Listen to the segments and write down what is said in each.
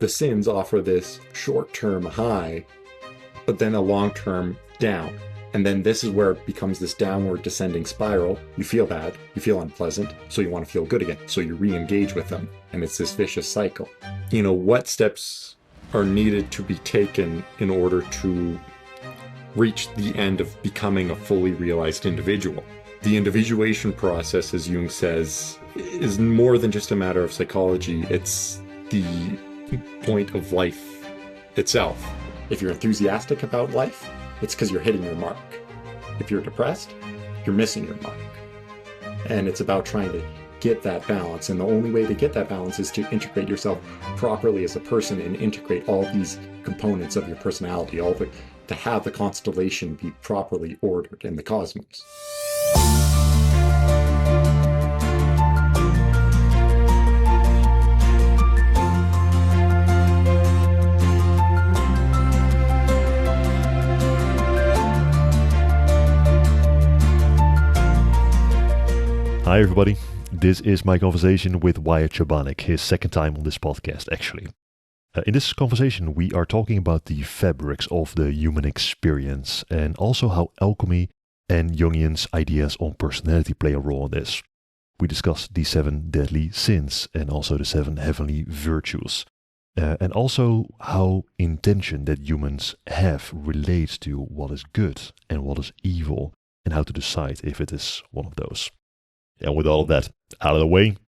The sins offer this short-term high, but then a long-term down. And then this is where it becomes this downward descending spiral. You feel bad, you feel unpleasant, so you want to feel good again. So you re-engage with them, and it's this vicious cycle. What steps are needed to be taken in order to reach the end of becoming a fully realized individual? The individuation process, as Jung says, is more than just a matter of psychology. It's the point of life itself. If you're enthusiastic about life, it's because you're hitting your mark. If you're depressed, you're missing your mark. And it's about trying to get that balance. And the only way to get that balance is to integrate yourself properly as a person and integrate all these components of your personality, to have the constellation be properly ordered in the cosmos. Hi everybody, this is my conversation with Wyatt Chabeniuk, his second time on this podcast actually. In this conversation we are talking about the fabrics of the human experience and also how alchemy and Jungian's ideas on personality play a role in this. We discuss the 7 deadly sins and also the 7 heavenly virtues. And also how intention that humans have relates to what is good and what is evil and how to decide if it is one of those. And with all of that out of the way,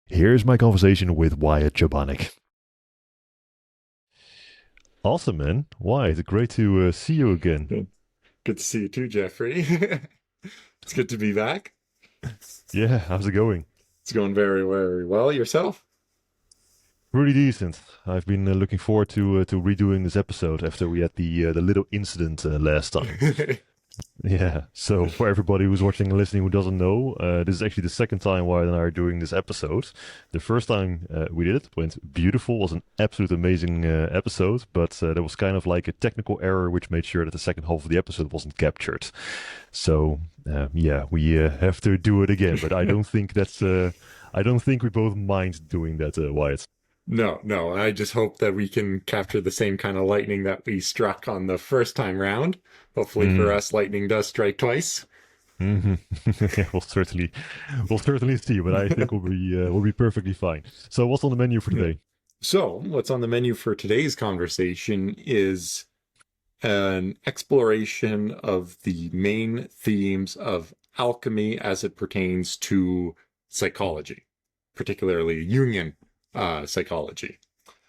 here's my conversation with Wyatt Chabeniuk. Awesome, man. Wyatt, great to see you again. Good to see you too, Jeffrey. It's good to be back. Yeah, how's it going? It's going very, very well. Yourself? Pretty decent. I've been looking forward to redoing this episode after we had the little incident last time. Yeah, so for everybody who's watching and listening who doesn't know, this is actually the second time Wyatt and I are doing this episode. The first time we did it went beautiful, was an absolute amazing episode, but there was kind of like a technical error which made sure that the second half of the episode wasn't captured. So yeah, we have to do it again, but I don't think I don't think we both mind doing that, Wyatt. No, I just hope that we can capture the same kind of lightning that we struck on the first time round. Hopefully for us, lightning does strike twice. Yeah, we'll certainly see, but I think we'll be perfectly fine. So what's on the menu for today? So what's on the menu for today's conversation is an exploration of the main themes of alchemy as it pertains to psychology, particularly Jungian psychology.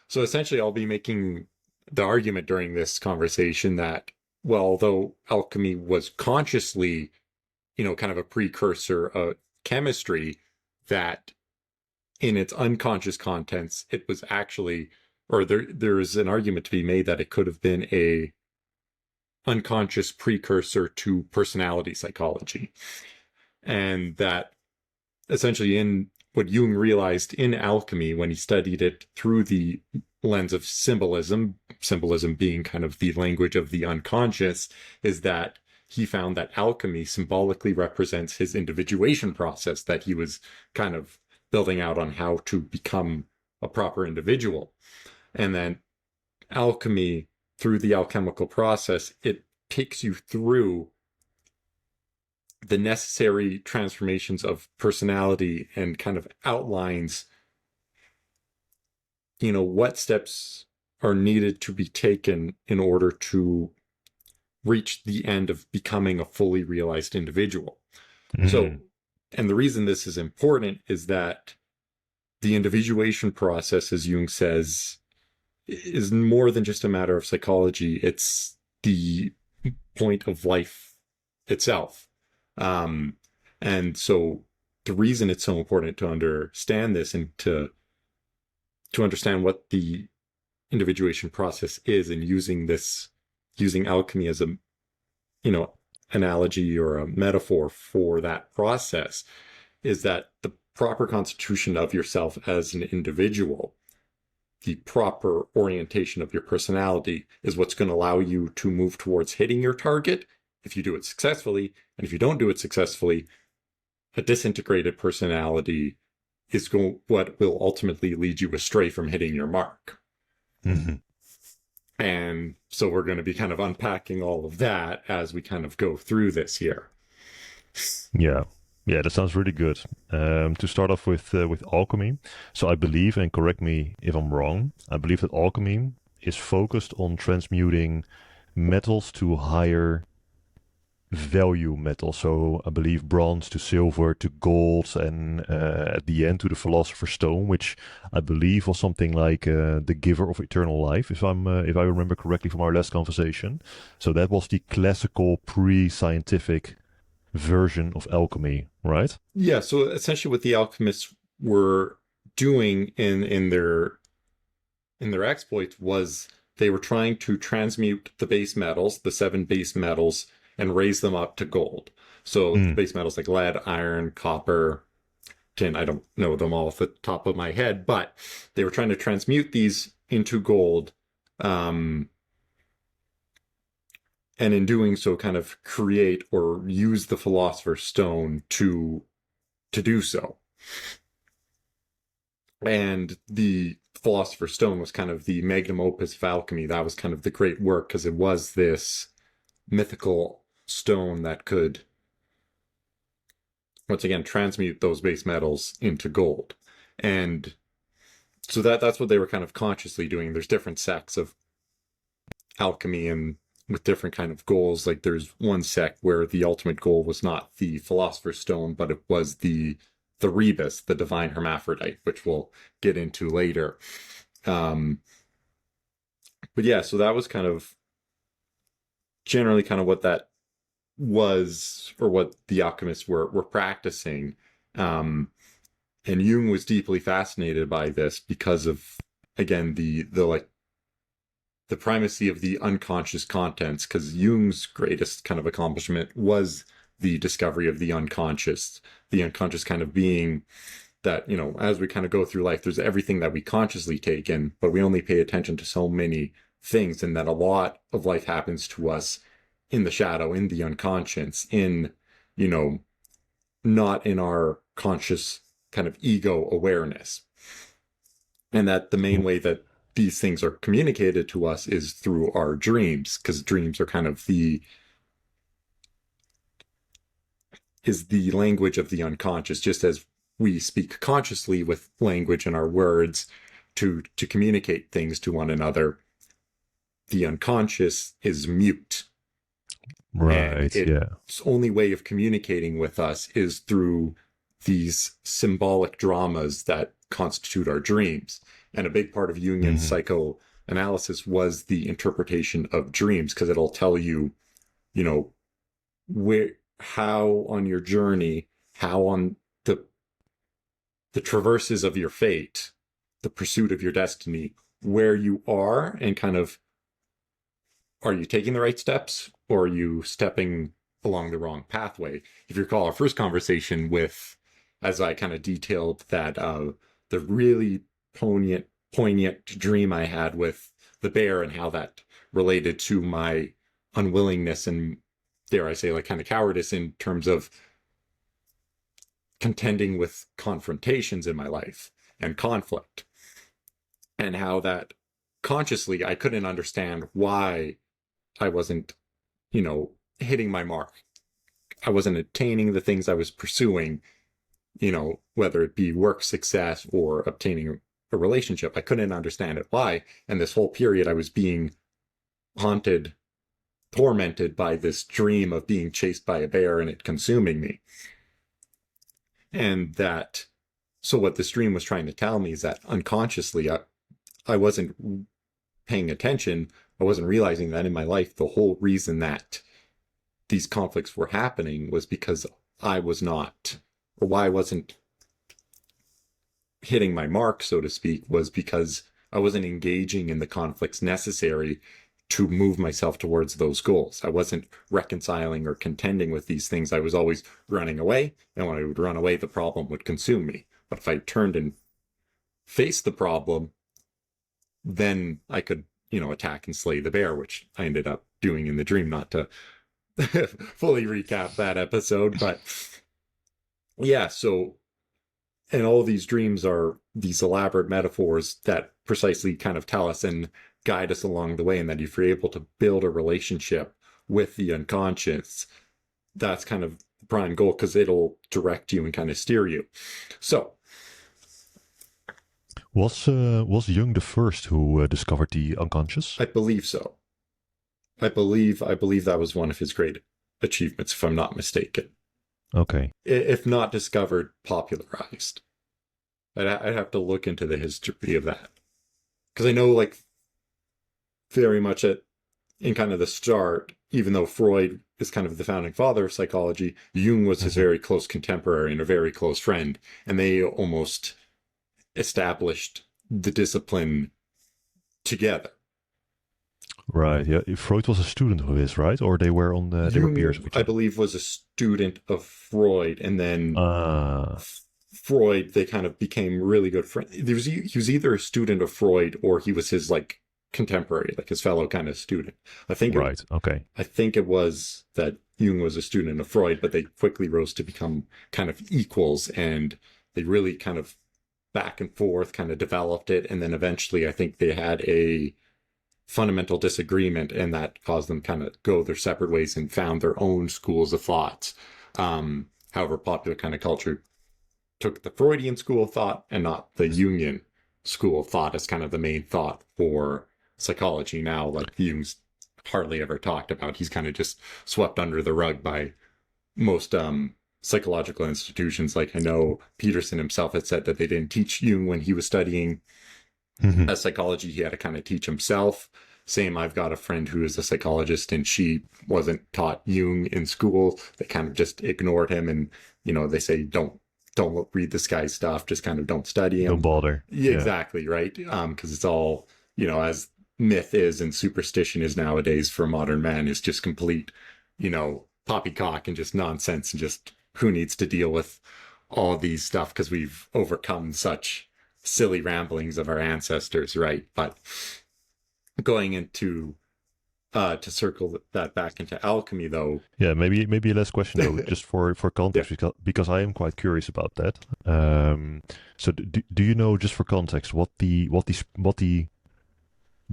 So essentially, I'll be making the argument during this conversation that, well, although alchemy was consciously, kind of a precursor of chemistry, that in its unconscious contents, it was actually, or there is an argument to be made that it could have been a unconscious precursor to personality psychology. And that essentially in what Jung realized in alchemy when he studied it through the lens of symbolism being kind of the language of the unconscious, is that he found that alchemy symbolically represents his individuation process that he was kind of building out on how to become a proper individual. And then alchemy, through the alchemical process, it takes you through the necessary transformations of personality and kind of outlines, what steps are needed to be taken in order to reach the end of becoming a fully realized individual. Mm-hmm. So, and the reason this is important is that the individuation process, as Jung says, is more than just a matter of psychology. It's the point of life itself. And so the reason it's so important to understand this and to understand what the individuation process is, and using alchemy as a, analogy or a metaphor for that process, is that the proper constitution of yourself as an individual, the proper orientation of your personality, is what's going to allow you to move towards hitting your target if you do it successfully. And if you don't do it successfully, a disintegrated personality is what will ultimately lead you astray from hitting your mark. Hmm. And so we're going to be kind of unpacking all of that as we kind of go through this here. Yeah. Yeah, that sounds really good. To start off with alchemy, so I believe, and correct me if I'm wrong, I believe that alchemy is focused on transmuting metals to higher value metal. So I believe bronze to silver to gold, and at the end to the philosopher's stone, which I believe was something like the giver of eternal life, if I remember correctly from our last conversation. So that was the classical pre-scientific version of alchemy, right? Yeah, so essentially what the alchemists were doing in their exploits was they were trying to transmute the base metals, the seven base metals, and raise them up to gold. So the Mm, base metals like lead, iron, copper, tin, I don't know them all off the top of my head, but they were trying to transmute these into gold. Um, and in doing so, kind of create or use the philosopher's stone to do so. And the philosopher's stone was kind of the magnum opus of alchemy. That was kind of the great work because it was this mythical stone that could once again transmute those base metals into gold. And so that's what they were kind of consciously doing. There's different sects of alchemy and with different kind of goals. Like there's one sect where the ultimate goal was not the philosopher's stone, but it was the rebus, the divine hermaphrodite, which we'll get into later. Um, but yeah, so that was kind of generally kind of what that was, or what the alchemists were practicing. Um, and Jung was deeply fascinated by this because of, again, the like the primacy of the unconscious contents, because Jung's greatest kind of accomplishment was the discovery of the unconscious kind of being that, you know, as we kind of go through life, there's everything that we consciously take in, but we only pay attention to so many things, and that a lot of life happens to us in the shadow, in the unconscious, in, you know, not in our conscious kind of ego awareness. And that the main way that these things are communicated to us is through our dreams, because dreams are kind of the language of the unconscious, just as we speak consciously with language in our words to communicate things to one another. The unconscious is mute, and right. Yeah. its only way of communicating with us is through these symbolic dramas that constitute our dreams. And a big part of Jungian Hmm. psychoanalysis was the interpretation of dreams, because it'll tell you, you know, where, how on your journey, how on the traverses of your fate, the pursuit of your destiny, where you are, and kind of, are you taking the right steps, or are you stepping along the wrong pathway? If you recall our first conversation with, as I kind of detailed that the really poignant dream I had with the bear, and how that related to my unwillingness and, dare I say, like kind of cowardice in terms of contending with confrontations in my life and conflict, and how that consciously I couldn't understand why I wasn't, you know, hitting my mark. I wasn't attaining the things I was pursuing, you know, whether it be work success or obtaining a relationship. I couldn't understand it. Why? And this whole period I was being haunted, tormented by this dream of being chased by a bear and it consuming me. And that, so what this dream was trying to tell me is that unconsciously I wasn't paying attention. I wasn't realizing that in my life, the whole reason that these conflicts were happening was because I was not, or why I wasn't hitting my mark, so to speak, was because I wasn't engaging in the conflicts necessary to move myself towards those goals. I wasn't reconciling or contending with these things. I was always running away. And when I would run away, the problem would consume me. But if I turned and faced the problem, then I could, you know, attack and slay the bear, which I ended up doing in the dream, not to fully recap that episode. But yeah, so and all these dreams are these elaborate metaphors that precisely kind of tell us and guide us along the way, and that if you're able to build a relationship with the unconscious, that's kind of the prime goal, because it'll direct you and kind of steer you. So Was Jung the first who discovered the unconscious? I believe so. I believe that was one of his great achievements, if I'm not mistaken. Okay. If not discovered, popularized. I'd have to look into the history of that, because I know, like, very much in kind of the start, even though Freud is kind of the founding father of psychology, Jung was his very close contemporary and a very close friend, and they almost established the discipline together. Right. Yeah. Freud was a student of his, right? Or they were they were peers of each I other. believe, was a student of Freud, and then Freud, they kind of became really good friends. He was either a student of Freud or he was his, like, contemporary, like his fellow kind of student. Right. Okay. I think it was that Jung was a student of Freud, but they quickly rose to become kind of equals, and they really kind of back and forth kind of developed it. And then eventually I think they had a fundamental disagreement, and that caused them kind of go their separate ways and found their own schools of thought. However, popular kind of culture took the Freudian school of thought and not the Jungian school of thought as kind of the main thought for psychology now. Like, Jung's hardly ever talked about. He's kind of just swept under the rug by most psychological institutions. Like, I know Peterson himself had said that they didn't teach Jung when he was studying psychology. He had to kind of teach himself. Same, I've got a friend who is a psychologist, and she wasn't taught Jung in school. They kind of just ignored him, and they say don't read this guy's stuff. Just kind of don't study him. Don't bother. Yeah, exactly, right? Because it's all, as myth is and superstition is nowadays for modern man, is just complete, poppycock and just nonsense, and just who needs to deal with all these stuff, because we've overcome such silly ramblings of our ancestors, right? But going into to circle that back into alchemy, though. Yeah, maybe a last question though, just for context, because I am quite curious about that. So do you know, just for context, what the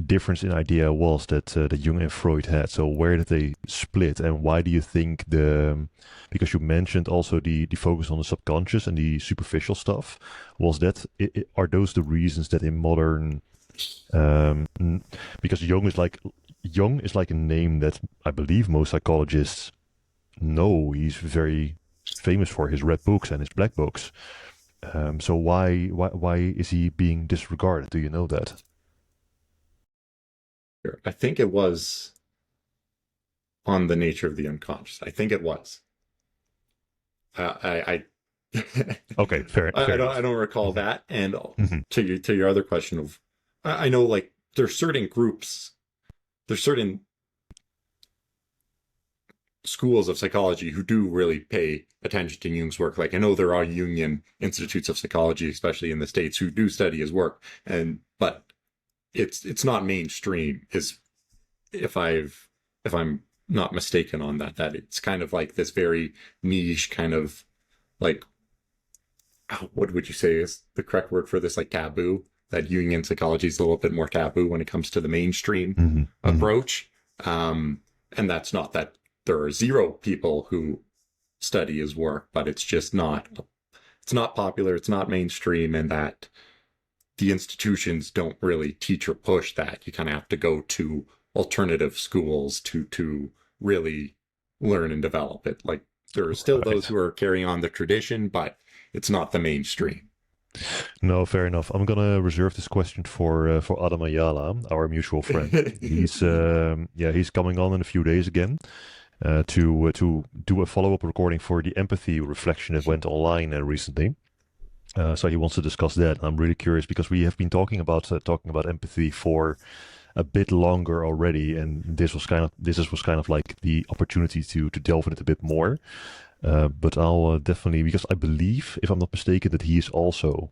difference in idea was that Jung and Freud had? So where did they split, and why do you think because you mentioned also the focus on the subconscious and the superficial stuff, was that are those the reasons that in modern because Jung is like a name that I believe most psychologists know. He's very famous for his red books and his black books. So why is he being disregarded? Do you know that? I think it was on the nature of the unconscious. I think it was. I Okay, fair. I don't recall that. And to your other question of, I know, like, there's certain groups, there's certain schools of psychology who do really pay attention to Jung's work. Like, I know there are Jungian institutes of psychology, especially in the States, who do study his work, but it's not mainstream, is if I'm not mistaken on that it's kind of like this very niche kind of, like, what would you say is the correct word for this, like, taboo, that Jungian psychology is a little bit more taboo when it comes to the mainstream approach. And that's not that there are zero people who study his work, but it's just it's not popular, it's not mainstream, and that the institutions don't really teach or push that. You kind of have to go to alternative schools to really learn and develop it. Like, there are still those who are carrying on the tradition, but it's not the mainstream. No, fair enough. I'm gonna reserve this question for Adam Ayala, our mutual friend. He's coming on in a few days again to do a follow-up recording for the empathy reflection that went online recently. So he wants to discuss that. I'm really curious because we have been talking about empathy for a bit longer already, and this was kind of like the opportunity to delve in it a bit more. But I'll definitely, because I believe, if I'm not mistaken, that he is also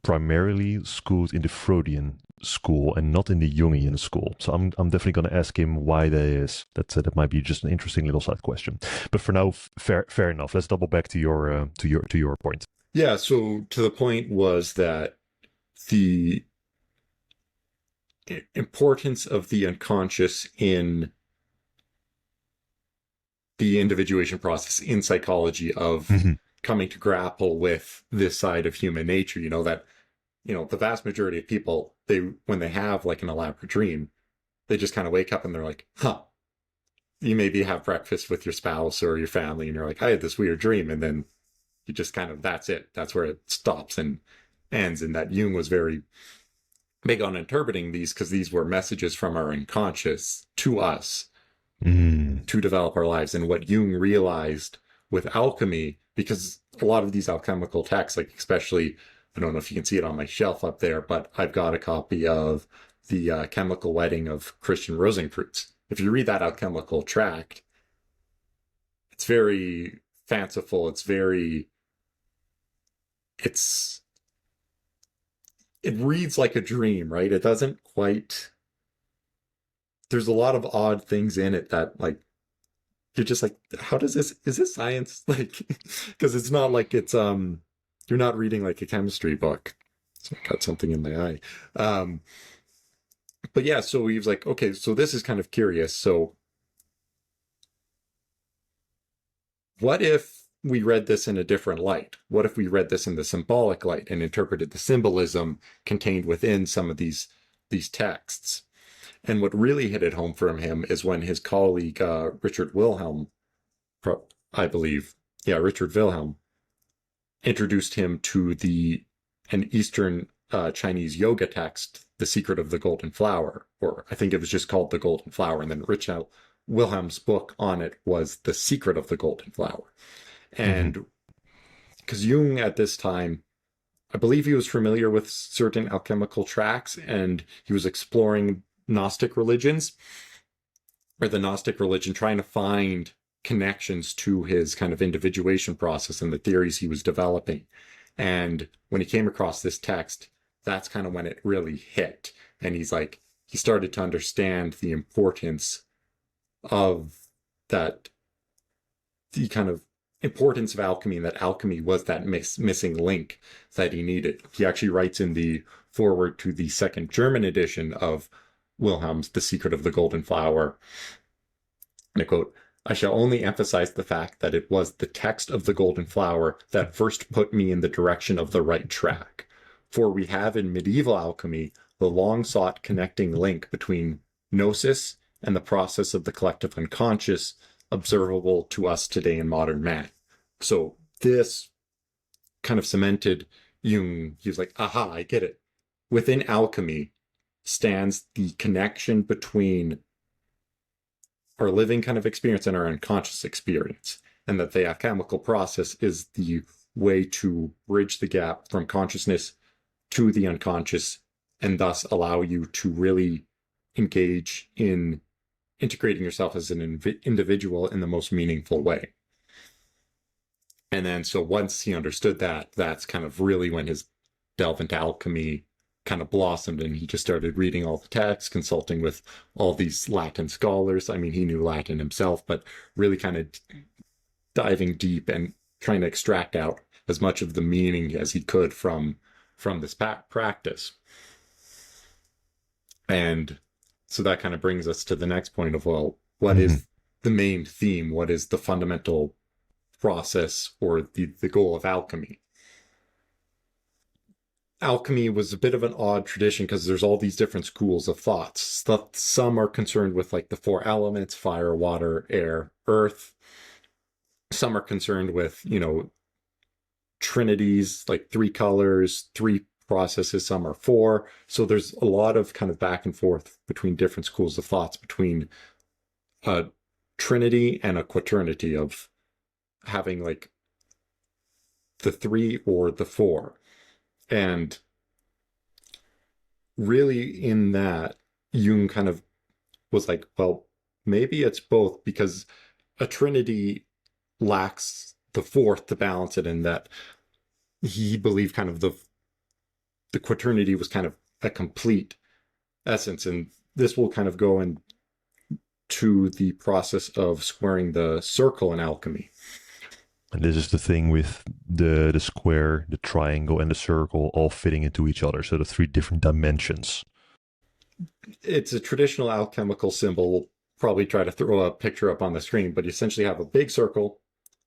primarily schooled in the Freudian school and not in the Jungian school. So I'm definitely going to ask him why that is. That might be just an interesting little side question. But for now, fair enough. Let's double back to your point. Yeah, so to the point was that the importance of the unconscious in the individuation process in psychology of Hmm. coming to grapple with this side of human nature, that, the vast majority of people, when they have like an elaborate dream, they just kind of wake up and they're like, huh, you maybe have breakfast with your spouse or your family and you're like, I had this weird dream. And then you just kind of, that's it. That's where it stops and ends. And that Jung was very big on interpreting these because these were messages from our unconscious to us Mm. to develop our lives. And what Jung realized with alchemy, because a lot of these alchemical texts, like especially, I don't know if you can see it on my shelf up there, but I've got a copy of the Chemical Wedding of Christian Rosenkreuz. If you read that alchemical tract, it's very fanciful. It's it reads like a dream, right? It doesn't quite. There's a lot of odd things in it that like you're just like, how does this? Is this science? Like, because it's not like you're not reading like a chemistry book. So I got something in my eye. But yeah, so he was like, okay, so this is kind of curious. So what if we read this in a different light? What if we read this in the symbolic light and interpreted the symbolism contained within some of these texts? And what really hit it home for him is when his colleague Richard Wilhelm, I believe, yeah, Richard Wilhelm, introduced him to an Eastern Chinese yoga text, The Secret of the Golden Flower, or I think it was just called The Golden Flower, and then Richard Wilhelm's book on it was The Secret of the Golden Flower. Hmm. And because Jung at this time, I believe he was familiar with certain alchemical tracks and he was exploring Gnostic religions or the Gnostic religion, trying to find connections to his kind of individuation process and the theories he was developing. And when he came across this text, that's kind of when it really hit. And he started to understand the importance of that, the kind of importance of alchemy, and that alchemy was that missing link that he needed. He actually writes in the foreword to the second German edition of Wilhelm's The Secret of the Golden Flower, and I quote, I shall only emphasize the fact that it was the text of the Golden Flower that first put me in the direction of the right track. For we have in medieval alchemy the long sought connecting link between gnosis and the process of the collective unconscious observable to us today in modern man. So this kind of cemented Jung. He was like, aha, I get it. Within alchemy stands the connection between our living kind of experience and our unconscious experience, and that the alchemical process is the way to bridge the gap from consciousness to the unconscious and thus allow you to really engage in integrating yourself as an individual in the most meaningful way. And then so once he understood that, that's kind of really when his delve into alchemy kind of blossomed, and he just started reading all the texts, consulting with all these Latin scholars. I mean, he knew Latin himself, but really kind of diving deep and trying to extract out as much of the meaning as he could from this practice. And so that kind of brings us to the next point of, well, what Hmm. is the main theme? What is the fundamental process or the goal of alchemy? Alchemy was a bit of an odd tradition because there's all these different schools of thoughts. Some are concerned with like the four elements: fire, water, air, earth. Some are concerned with, trinities, like three colors, three processes. Some are four. So there's a lot of kind of back and forth between different schools of thoughts between a trinity and a quaternity of having like the three or the four. And really in that, Jung kind of was like, well, maybe it's both, because a trinity lacks the fourth to balance it, in that he believed kind of the quaternity was kind of a complete essence. And this will kind of go into the process of squaring the circle in alchemy. And this is the thing with the square, the triangle, and the circle all fitting into each other. So the three different dimensions. It's a traditional alchemical symbol. We'll probably try to throw a picture up on the screen, but you essentially have a big circle.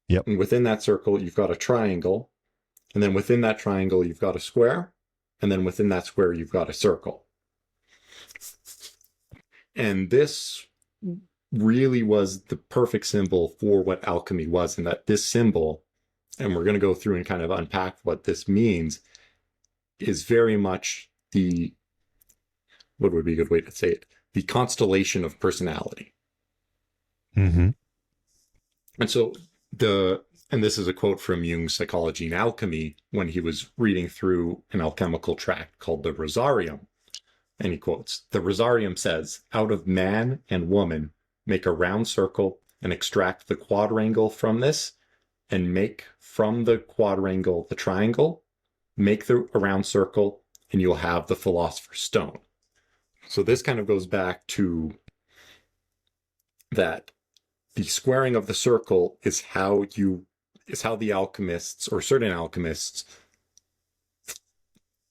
Yep. And within that circle, you've got a triangle. And then within that triangle, you've got a square. And then within that square, you've got a circle. And this really was the perfect symbol for what alchemy was, and that this symbol, and we're going to go through and kind of unpack what this means, is very much the, what would be a good way to say it, the constellation of personality. Mm-hmm. And so and this is a quote from Jung's Psychology and Alchemy when he was reading through an alchemical tract called the Rosarium. And he quotes, "The Rosarium says, out of man and woman, make a round circle and extract the quadrangle from this, and make from the quadrangle the triangle, make a round circle, and you'll have the Philosopher's Stone." So this kind of goes back to that the squaring of the circle is how the alchemists, or certain alchemists,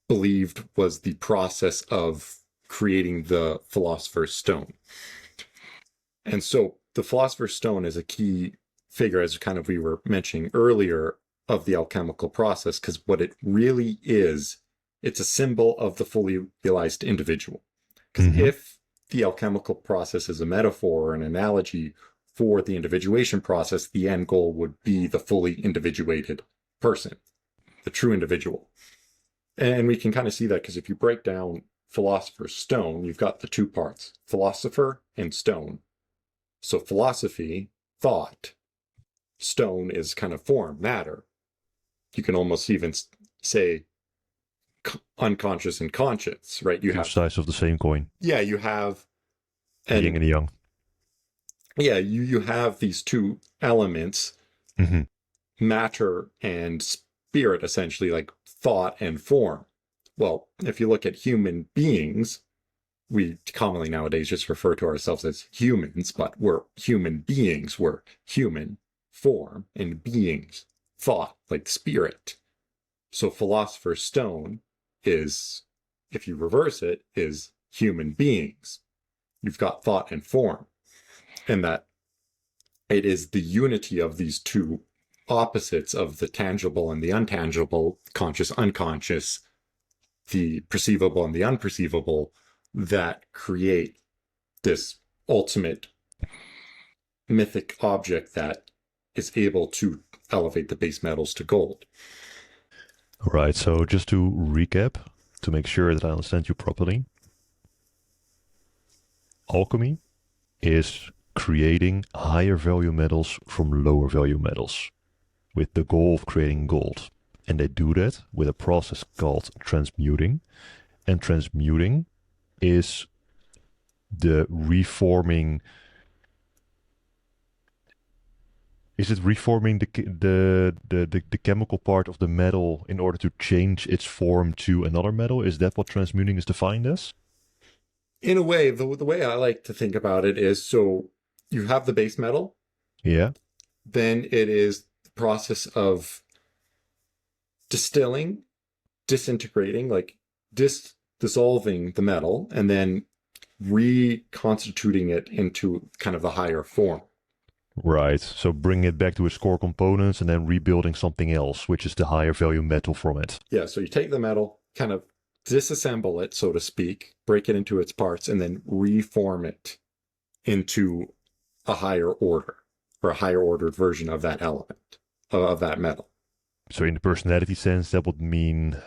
believed was the process of creating the Philosopher's Stone. And so the Philosopher's Stone is a key figure, as kind of we were mentioning earlier, of the alchemical process, because what it really is, it's a symbol of the fully realized individual. Because if the alchemical process is a metaphor or an analogy for the individuation process, the end goal would be the fully individuated person, the true individual. And we can kind of see that because if you break down Philosopher's Stone, you've got the two parts, philosopher and stone. So philosophy, thought, stone is kind of form, matter. You can almost even say unconscious and conscious, right? You Two have sides of the same coin. Yeah, you have The yin and the yang. Yeah, you have these two elements, matter and spirit, essentially, like thought and form. Well, if you look at human beings, we commonly nowadays just refer to ourselves as humans, but we're human beings. We're human, form, and beings, thought, like spirit. So Philosopher's Stone is, if you reverse it, is human beings. You've got thought and form. And that it is the unity of these two opposites of the tangible and the untangible, conscious, unconscious, the perceivable and the unperceivable, that create this ultimate mythic object that is able to elevate the base metals to gold. All right, so just to recap, to make sure that I understand you properly, alchemy is creating higher value metals from lower value metals with the goal of creating gold. And they do that with a process called transmuting. And transmuting is the reforming. Is it reforming the chemical part of the metal in order to change its form to another metal? Is that what transmuting is defined as? In a way, the way I like to think about it is, so you have the base metal. Yeah. Then it is the process of distilling, disintegrating, like dissolving the metal, and then reconstituting it into kind of a higher form. Right. So bring it back to its core components and then rebuilding something else, which is the higher value metal from it. Yeah. So you take the metal, kind of disassemble it, so to speak, break it into its parts, and then reform it into a higher order, or a higher ordered version of that element, of that metal. So in the personality sense, that would mean,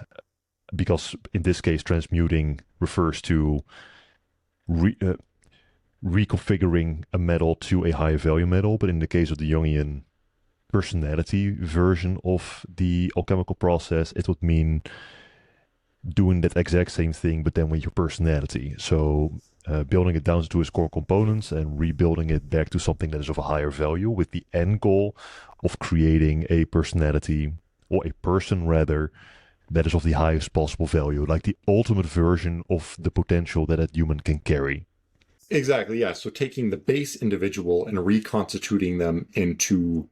because in this case, transmuting refers to reconfiguring a metal to a higher value metal, but in the case of the Jungian personality version of the alchemical process, it would mean doing that exact same thing, but then with your personality. So building it down to its core components and rebuilding it back to something that is of a higher value, with the end goal of creating a personality, or a person rather, that is of the highest possible value, like the ultimate version of the potential that a human can carry. Exactly, yeah. So taking the base individual and reconstituting them into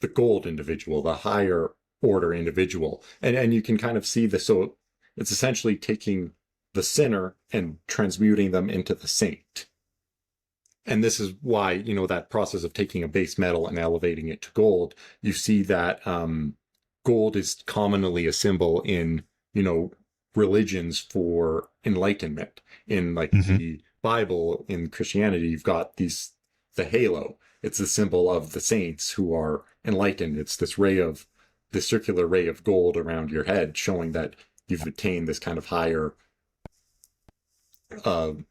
the gold individual, the higher order individual. And you can kind of see this. So it's essentially taking the sinner and transmuting them into the saint. And this is why, you know, that process of taking a base metal and elevating it to gold, you see that gold is commonly a symbol in, you know, religions for enlightenment. In like the Bible, in Christianity, you've got the halo. It's the symbol of the saints who are enlightened. It's this circular ray of gold around your head, showing that you've attained this kind of higher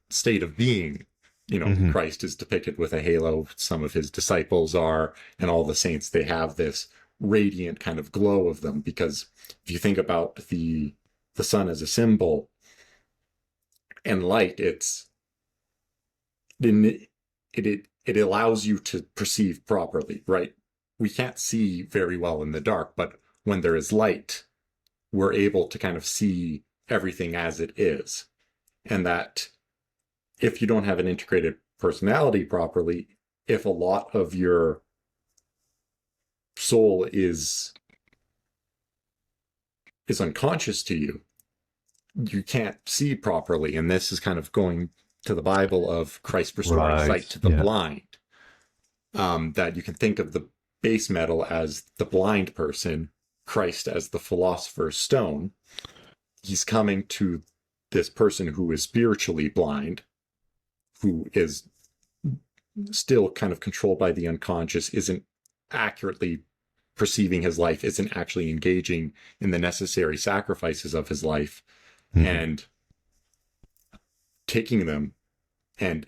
state of being. You know, Christ is depicted with a halo. Some of his disciples are, and all the saints, they have this radiant kind of glow of them. Because if you think about the sun as a symbol and light, it allows you to perceive properly, right? We can't see very well in the dark, but when there is light, we're able to kind of see everything as it is. And that if you don't have an integrated personality properly, if a lot of your soul is unconscious to you, you can't see properly. And this is kind of going to the Bible of Christ restoring sight to the blind. That you can think of the base metal as the blind person, Christ as the philosopher's stone. He's coming to this person who is spiritually blind, who is still kind of controlled by the unconscious, isn't accurately perceiving his life, isn't actually engaging in the necessary sacrifices of his life, and taking them and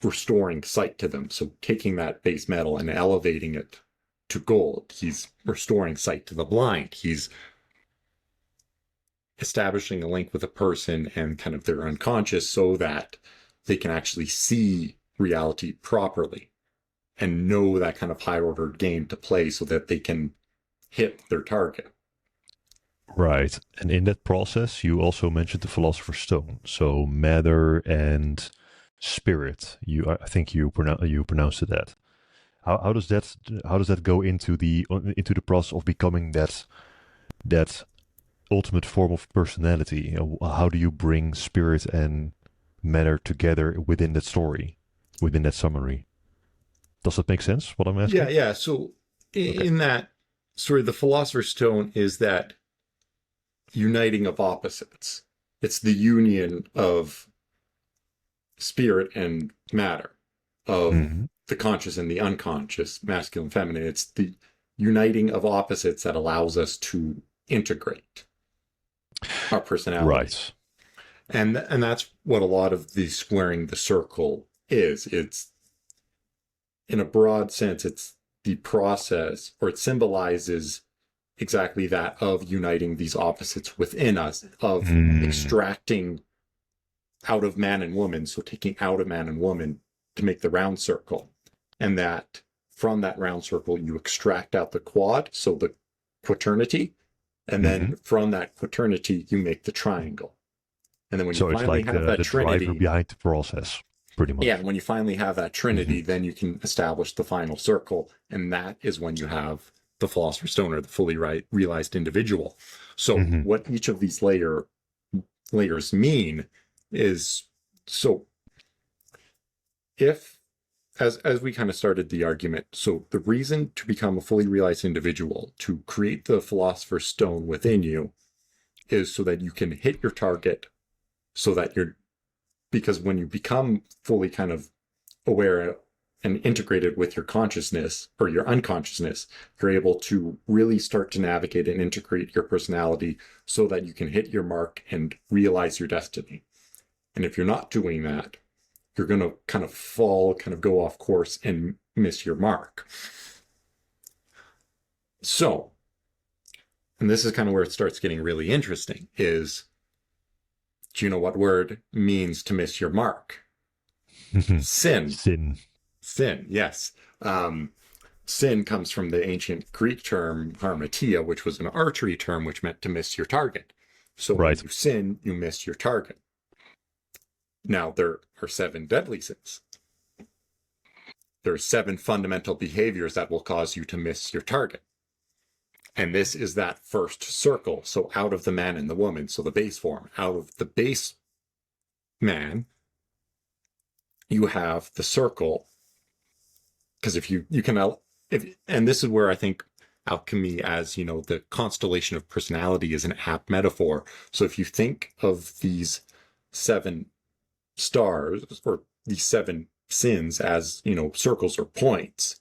restoring sight to them. So taking that base metal and elevating it to gold, he's restoring sight to the blind. He's establishing a link with a person and kind of their unconscious so that they can actually see reality properly and know that kind of high ordered game to play so that they can hit their target. Right. And in that process, you also mentioned the philosopher's stone. So matter and spirit. I think you pronounced it that. How does that go into the process of becoming that ultimate form of personality? How do you bring spirit and matter together within that story, within that summary? Does that make sense, what I'm asking? Yeah. So in that story, the philosopher's stone is that uniting of opposites. It's the union of spirit and matter, of the conscious and the unconscious, masculine, feminine. It's the uniting of opposites that allows us to integrate our personality. Right. And that's what a lot of the squaring the circle is. It's, in a broad sense, it's the process, or it symbolizes exactly that, of uniting these opposites within us, of extracting out of man and woman, so taking out of man and woman to make the round circle. And that from that round circle, you extract out the quad, so the quaternity, and then from that quaternity, you make the triangle. And then when you finally have that trinity, driver behind the process, pretty much. Yeah, when you finally have that trinity, then you can establish the final circle, and that is when you have the philosopher's stone, or the fully realized individual. So what each of these layers mean is, so if, as we kind of started the argument, so the reason to become a fully realized individual, to create the philosopher's stone within you, is so that you can hit your target, so that because when you become fully kind of aware and integrated with your consciousness or your unconsciousness, you're able to really start to navigate and integrate your personality so that you can hit your mark and realize your destiny. And if you're not doing that, you're going to kind of go off course and miss your mark. So, and this is kind of where it starts getting really interesting, is, do you know what word means to miss your mark? Sin. Sin, yes. Sin comes from the ancient Greek term harmatia, which was an archery term which meant to miss your target. So when you sin, you miss your target. Now, there are 7 deadly sins. there's 7 fundamental behaviors that will cause you to miss your target. And this is that first circle. So out of the man and the woman, so the base form, out of the base man, you have the circle. Because if you can, and this is where I think alchemy as, the constellation of personality is an apt metaphor. So if you think of these 7 stars or these 7 sins as, circles or points,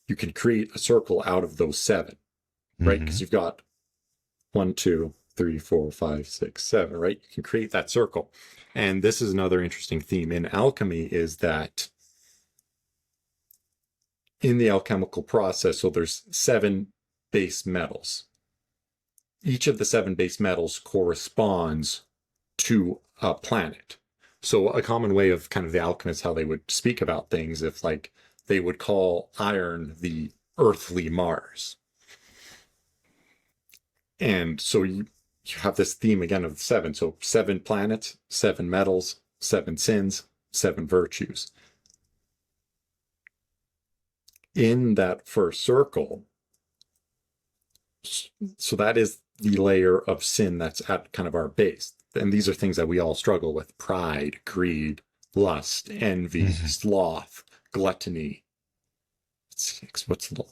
you can create a circle out of those 7. Right? Because you've got 1, 2, 3, 4, 5, 6, 7, right? You can create that circle. And this is another interesting theme in alchemy, is that in the alchemical process, so there's 7 base metals. Each of the 7 base metals corresponds to a planet. So a common way of kind of the alchemists, how they would speak about things, if like they would call iron the earthly Mars. And so you have this theme again of 7. So 7 planets, 7 metals, 7 sins, 7 virtues. In that first circle, so that is the layer of sin that's at kind of our base. And these are things that we all struggle with: pride, greed, lust, envy, sloth, gluttony. What's the...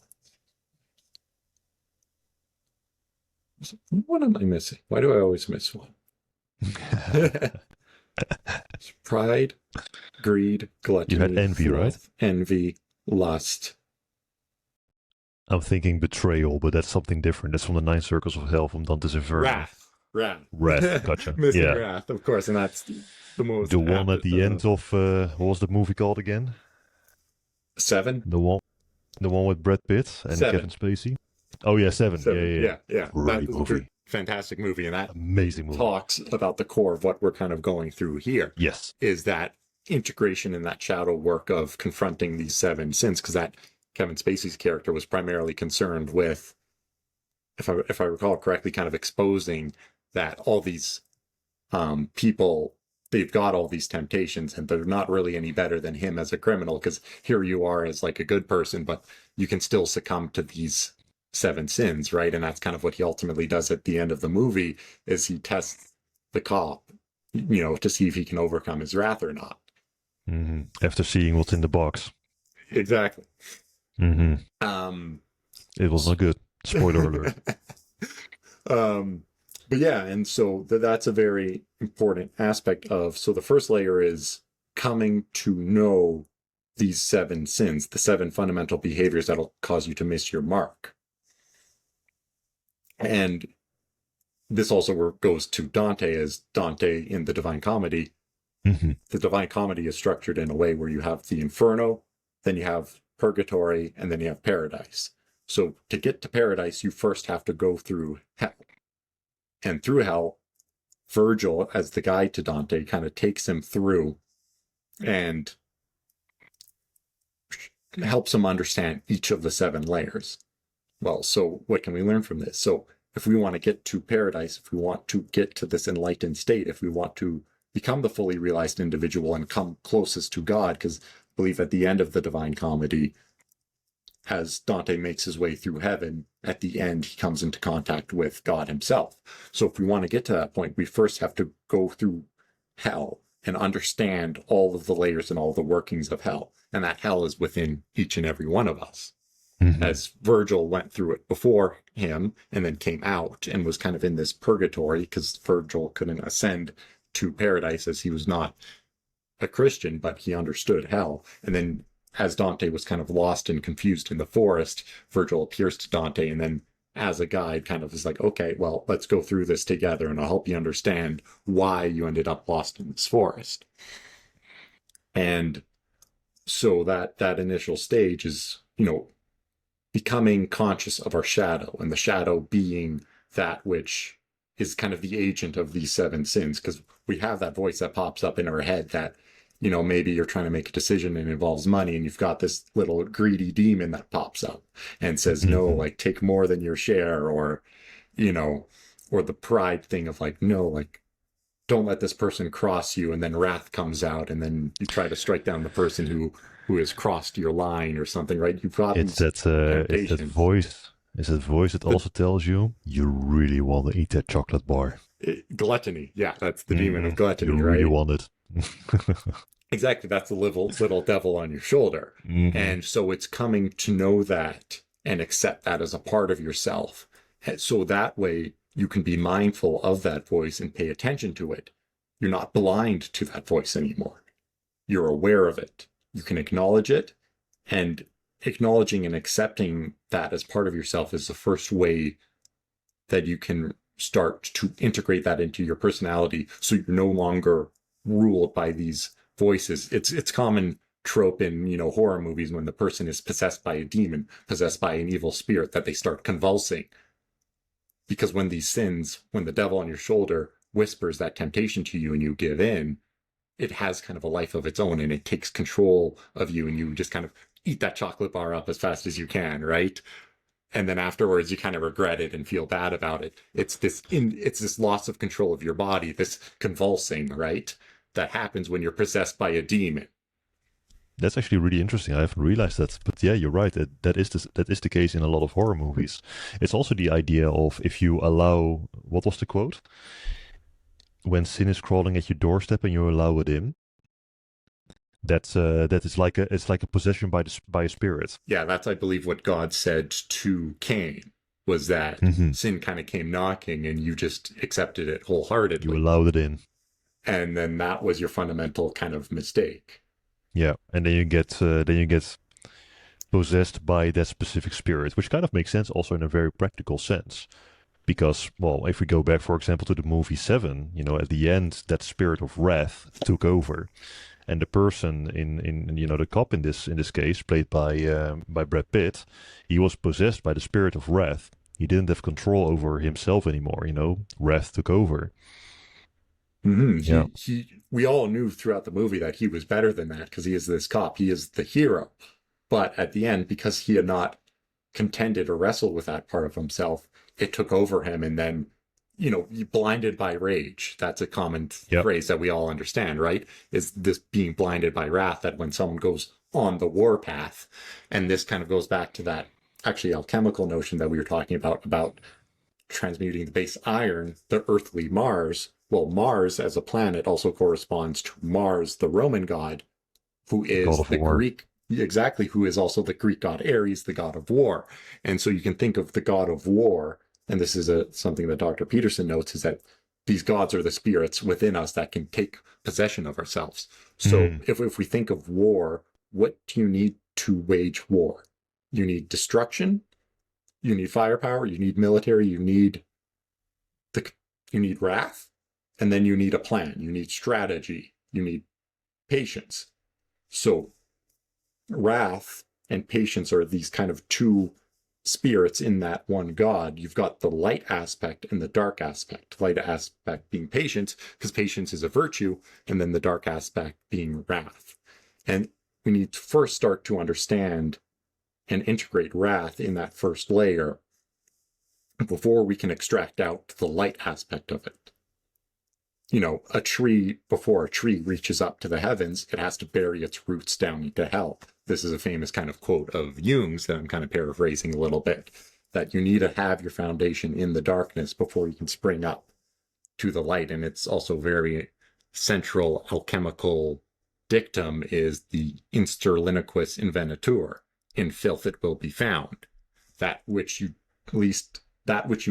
What am I missing? Why do I always miss one? Pride, greed, gluttony. You had envy, right? Envy, lust. I'm thinking betrayal, but that's something different. That's from the 9 circles of hell from Dante's Inferno. Wrath. Gotcha. Missing Yeah. wrath, of course, and that's the most. The one at the end of what was the movie called again? 7. The one with Brad Pitt and 7. Kevin Spacey. Oh yeah, 7. Yeah. Great That is movie. a fantastic movie, and that Amazing movie. talks about the core of what we're kind of going through here. Yes. Is that integration and that shadow work of confronting these 7 sins, because that Kevin Spacey's character was primarily concerned with, if I recall correctly, kind of exposing that all these people, they've got all these temptations and they're not really any better than him as a criminal, because here you are as like a good person, but you can still succumb to these 7 sins, right? And that's kind of what he ultimately does at the end of the movie, is he tests the cop, to see if he can overcome his wrath or not. After seeing what's in the box. Exactly. It was not good. Spoiler alert. But yeah, and so that's a very important aspect of, so the first layer is coming to know these 7 sins, the 7 fundamental behaviors that'll cause you to miss your mark. And this also goes to Dante, as Dante in the Divine Comedy. The Divine Comedy is structured in a way where you have the Inferno, then you have Purgatory, and then you have Paradise. So to get to Paradise, you first have to go through hell. And through hell, Virgil, as the guide to Dante, kind of takes him through and helps him understand each of the 7 layers. Well, so what can we learn from this? So if we want to get to paradise, if we want to get to this enlightened state, if we want to become the fully realized individual and come closest to God, because I believe at the end of the Divine Comedy, as Dante makes his way through heaven, at the end, he comes into contact with God himself. So if we want to get to that point, we first have to go through hell and understand all of the layers and all the workings of hell. And that hell is within each and every one of us. As Virgil went through it before him and then came out and was kind of in this purgatory, because Virgil couldn't ascend to paradise as he was not a Christian, but he understood hell. And then as Dante was kind of lost and confused in the forest, Virgil appears to Dante and then as a guide kind of is like, okay, well, let's go through this together and I'll help you understand why you ended up lost in this forest. And so that initial stage is, becoming conscious of our shadow, and the shadow being that which is kind of the agent of these 7 sins, because we have that voice that pops up in our head that, maybe you're trying to make a decision and it involves money, and you've got this little greedy demon that pops up and says, no, like take more than your share, or, or the pride thing of like, no, like don't let this person cross you, and then wrath comes out, and then you try to strike down the person who has crossed your line or something, right? You've got It's these that temptations. voice. It's that voice that also tells you really want to eat that chocolate bar. Gluttony, yeah, that's the demon of gluttony, You really right? want it. Exactly, that's the little devil on your shoulder. And so it's coming to know that and accept that as a part of yourself. So that way you can be mindful of that voice and pay attention to it. You're not blind to that voice anymore. You're aware of it. You can acknowledge it, and acknowledging and accepting that as part of yourself is the first way that you can start to integrate that into your personality, so you're no longer ruled by these voices. It's common trope in, horror movies when the person is possessed by a demon, possessed by an evil spirit, that they start convulsing. Because when the devil on your shoulder whispers that temptation to you and you give in, it has kind of a life of its own, and it takes control of you, and you just kind of eat that chocolate bar up as fast as you can, right? And then afterwards you kind of regret it and feel bad about it. It's this loss of control of your body, this convulsing, right? That happens when you're possessed by a demon. That's actually really interesting. I haven't realized that, but yeah, you're right. That is the case in a lot of horror movies. It's also the idea of, if you allow, what was the quote? When sin is crawling at your doorstep and you allow it in, that is like a possession by a spirit. Yeah, that's, I believe, what God said to Cain, was that sin kind of came knocking and you just accepted it wholeheartedly. You allowed it in. And then that was your fundamental kind of mistake. Yeah, and then you get possessed by that specific spirit, which kind of makes sense also in a very practical sense. Because, well, if we go back, for example, to the movie Seven, at the end, that spirit of wrath took over, and the person in the cop in this case, played by Brad Pitt, he was possessed by the spirit of wrath. He didn't have control over himself anymore. Wrath took over. Yeah. We all knew throughout the movie that he was better than that, because he is this cop. He is the hero. But at the end, because he had not contended or wrestled with that part of himself, it took over him. And then, blinded by rage. That's a common phrase that we all understand, right? Is this being blinded by wrath, that when someone goes on the war path, and this kind of goes back to that actually alchemical notion that we were talking about transmuting the base iron, the earthly Mars. Well, Mars as a planet also corresponds to Mars, the Roman god, who is the Greek, exactly, who is also the Greek god Ares, the god of war. And so you can think of the god of war, and this is something that Dr. Peterson notes, is that these gods are the spirits within us that can take possession of ourselves. So if we think of war, what do you need to wage war? You need destruction, you need firepower, you need military, you need wrath, and then you need a plan, you need strategy, you need patience. So wrath and patience are these kind of two spirits in that one god. You've got the light aspect and the dark aspect. Light aspect being patience, because patience is a virtue, and then the dark aspect being wrath. And we need to first start to understand and integrate wrath in that first layer before we can extract out the light aspect of it. A tree, before a tree reaches up to the heavens, it has to bury its roots down into hell. This is a famous kind of quote of Jung's that I'm kind of paraphrasing a little bit, that you need to have your foundation in the darkness before you can spring up to the light. And it's also very central alchemical dictum is the insterliniquus invenitur. In filth it will be found. That which you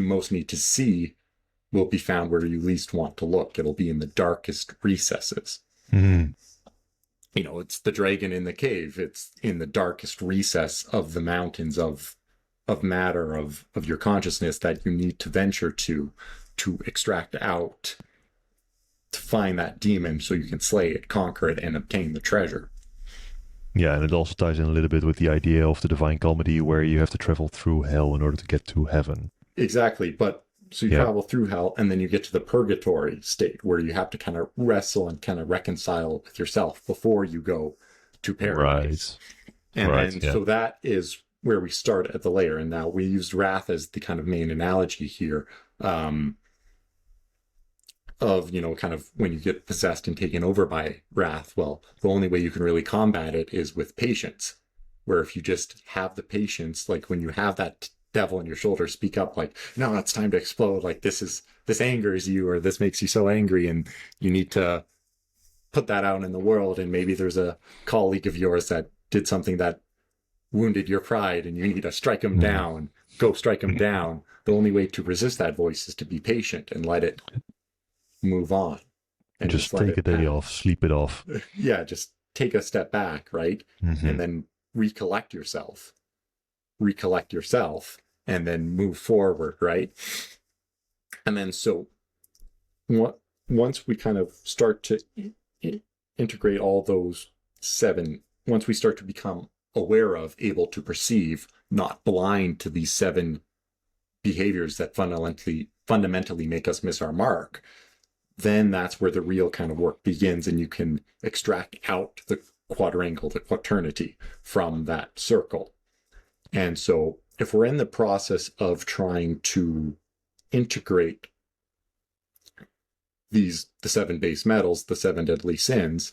most need to see will be found where you least want to look. It'll be in the darkest recesses. It's the dragon in the cave. It's in the darkest recess of the mountains of matter, of your consciousness, that you need to venture to extract out, to find that demon so you can slay it, conquer it, and obtain the treasure. Yeah, and it also ties in a little bit with the idea of the Divine Comedy, where you have to travel through hell in order to get to heaven. Exactly, but so you travel through hell, and then you get to the purgatory state, where you have to kind of wrestle and kind of reconcile with yourself before you go to paradise. So that is where we start at the layer. And now we used wrath as the kind of main analogy here. of, kind of when you get possessed and taken over by wrath, well, the only way you can really combat it is with patience. Where if you just have the patience, like when you have that devil on your shoulder speak up, like, no, it's time to explode, like this angers you, or this makes you so angry, and you need to put that out in the world, and maybe there's a colleague of yours that did something that wounded your pride and you need to strike them down, go strike them down. The only way to resist that voice is to be patient and let it move on. And just take a day off, sleep it off. Yeah, just take a step back, right? And then recollect yourself, and then move forward, right? And then so once we kind of start to integrate all those 7, once we start to become aware of, able to perceive, not blind to these 7 behaviors that fundamentally make us miss our mark, then that's where the real kind of work begins, and you can extract out the quadrangle, the quaternity, from that circle. And so if we're in the process of trying to integrate the 7 base metals, the 7 deadly sins,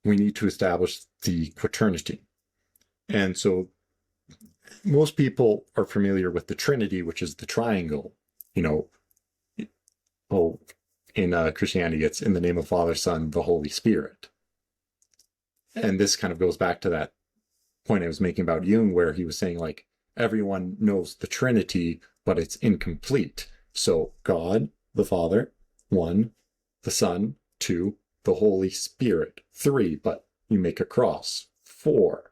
we need to establish the quaternity. And so most people are familiar with the Trinity, which is the triangle. In Christianity, it's in the name of Father, Son, the Holy Spirit. And this kind of goes back to that point I was making about Jung, where he was saying, like, everyone knows the Trinity, but it's incomplete. So God, the Father, 1, the Son, 2, the Holy Spirit, 3, but you make a cross, 4.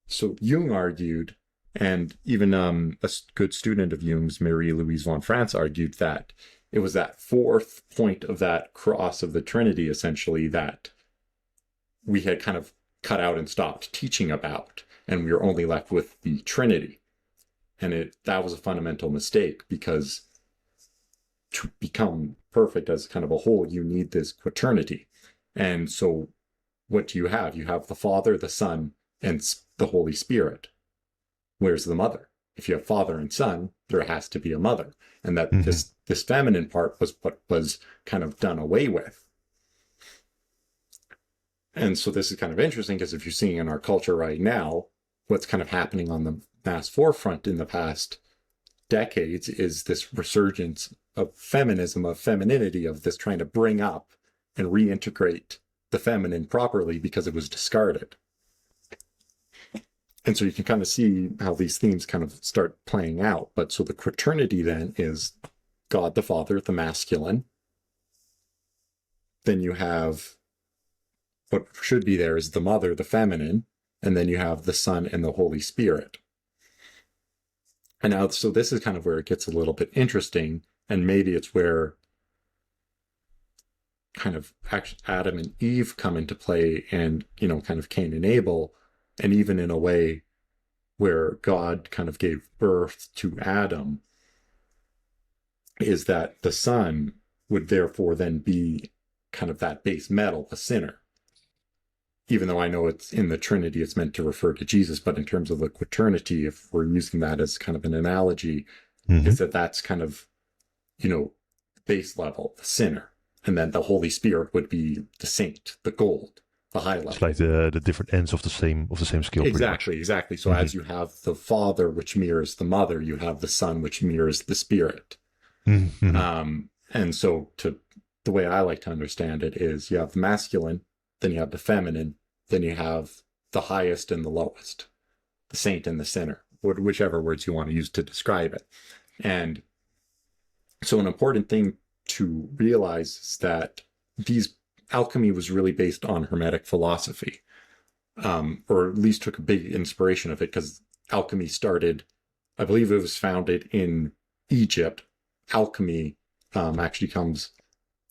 So Jung argued, and even a good student of Jung's, Marie-Louise von Franz, argued that it was that 4th point of that cross of the Trinity, essentially, that we had kind of cut out and stopped teaching about, and we were only left with the Trinity. And that was a fundamental mistake, because to become perfect as kind of a whole, you need this quaternity. And so what do you have? You have the Father, the Son, and the Holy Spirit. Where's the mother? If you have Father and Son, there has to be a mother. And that this feminine part was what was kind of done away with. And so this is kind of interesting, because if you're seeing in our culture right now, what's kind of happening on the mass forefront in the past decades is this resurgence of feminism, of femininity, of this trying to bring up and reintegrate the feminine properly because it was discarded. And so you can kind of see how these themes kind of start playing out. But so the quaternity then is God the Father, the masculine. Then you have what should be there is the mother, the feminine. And then you have the Son and the Holy Spirit. And now, so this is kind of where it gets a little bit interesting. And maybe it's where kind of Adam and Eve come into play, and, kind of Cain and Abel. And even in a way where God kind of gave birth to Adam, is that the Son would therefore then be kind of that base metal, the sinner. Even though I know it's in the Trinity, it's meant to refer to Jesus, but in terms of the quaternity, if we're using that as kind of an analogy, is that's kind of, base level, the sinner. And then the Holy Spirit would be the saint, the gold, the high level. It's like the different ends of the same scale. Exactly. So as you have the Father, which mirrors the Mother, you have the Son, which mirrors the Spirit. And so the way I like to understand it is you have the masculine, then you have the feminine, then you have the highest and the lowest, the saint and the sinner, whichever words you want to use to describe it. And so an important thing to realize is that alchemy was really based on Hermetic philosophy, or at least took a big inspiration of it, because alchemy started, I believe it was founded in Egypt. Alchemy actually comes,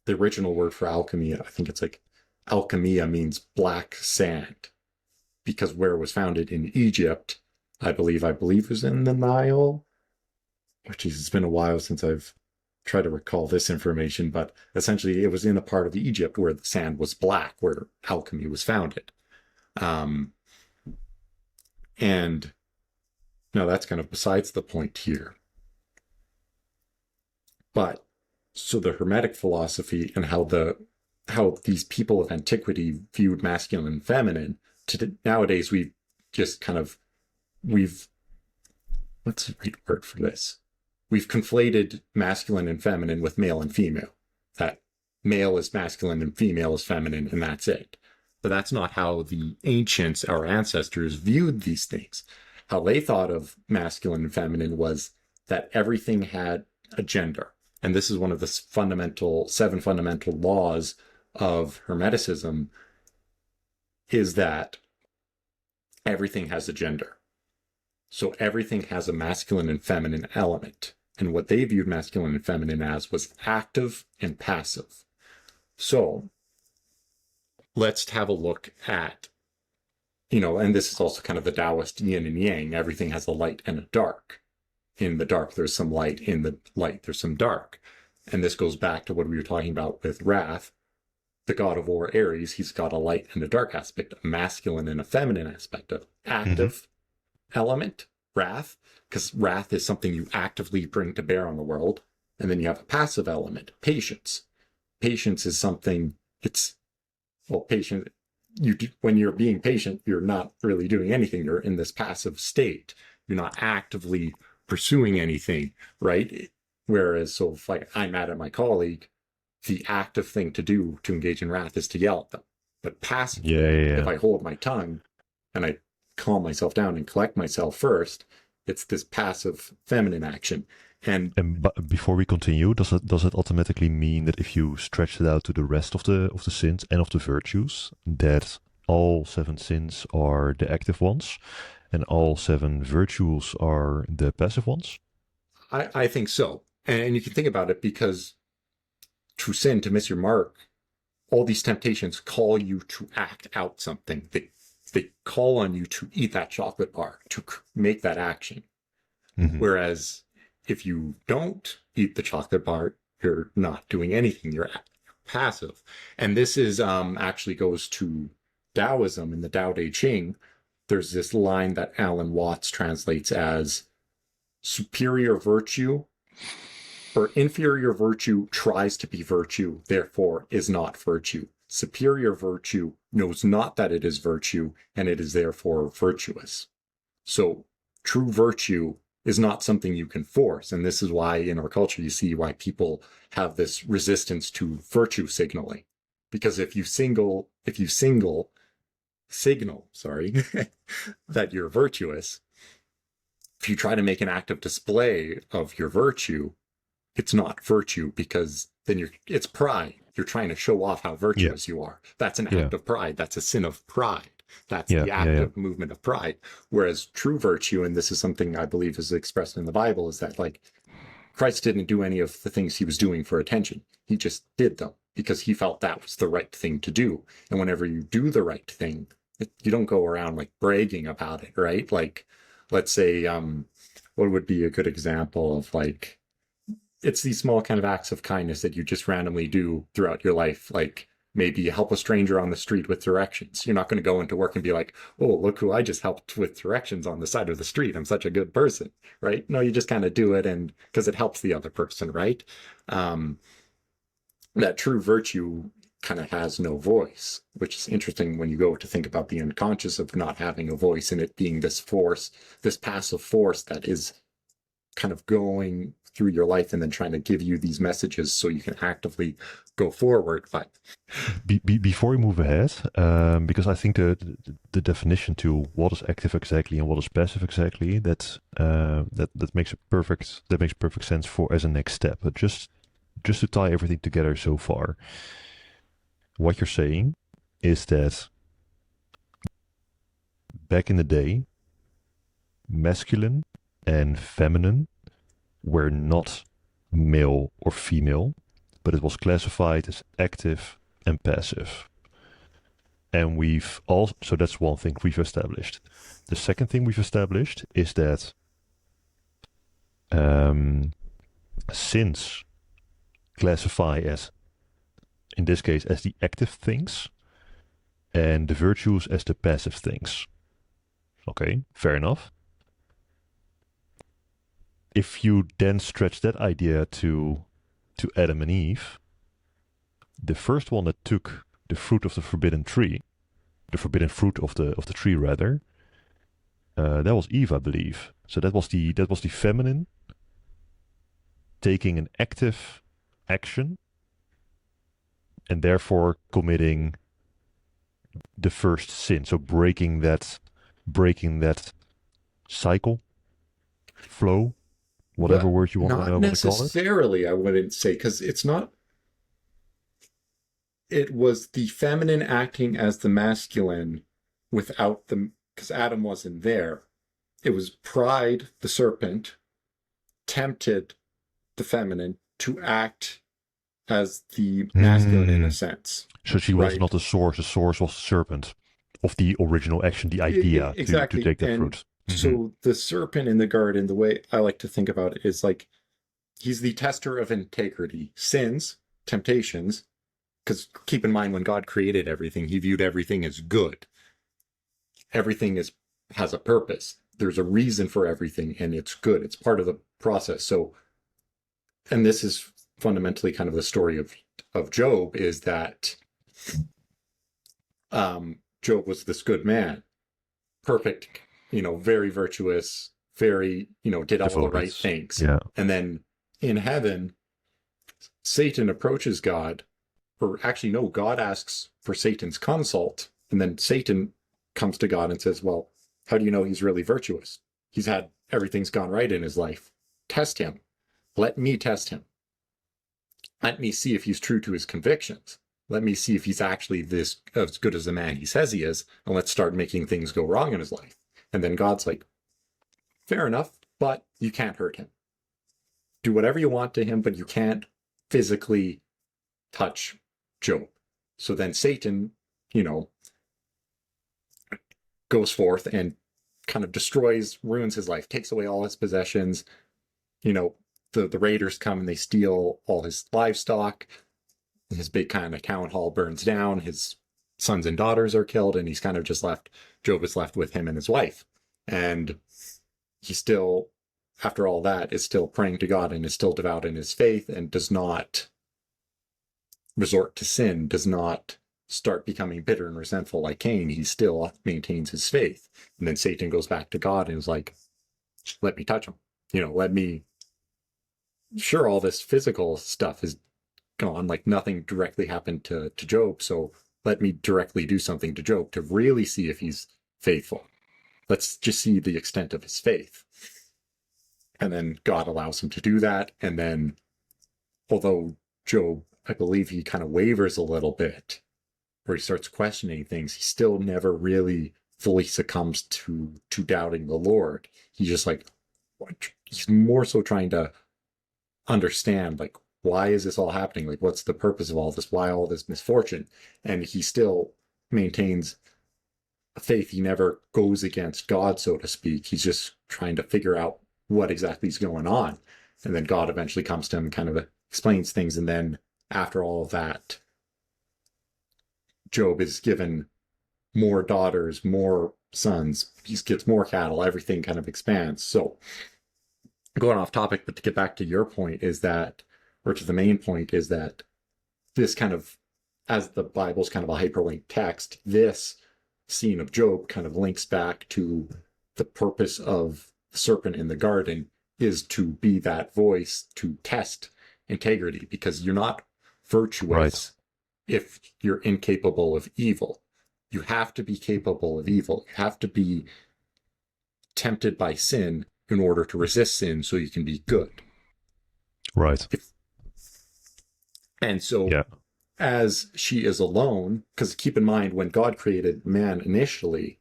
the original word for alchemy, I think it's like alchemia, means black sand, because where it was founded in Egypt, I believe it was in the Nile. Which it's been a while since I've tried to recall this information, but essentially it was in a part of Egypt where the sand was black, where alchemy was founded. And now that's kind of besides the point here. But So the Hermetic philosophy and how these people of antiquity viewed masculine and feminine, to nowadays we've what's the right word for this? We've conflated masculine and feminine with male and female. That male is masculine and female is feminine, and that's it. But that's not how the ancients, our ancestors, viewed these things. How they thought of masculine and feminine was that everything had a gender. And this is one of the seven fundamental laws of Hermeticism, is that everything has a gender. So everything has a masculine and feminine element. And what they viewed masculine and feminine as was active and passive. So let's have a look at, and this is also kind of the Taoist yin and yang. Everything has a light and a dark. In the dark, there's some light. In the light, there's some dark. And this goes back to what we were talking about with Wrath. The god of war, Ares, he's got a light and a dark aspect, a masculine and a feminine aspect, of active element, wrath, because wrath is something you actively bring to bear on the world. And then you have a passive element, patience. Patience is something, patient, when you're being patient, you're not really doing anything. You're in this passive state. You're not actively pursuing anything, right? Whereas, so if I'm mad at my colleague, the active thing to do to engage in wrath is to yell at them. But passively, if I hold my tongue and I calm myself down and collect myself first, it's this passive feminine action. And before we continue, does it automatically mean that if you stretch it out to the rest of the sins and of the virtues, that all 7 sins are the active ones and all 7 virtues are the passive ones? I think so. And you can think about it, because to sin, to miss your mark, all these temptations call you to act out something. They call on you to eat that chocolate bar, to make that action. Mm-hmm. Whereas if you don't eat the chocolate bar, you're not doing anything. You're passive. And this is actually goes to Taoism. In the Tao Te Ching, there's this line that Alan Watts translates as superior virtue or inferior virtue tries to be virtue, therefore is not virtue. Superior virtue knows not that it is virtue, and it is therefore virtuous. So true virtue is not something you can force. And this is why in our culture, you see why people have this resistance to virtue signaling. Because if you signal, that you're virtuous, if you try to make an active display of your virtue, it's not virtue, because then it's pride. You're trying to show off how virtuous you are. That's an act of pride. That's a sin of pride. That's the active movement of pride. Whereas true virtue, and this is something I believe is expressed in the Bible, is that Christ didn't do any of the things he was doing for attention. He just did them because he felt that was the right thing to do. And whenever you do the right thing, you don't go around bragging about it, right? Let's say, what would be a good example of it's these small kind of acts of kindness that you just randomly do throughout your life. Maybe help a stranger on the street with directions. You're not going to go into work and be like, oh, look who I just helped with directions on the side of the street. I'm such a good person, right? No, you just kind of do it, and because it helps the other person, right? That true virtue kind of has no voice, which is interesting when you go to think about the unconscious of not having a voice, and it being this force, this passive force that is kind of going through your life and then trying to give you these messages so you can actively go forward. But before we move ahead, because I think the definition to what is active exactly and what is passive exactly, that makes perfect sense for as a next step. But just to tie everything together so far, what you're saying is that back in the day, masculine and feminine were not male or female, but it was classified as active and passive. And so that's one thing we've established. The second thing we've established is that sins classify as, in this case, as the active things, and the virtues as the passive things. Okay, fair enough. If you then stretch that idea to to Adam and Eve, the first one that took the fruit of the forbidden tree, the forbidden fruit of the tree rather, that was Eve, I believe. So that was the feminine taking an active action and therefore committing the first sin. So breaking that cycle, flow, whatever word you want to call it. Not necessarily, I wouldn't say, because it's not. It was the feminine acting as the masculine without the, because Adam wasn't there. It was pride, the serpent, tempted the feminine to act as the masculine in a sense. So she was not the source was the serpent of the original action, the idea exactly. to take that fruit. So the serpent in the garden, the way I like to think about it is like, he's the tester of integrity, sins, temptations, because keep in mind when God created everything, he viewed everything as good. Everything has a purpose. There's a reason for everything, and it's good. It's part of the process. So, and this is fundamentally kind of the story of Job, is that Job was this good man, perfect, very virtuous, very, did all the right things. Yeah. And then in heaven, Satan approaches God, or actually, no, God asks for Satan's consult. And then Satan comes to God and says, well, how do you know he's really virtuous? Everything's gone right in his life. Test him. Let me test him. Let me see if he's true to his convictions. Let me see if he's actually this as good as the man he says he is. And let's start making things go wrong in his life. And then God's like, fair enough, but you can't hurt him. Do whatever you want to him, but you can't physically touch Job. So then Satan, goes forth and kind of ruins his life, takes away all his possessions. The raiders come and they steal all his livestock. His big kind of town hall burns down. His sons and daughters are killed, and he's kind of just left. Job is left with him and his wife. And he still, after all that, is still praying to God and is still devout in his faith and does not resort to sin, does not start becoming bitter and resentful like Cain. He still maintains his faith. And then Satan goes back to God and is like, let me touch him. Sure, all this physical stuff is gone, like nothing directly happened to Job, so let me directly do something to Job to really see if he's faithful. Let's just see the extent of his faith. And then God allows him to do that. And then, although Job, I believe he kind of wavers a little bit, where he starts questioning things, he still never really fully succumbs to doubting the Lord. He's just like, he's more so trying to understand, like, why is this all happening? Like, what's the purpose of all this? Why all this misfortune? And he still maintains a faith. He never goes against God, so to speak. He's just trying to figure out what exactly is going on. And then God eventually comes to him and kind of explains things. And then after all of that, Job is given more daughters, more sons. He gets more cattle. Everything kind of expands. So going off topic, but to get back to your point is that, or to the main point, is that this kind of, as the Bible's kind of a hyperlinked text, this scene of Job kind of links back to the purpose of the serpent in the garden, is to be that voice to test integrity, because you're not virtuous if you're incapable of evil. You have to be capable of evil. You have to be tempted by sin in order to resist sin so you can be good. Right. And so as she is alone, because keep in mind, when God created man initially,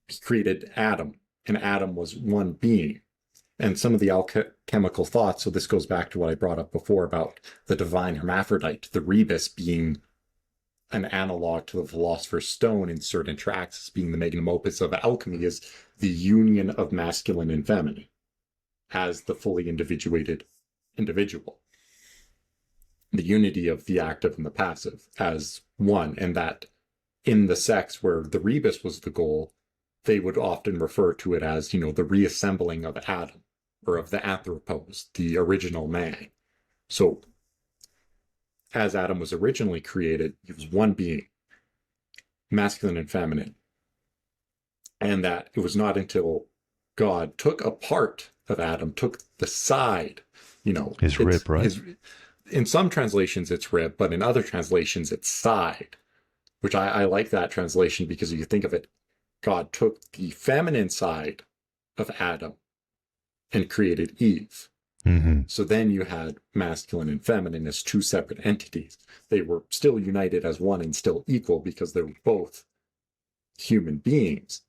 he created Adam, and Adam was one being. And some of the alchemical thoughts, so this goes back to what I brought up before about the divine hermaphrodite, the rebus being an analog to the philosopher's stone in certain tracts, being the magnum opus of alchemy, is the union of masculine and feminine as the fully individuated individual. The unity of the active and the passive as one, and that in the sex where the rebus was the goal, they would often refer to it as, the reassembling of Adam, or of the anthropos, the original man. So as Adam was originally created, he was one being, masculine and feminine. And that it was not until God took a part of Adam, took the side, his rib, right? In some translations it's rib, but in other translations it's side, which I like that translation, because if you think of it, God took the feminine side of Adam and created Eve. Mm-hmm. So then you had masculine and feminine as two separate entities. They were still united as one and still equal because they were both human beings.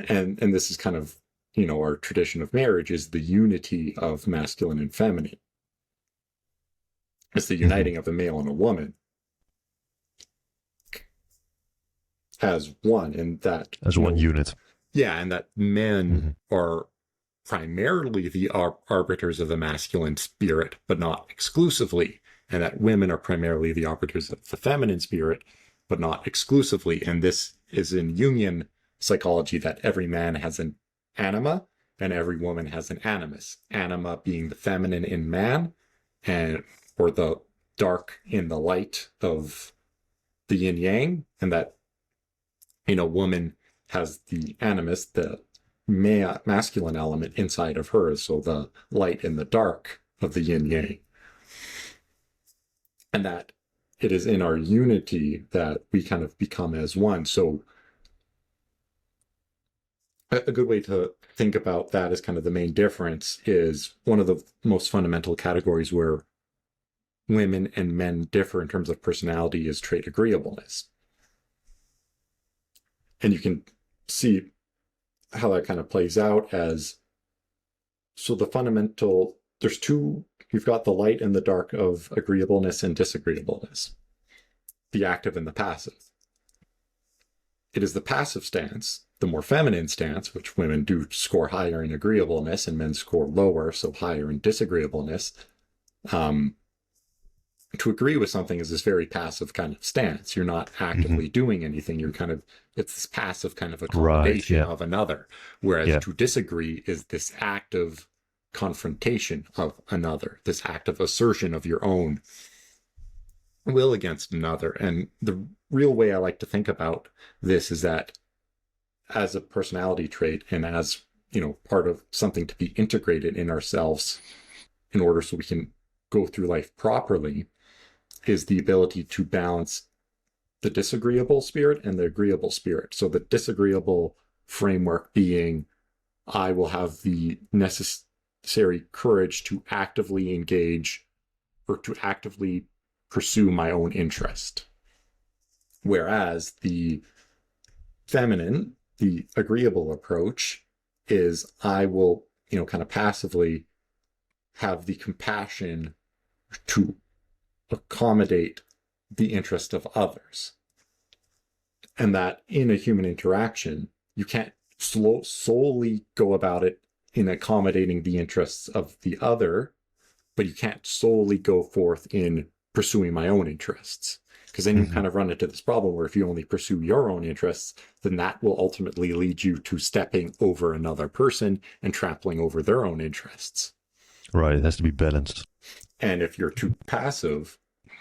And this is kind of, our tradition of marriage is the unity of masculine and feminine. It's the uniting of a male and a woman as one, and that as one unit. Yeah, and that men are primarily the arbiters of the masculine spirit, but not exclusively, and that women are primarily the arbiters of the feminine spirit, but not exclusively. And this is in Jungian psychology, that every man has an anima and every woman has an animus. Anima being the feminine in man, or the dark in the light of the yin yang, and that woman has the animus, the masculine element inside of her, so the light and the dark of the yin yang. And that it is in our unity that we kind of become as one. So a good way to think about that is kind of the main difference is one of the most fundamental categories where women and men differ in terms of personality is trait agreeableness. And you can see how that kind of plays out as, so the fundamental, there's two, you've got the light and the dark of agreeableness and disagreeableness, the active and the passive. It is the passive stance, the more feminine stance, which women do score higher in agreeableness and men score lower, so higher in disagreeableness. To agree with something is this very passive kind of stance. You're not actively doing anything. You're kind of, it's this passive kind of accommodation of another. Whereas to disagree is this active confrontation of another, this active assertion of your own will against another. And the real way I like to think about this is that as a personality trait and as, part of something to be integrated in ourselves in order so we can go through life properly, is the ability to balance the disagreeable spirit and the agreeable spirit. So the disagreeable framework being, I will have the necessary courage to actively engage or to actively pursue my own interest. Whereas the feminine, the agreeable approach is, I will, kind of passively have the compassion to accommodate the interest of others. And that in a human interaction, you can't solely go about it in accommodating the interests of the other, but you can't solely go forth in pursuing my own interests. Because then you kind of run into this problem where if you only pursue your own interests, then that will ultimately lead you to stepping over another person and trampling over their own interests. Right, it has to be balanced. And if you're too passive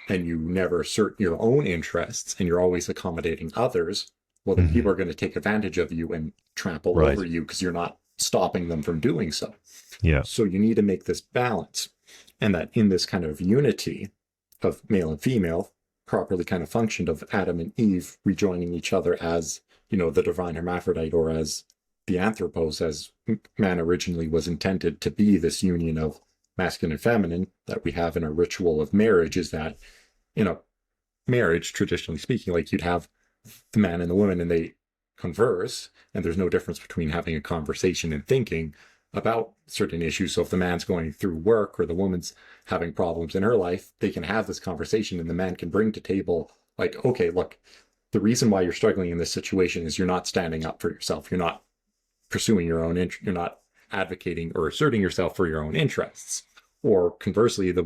and you never assert your own interests and you're always accommodating others, well, then people are going to take advantage of you and trample over you because you're not stopping them from doing so. Yeah. So you need to make this balance. And that in this kind of unity of male and female, properly kind of functioned of Adam and Eve rejoining each other as, the divine hermaphrodite, or as the anthropos, as man originally was intended to be, this union of masculine and feminine that we have in a ritual of marriage, is that in a marriage, traditionally speaking, like you'd have the man and the woman and they converse, and there's no difference between having a conversation and thinking about certain issues. So if the man's going through work or the woman's having problems in her life, they can have this conversation and the man can bring to table like, okay, look, the reason why you're struggling in this situation is you're not standing up for yourself. You're not pursuing your own interest. You're not advocating or asserting yourself for your own interests. Or conversely, the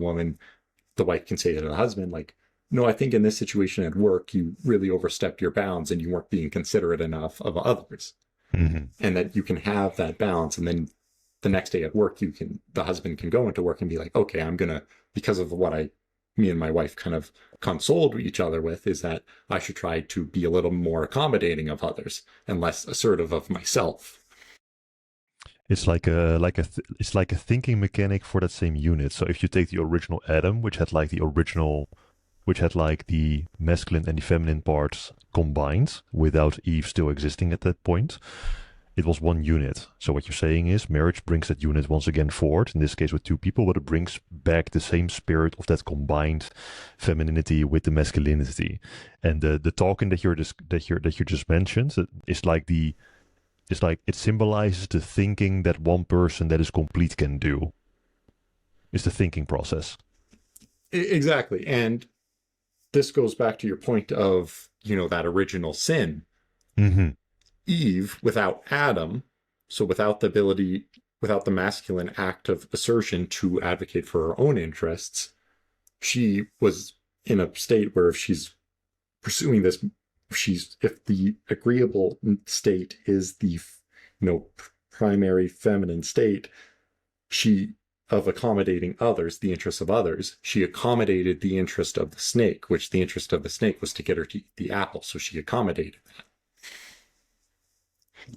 wife can say to the husband, like, no, I think in this situation at work, you really overstepped your bounds and you weren't being considerate enough of others. And that you can have that balance. And then the next day at work, the husband can go into work and be like, okay, because of what me and my wife kind of consoled each other with, is that I should try to be a little more accommodating of others and less assertive of myself. It's like it's like a thinking mechanic for that same unit. So if you take the original Adam, which had like the masculine and the feminine parts combined without Eve still existing at that point, it was one unit. So what you're saying is marriage brings that unit once again forward, in this case with two people, but it brings back the same spirit of that combined femininity with the masculinity. And the talking that you just mentioned is like it symbolizes the thinking that one person that is complete can do. It's the thinking process. Exactly. And this goes back to your point of, that original sin. Mm-hmm. Eve, without Adam, so without the masculine act of assertion to advocate for her own interests, she was in a state where if she's pursuing this, if the agreeable state is the, primary feminine state, of accommodating others, the interests of others, she accommodated the interest of the snake, which the interest of the snake was to get her to eat the apple. So she accommodated that.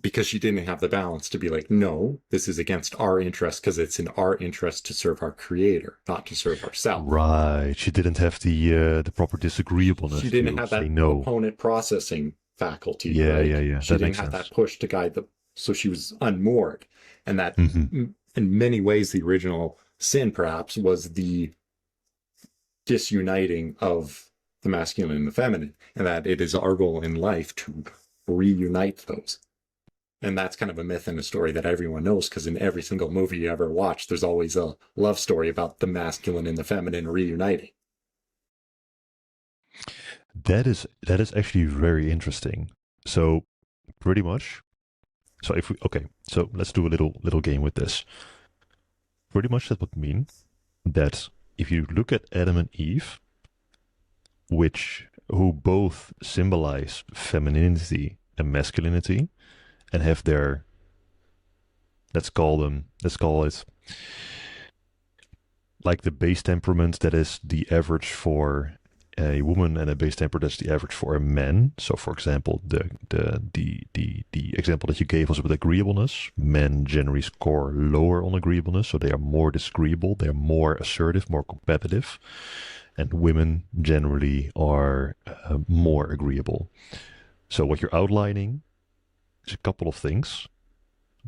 Because she didn't have the balance to be like, no, this is against our interest, because it's in our interest to serve our creator, not to serve ourselves. Right. She didn't have the proper disagreeableness. She didn't have that opponent processing faculty. Yeah, right? yeah. She didn't have that push to guide so she was unmoored. And that, in many ways, the original sin perhaps was the disuniting of the masculine and the feminine, and that it is our goal in life to reunite those. And that's kind of a myth and a story that everyone knows, because in every single movie you ever watch, there's always a love story about the masculine and the feminine reuniting. That is actually very interesting. So pretty much, so let's do a little game with this. Pretty much that would mean that if you look at Adam and Eve, who both symbolize femininity and masculinity, and have their, let's call it like the base temperament that is the average for a woman and a base temper that's the average for a man. So for example, the example that you gave was with agreeableness. Men generally score lower on agreeableness, so they are more disagreeable, they're more assertive, more competitive, and women generally are more agreeable. So what you're outlining, a couple of things.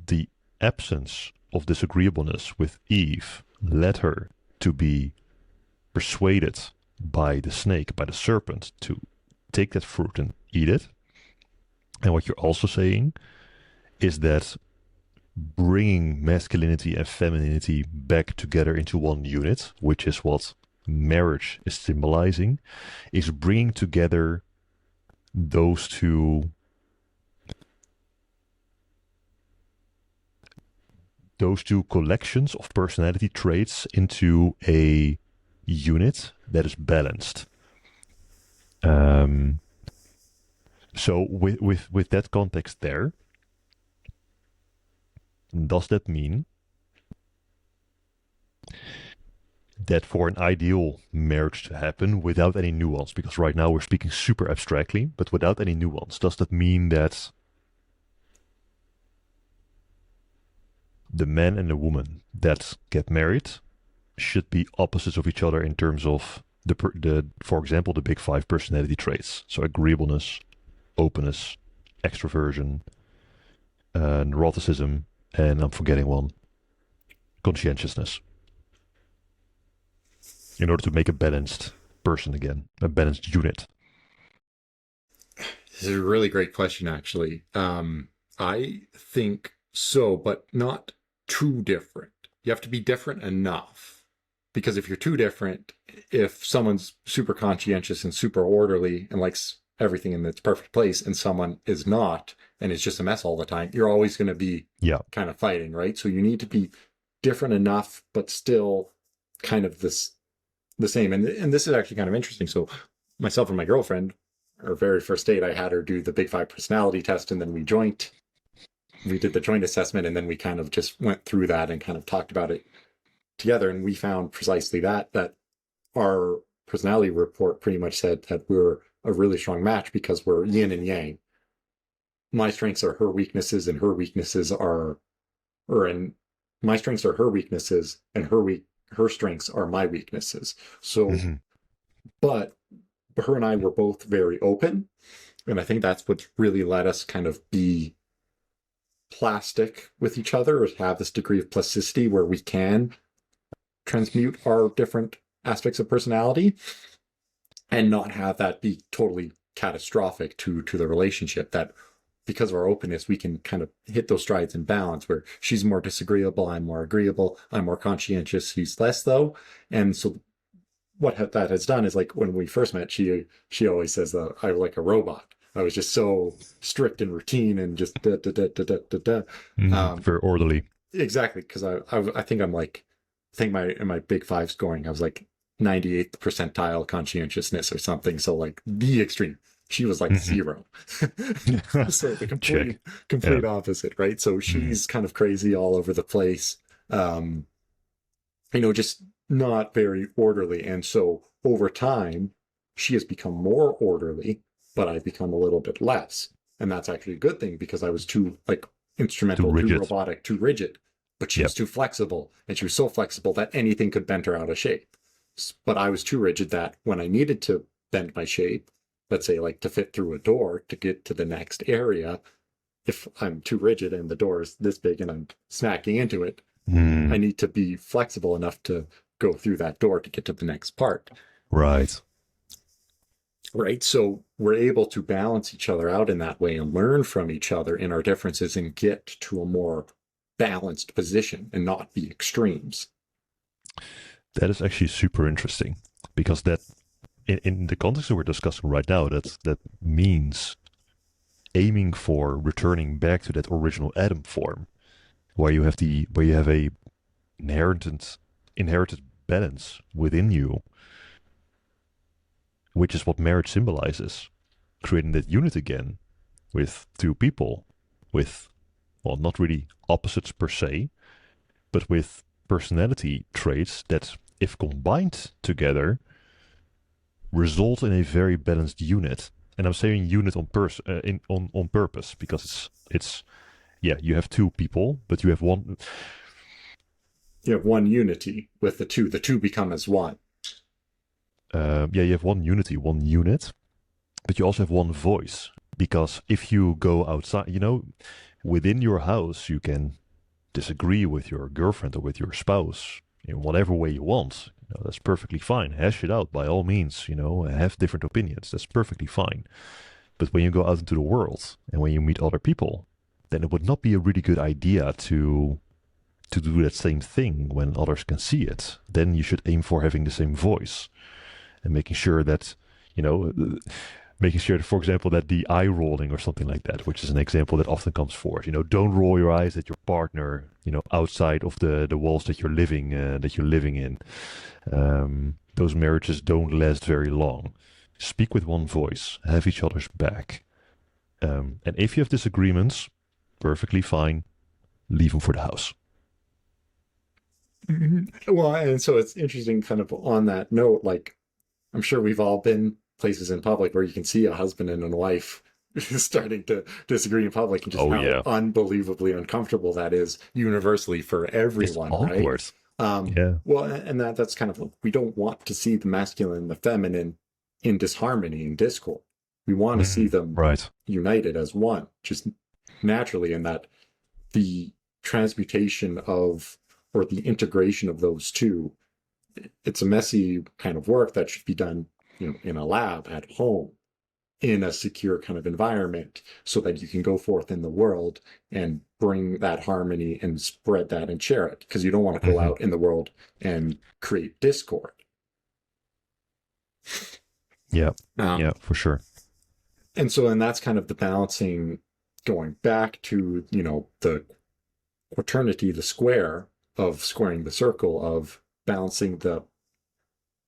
The absence of disagreeableness with Eve led her to be persuaded by the snake, by the serpent, to take that fruit and eat it. And what you're also saying is that bringing masculinity and femininity back together into one unit, which is what marriage is symbolizing, is bringing together those two collections of personality traits into a unit that is balanced. So with that context there, does that mean that for an ideal marriage to happen without any nuance, because right now we're speaking super abstractly, but without any nuance, does that mean that the man and the woman that get married should be opposites of each other in terms of for example, the big 5 personality traits? So agreeableness, openness, extroversion, neuroticism, and I'm forgetting one, conscientiousness, in order to make a balanced person again, a balanced unit. This is a really great question, actually. I think so, but not too different. You have to be different enough, because if you're too different, if someone's super conscientious and super orderly and likes everything in its perfect place, and someone is not and is just a mess all the time, you're always going to be kind of fighting, right? So you need to be different enough, but still kind of the same. And this is actually kind of interesting. So myself and my girlfriend, our very first date, I had her do the Big 5 personality test, and then we joint we did the joint assessment, and then we kind of just went through that and kind of talked about it together. And we found precisely that our personality report pretty much said that we're a really strong match because we're yin and yang. My strengths are her weaknesses, and her weaknesses are, my strengths are her weaknesses, and her strengths are my weaknesses. So, but her and I were both very open, and I think that's what really let us kind of be plastic with each other, or have this degree of plasticity where we can transmute our different aspects of personality and not have that be totally catastrophic to the relationship. That because of our openness, we can kind of hit those strides in balance where she's more disagreeable, I'm more agreeable, I'm more conscientious, she's less though. And so what that has done is, like, when we first met, she always says that I was like a robot. I was just so strict and routine and just da da da da da da da. Very orderly. Exactly, because I think I'm like, I think in my Big Five scoring, I was like 98th percentile conscientiousness or something. So like the extreme. She was like zero. So the complete opposite, right? So she's kind of crazy all over the place. Just not very orderly. And so over time, she has become more orderly, but I've become a little bit less. And that's actually a good thing, because I was too instrumental, too robotic, too rigid. But she was too flexible, and she was so flexible that anything could bend her out of shape. But I was too rigid that when I needed to bend my shape, let's say like to fit through a door to get to the next area, if I'm too rigid and the door is this big and I'm smacking into it, I need to be flexible enough to go through that door to get to the next part. Right. So we're able to balance each other out in that way and learn from each other in our differences and get to a more balanced position and not be extremes. That is actually super interesting, because that in the context that we're discussing right now, that means aiming for returning back to that original Adam form, where you have a inherited balance within you, which is what marriage symbolizes, creating that unit again with two people with, well, not really opposites per se, but with personality traits that, if combined together, result in a very balanced unit. And I'm saying unit on purpose, because it's you have two people, but you have one. You have one unity with the two. The two become as one. You have one unity, one unit, but you also have one voice. Because if you go outside, within your house, you can disagree with your girlfriend or with your spouse in whatever way you want. That's perfectly fine. Hash it out by all means. Have different opinions. That's perfectly fine. But when you go out into the world and when you meet other people, then it would not be a really good idea to do that same thing when others can see it. Then you should aim for having the same voice and making sure that, for example, that the eye rolling or something like that, which is an example that often comes forward. Don't roll your eyes at your partner, outside of the walls that you're living in. Those marriages don't last very long. Speak with one voice, have each other's back. And if you have disagreements, perfectly fine, leave them for the house. Well, and so it's interesting, kind of on that note, like, I'm sure we've all been places in public where you can see a husband and a wife starting to disagree in public, and just how unbelievably uncomfortable that is universally for everyone. It's awkward. Right? Well, and that's kind of, we don't want to see the masculine and the feminine in disharmony and discord. We want to see them united as one, just naturally, in that the transmutation of, or the integration of those two, it's a messy kind of work that should be done, in a lab, at home, in a secure kind of environment, so that you can go forth in the world and bring that harmony and spread that and share it, because you don't want to go out in the world and create discord. Yeah, for sure. And that's kind of the balancing, going back to, the quaternity, the square of squaring the circle, of balancing the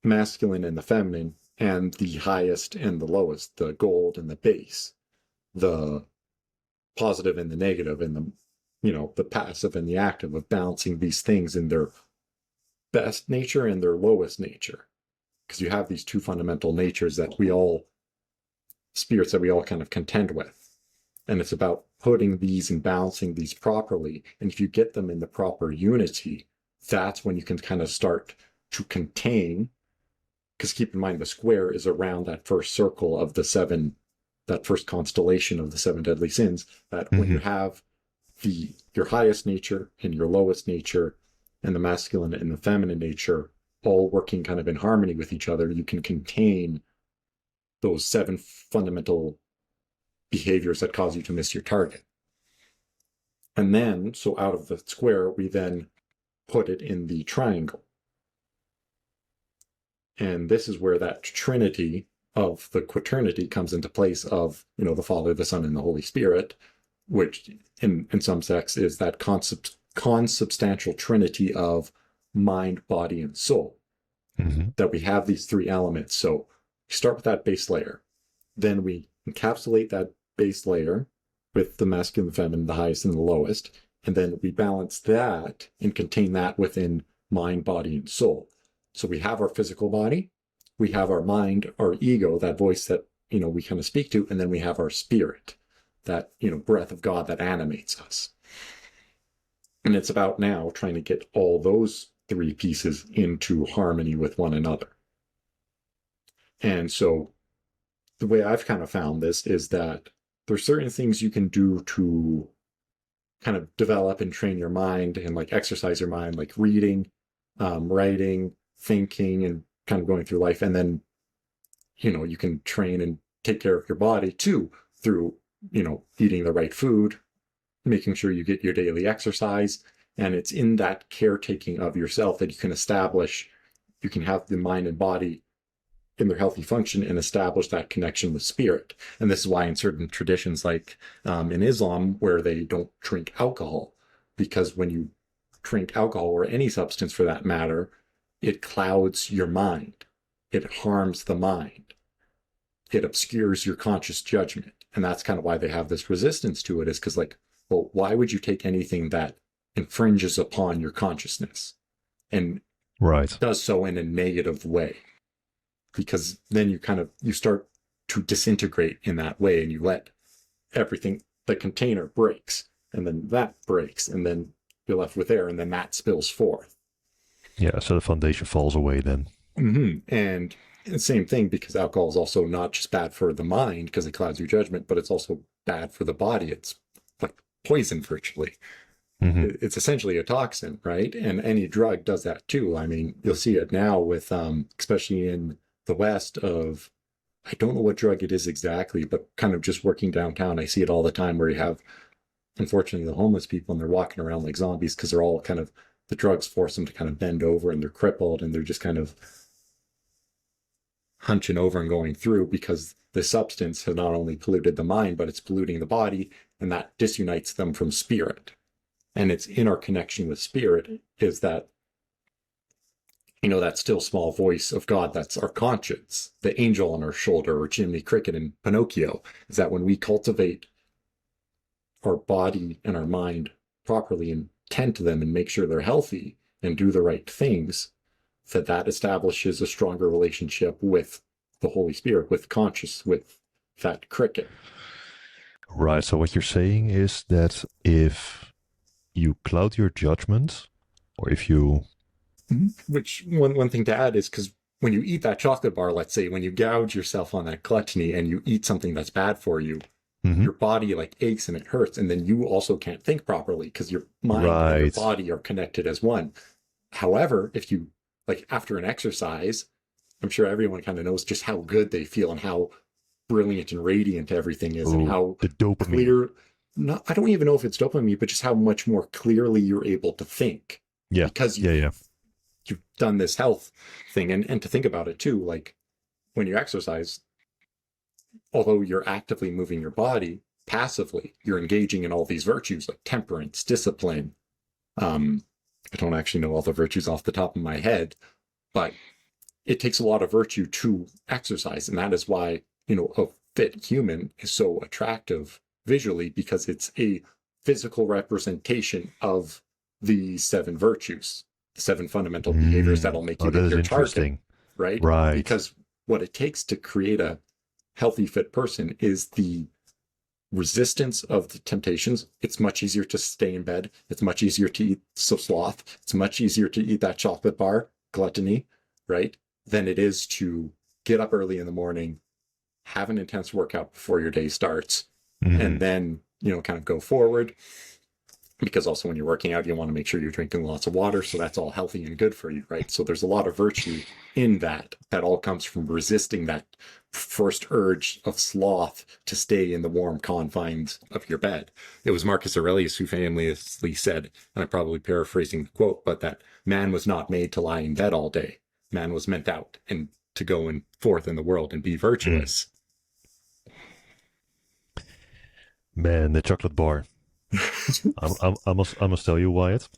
masculine and the feminine, and the highest and the lowest, the gold and the base, the positive and the negative, and the passive and the active, of balancing these things in their best nature and their lowest nature. Because you have these two fundamental natures spirits that we all kind of contend with. And it's about putting these and balancing these properly. And if you get them in the proper unity, that's when you can kind of start to contain. Because keep in mind, the square is around that first circle of the seven, that first constellation of the seven deadly sins, that when you have your highest nature and your lowest nature, and the masculine and the feminine nature all working kind of in harmony with each other, you can contain those seven fundamental behaviors that cause you to miss your target. And then, so out of the square, we then put it in the triangle. And this is where that trinity of the quaternity comes into place of, the Father, the Son, and the Holy Spirit, which in some sects is that consubstantial trinity of mind, body, and soul. That we have these three elements. So we start with that base layer. Then we encapsulate that base layer with the masculine, the feminine, the highest, and the lowest. And then we balance that and contain that within mind, body, and soul. So we have our physical body, we have our mind, our ego, that voice that, we kind of speak to, and then we have our spirit, that, breath of God that animates us. And it's about now trying to get all those three pieces into harmony with one another. And so the way I've kind of found this is that there's certain things you can do to kind of develop and train your mind and like exercise your mind, like reading, writing, thinking, and kind of going through life. And then, you can train and take care of your body too through, eating the right food, making sure you get your daily exercise. And it's in that caretaking of yourself that you can have the mind and body in their healthy function and establish that connection with spirit. And this is why in certain traditions, like in Islam, where they don't drink alcohol, because when you drink alcohol, or any substance for that matter, it clouds your mind. It harms the mind. It obscures your conscious judgment. And that's kind of why they have this resistance to it, is because well, why would you take anything that infringes upon your consciousness and does so in a negative way? Because then you start to disintegrate in that way, and you let everything, the container breaks, and then that breaks, and then you're left with air, and then that spills forth. Yeah, so the foundation falls away then. And the same thing, because alcohol is also not just bad for the mind because it clouds your judgment, but it's also bad for the body. It's like poison virtually. It's essentially a toxin, right? And any drug does that too. I mean, you'll see it now with, especially in the West, of, I don't know what drug it is exactly, but kind of just working downtown, I see it all the time, where you have, unfortunately, the homeless people, and they're walking around like zombies because they're all kind of, the drugs force them to kind of bend over, and they're crippled, and they're just kind of hunching over and going through, because the substance has not only polluted the mind, but it's polluting the body, and that disunites them from spirit. And it's in our connection with spirit is that, that still small voice of God, that's our conscience, the angel on our shoulder, or Jiminy Cricket and Pinocchio, is that when we cultivate our body and our mind properly and tend to them and make sure they're healthy and do the right things, that establishes a stronger relationship with the Holy Spirit, with that cricket. Right. So what you're saying is that if you cloud your judgment, or if you... Which, one thing to add is, because when you eat that chocolate bar, let's say, when you gouge yourself on that gluttony and you eat something that's bad for you, your body aches and it hurts, and then you also can't think properly because your mind and your body are connected as one. However, if you, after an exercise, I'm sure everyone kind of knows just how good they feel and how brilliant and radiant everything is, and how the dopamine. Clear. I don't even know if it's dopamine, but just how much more clearly you're able to think. Yeah. Because you've done this health thing, and to think about it too, when you exercise, although you're actively moving your body, passively, you're engaging in all these virtues like temperance, discipline. I don't actually know all the virtues off the top of my head, but it takes a lot of virtue to exercise. And that is why, a fit human is so attractive visually, because it's a physical representation of the 7 virtues, the 7 fundamental behaviors that'll make you hit your target, right? Because what it takes to create a healthy, fit person is the resistance of the temptations. It's much easier to stay in bed. It's much easier to eat sloth. It's much easier to eat that chocolate bar, gluttony, right? Than it is to get up early in the morning, have an intense workout before your day starts, and then, kind of go forward. Because also when you're working out, you want to make sure you're drinking lots of water. So that's all healthy and good for you, right? So there's a lot of virtue in that all comes from resisting that first urge of sloth to stay in the warm confines of your bed. It was Marcus Aurelius who famously said, and I'm probably paraphrasing the quote, but that man was not made to lie in bed all day. Man was meant out and to go forth in the world and be virtuous. Man, the chocolate bar. I must tell you, Wyatt,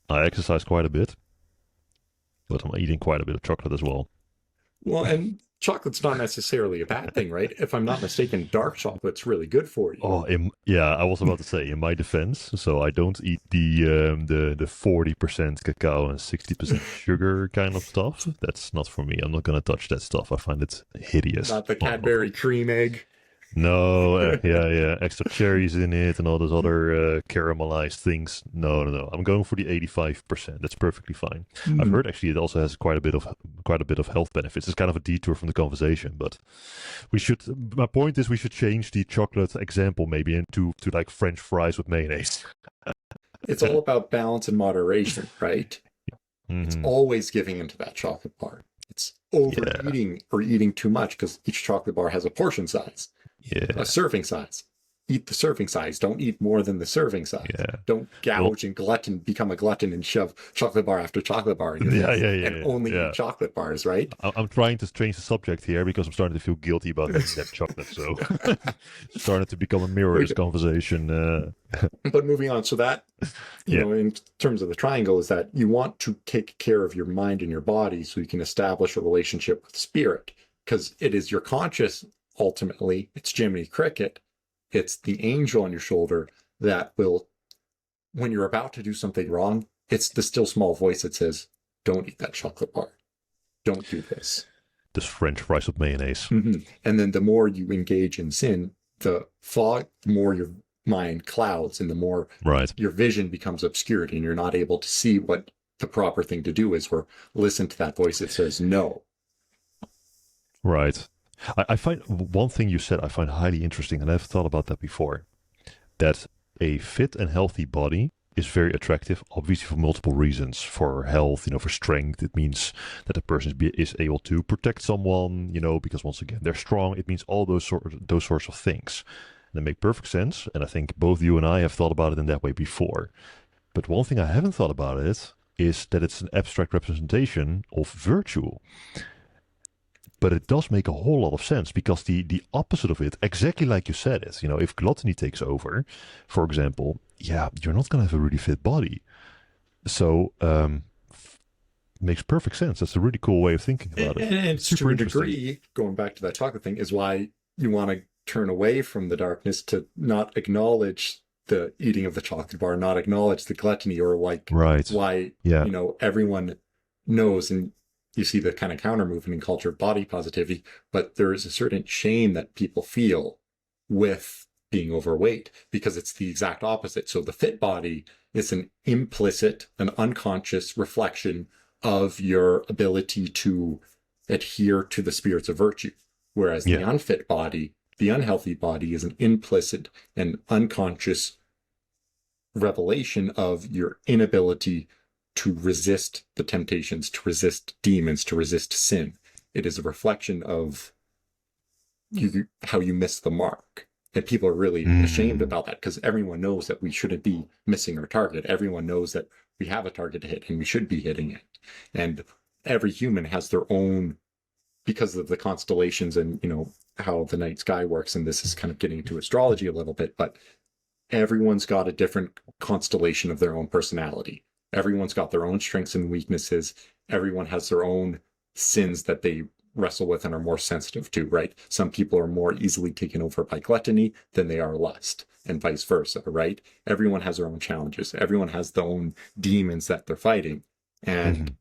I exercise quite a bit, but I'm eating quite a bit of chocolate as well. Well, and chocolate's not necessarily a bad thing, right? If I'm not mistaken, dark chocolate's really good for you. Oh, I was about to say, in my defense, so I don't eat the 40% cacao and 60% sugar kind of stuff. That's not for me. I'm not gonna touch that stuff. I find it hideous. Not the Cadbury cream egg. No, extra cherries in it and all those other caramelized things. No. I'm going for the 85%. That's perfectly fine. I've heard actually it also has quite a bit of health benefits. It's kind of a detour from the conversation, but my point is we should change the chocolate example maybe into like French fries with mayonnaise. It's all about balance and moderation, right? It's always giving into that chocolate bar. It's overeating or eating too much because each chocolate bar has a portion size. A serving size. Eat the serving size. Don't eat more than the serving size. Don't gouge and become a glutton and shove chocolate bar after chocolate bar in your face and only eat chocolate bars, right? I'm trying to change the subject here because I'm starting to feel guilty about eating that chocolate. So it's starting to become a mirror, this conversation. But moving on, so that, in terms of the triangle, is that you want to take care of your mind and your body so you can establish a relationship with spirit, because it is your conscious. Ultimately, it's Jiminy Cricket. It's the angel on your shoulder that will, when you're about to do something wrong, it's the still small voice that says, don't eat that chocolate bar. Don't do this. This French fries with mayonnaise. And then the more you engage in sin, the more your mind clouds and the more your vision becomes obscured and you're not able to see what the proper thing to do is, or listen to that voice that says no. Right. I find one thing you said I find highly interesting, and I've thought about that before, that a fit and healthy body is very attractive, obviously for multiple reasons. For health, for strength, it means that a person is able to protect someone, because once again, they're strong. It means all those sorts of things. And they make perfect sense, and I think both you and I have thought about it in that way before. But one thing I haven't thought about it is that it's an abstract representation of virtue. But it does make a whole lot of sense because the opposite of it, exactly like you said it, if gluttony takes over, for example, you're not going to have a really fit body. So makes perfect sense. That's a really cool way of thinking about it. And to a degree, going back to that chocolate thing, is why you want to turn away from the darkness, to not acknowledge the eating of the chocolate bar, not acknowledge the gluttony, or why everyone knows, and you see the kind of counter movement in culture of body positivity, but there is a certain shame that people feel with being overweight because it's the exact opposite. So the fit body is an implicit, an unconscious reflection of your ability to adhere to the spirits of virtue. Whereas the unfit body, the unhealthy body, is an implicit and unconscious revelation of your inability to resist the temptations, to resist demons, to resist sin. It is a reflection of how you miss the mark. And people are really ashamed about that because everyone knows that we shouldn't be missing our target. Everyone knows that we have a target to hit and we should be hitting it. And every human has their own, because of the constellations and, how the night sky works. And this is kind of getting into astrology a little bit, but everyone's got a different constellation of their own personality. Everyone's got their own strengths and weaknesses. Everyone has their own sins that they wrestle with and are more sensitive to, right? Some people are more easily taken over by gluttony than they are lust, and vice versa, right? Everyone has their own challenges. Everyone has their own demons that they're fighting. And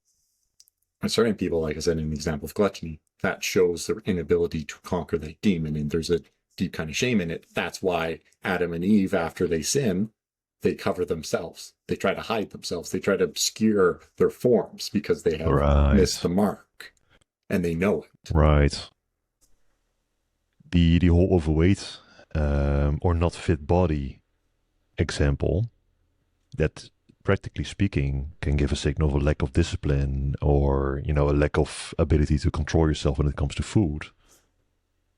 certain people, like I said, in the example of gluttony, that shows their inability to conquer that demon. And there's a deep kind of shame in it. That's why Adam and Eve, after they sin, they cover themselves. They try to hide themselves. They try to obscure their forms because they have missed the mark. And they know it. Right. The whole overweight or not fit body example, that practically speaking can give a signal of a lack of discipline, or a lack of ability to control yourself when it comes to food,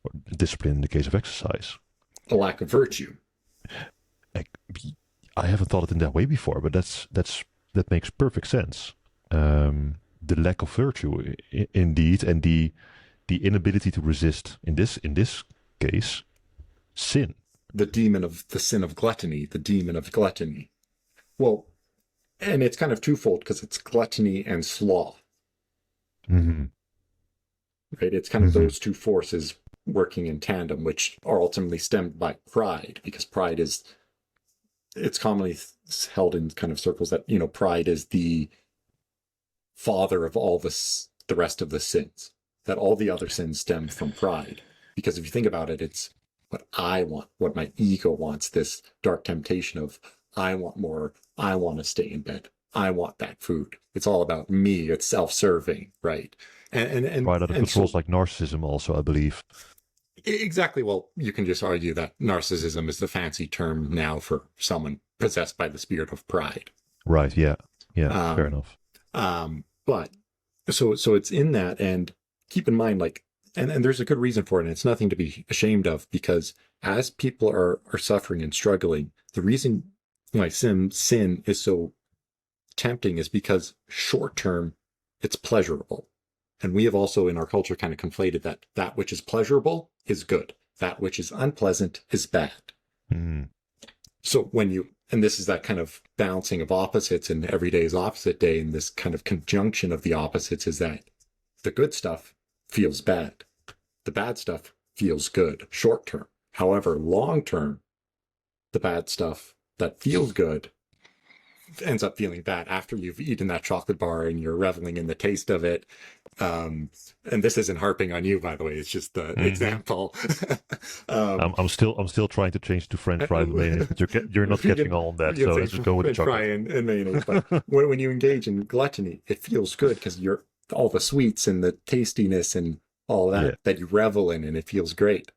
or discipline in the case of exercise. A lack of virtue. I haven't thought it in that way before, but that makes perfect sense. The lack of virtue, indeed, and the inability to resist in this case, sin. The sin of gluttony, the demon of gluttony. Well, and it's kind of twofold because it's gluttony and sloth. Mm-hmm. Right? It's kind of those two forces working in tandem, which are ultimately stemmed by pride, because pride it's commonly held in kind of circles that, pride is the father of all the rest of the sins, that all the other sins stem from pride. Because if you think about it, it's what I want, what my ego wants, this dark temptation of I want more, I want to stay in bed, I want that food. It's all about me, it's self-serving, right? And right, that controls like narcissism also, I believe. Exactly. Well, you can just argue that narcissism is the fancy term now for someone possessed by the spirit of pride. Right, yeah. Yeah, fair enough. But so it's in that, and keep in mind, like, and there's a good reason for it, and it's nothing to be ashamed of, because as people are suffering and struggling, the reason why sin is so tempting is because short term it's pleasurable. And we have also in our culture kind of conflated that which is pleasurable is good, that which is unpleasant is bad. So and this is that kind of balancing of opposites, and every day is opposite day, and this kind of conjunction of the opposites is that the good stuff feels bad, the bad stuff feels good short term. However, long term, the bad stuff that feels good ends up feeling bad after you've eaten that chocolate bar and you're reveling in the taste of it. And this isn't harping on you, by the way. It's just the example. I'm still trying to change to French fries and mayonnaise, but you're not catching on that. So let's just go with the chocolate. Fry and mayonnaise. But when you engage in gluttony, it feels good because you're all the sweets and the tastiness and all that you revel in, and it feels great.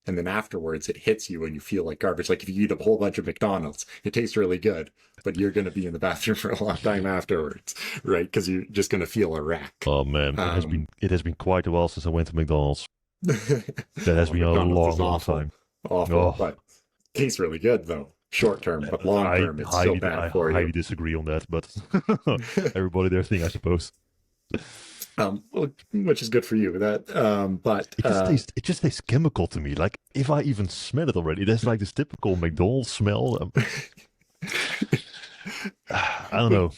And then afterwards, it hits you and you feel like garbage. Like if you eat a whole bunch of McDonald's, it tastes really good, but you're going to be in the bathroom for a long time afterwards, right? Because you're just going to feel a wreck. Oh man, it has been quite a while since I went to McDonald's. That has been a long time. Awful, but tastes really good though. Short term, but long term, it's so bad for you. I highly disagree on that, but everybody their thing, I suppose. Which is good for you. But it just tastes chemical to me. Like if I even smell it already, there's like this typical McDonald's smell. I don't know.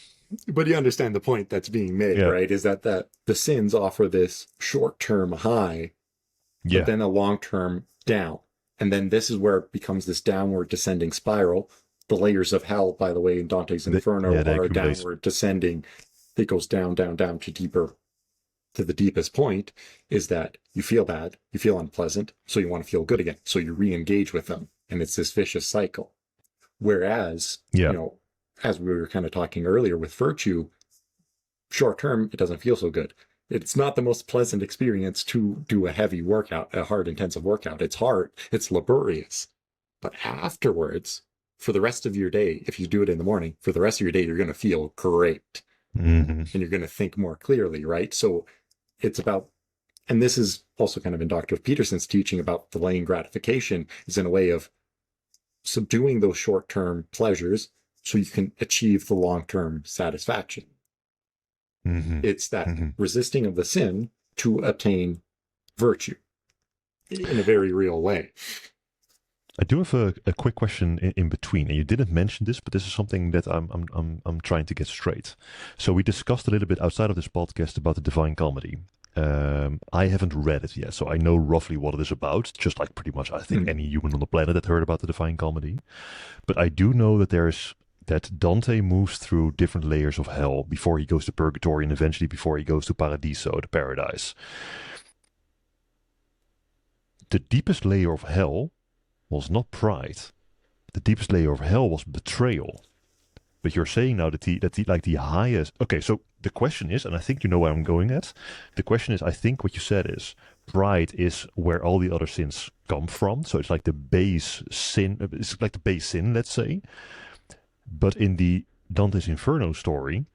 But you understand the point that's being made, right? Is that the sins offer this short-term high, but then a long-term down. And then this is where it becomes this downward descending spiral. The layers of hell, by the way, in Dante's Inferno are downward descending. It goes down, down, down to the deepest point, is that you feel bad, you feel unpleasant, so you want to feel good again. So you re-engage with them, and it's this vicious cycle. Whereas, as we were kind of talking earlier with virtue, short term, it doesn't feel so good. It's not the most pleasant experience to do a heavy workout, a hard, intensive workout. It's hard, it's laborious. But afterwards, for the rest of your day, if you do it in the morning, for the rest of your day, you're going to feel great. And you're going to think more clearly, right? So it's about, and this is also kind of in Dr. Peterson's teaching about delaying gratification, is in a way of subduing those short-term pleasures so you can achieve the long-term satisfaction. It's that resisting of the sin to attain virtue in a very real way. I do have a quick question in between, and you didn't mention this, but this is something that I'm trying to get straight. So we discussed a little bit outside of this podcast about the Divine Comedy, I haven't read it yet, so I know roughly what it is about, just like pretty much I think any human on the planet that heard about the Divine Comedy. But I do know that Dante moves through different layers of hell before he goes to purgatory and eventually before he goes to Paradiso, the paradise. The deepest layer of hell was not pride. The deepest layer of hell was betrayal. But you're saying now that the highest. Okay, so the question is, and I think you know where I'm going at. The question is, I think what you said is pride is where all the other sins come from. So it's like the base sin. It's like the base sin, let's say. But in the Dante's Inferno story,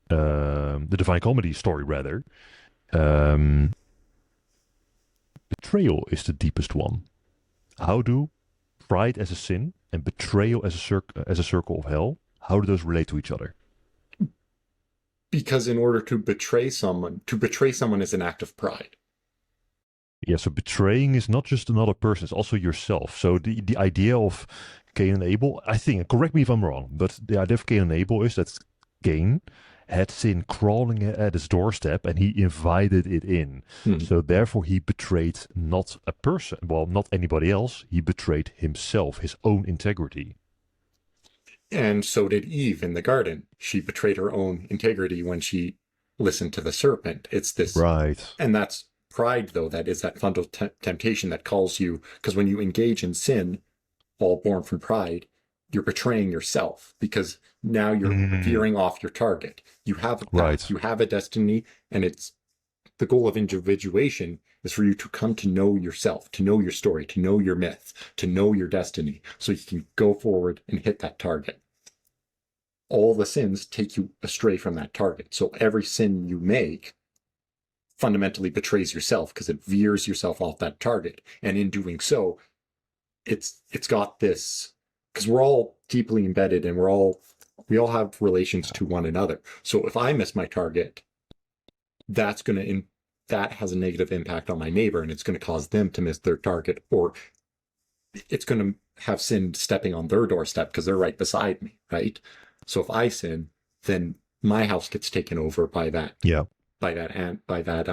the Divine Comedy story rather, betrayal is the deepest one. How do pride as a sin and betrayal as a circle of hell, how do those relate to each other? Because in order to betray someone is an act of pride. Yeah, so betraying is not just another person, it's also yourself. So the idea of Cain and Abel, I think, correct me if I'm wrong, but the idea of Cain and Abel is that Cain had sin crawling at his doorstep and he invited it in. So therefore he betrayed not a person, well, not anybody else. He betrayed himself, his own integrity. And so did Eve in the garden. She betrayed her own integrity when she listened to the serpent. It's this. Right. And that's pride, though. That is that fundamental temptation that calls you, because when you engage in sin, all born from pride, you're betraying yourself because now you're veering off your target. You have a path, you have a destiny, and it's the goal of individuation is for you to come to know yourself, to know your story, to know your myth, to know your destiny, so you can go forward and hit that target. All the sins take you astray from that target. So every sin you make fundamentally betrays yourself because it veers yourself off that target. And in doing so, it's got this, because we're all deeply embedded and we all have relations to one another. So if I miss my target, that has a negative impact on my neighbor, and it's going to cause them to miss their target, or it's going to have sin stepping on their doorstep because they're right beside me, right? So if I sin, then my house gets taken over by that. Yeah. By that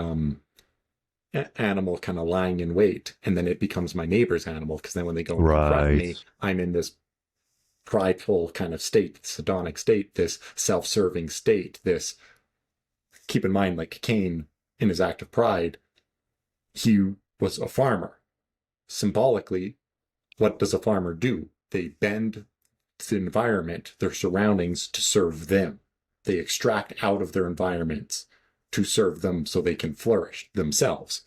animal kind of lying in wait, and then it becomes my neighbor's animal, because then when they go and confront me, I'm in this prideful kind of state, this hedonic state, this self-serving state, this, keep in mind, like Cain in his act of pride, he was a farmer. Symbolically, what does a farmer do? They bend the environment, their surroundings, to serve them. They extract out of their environments to serve them so they can flourish themselves.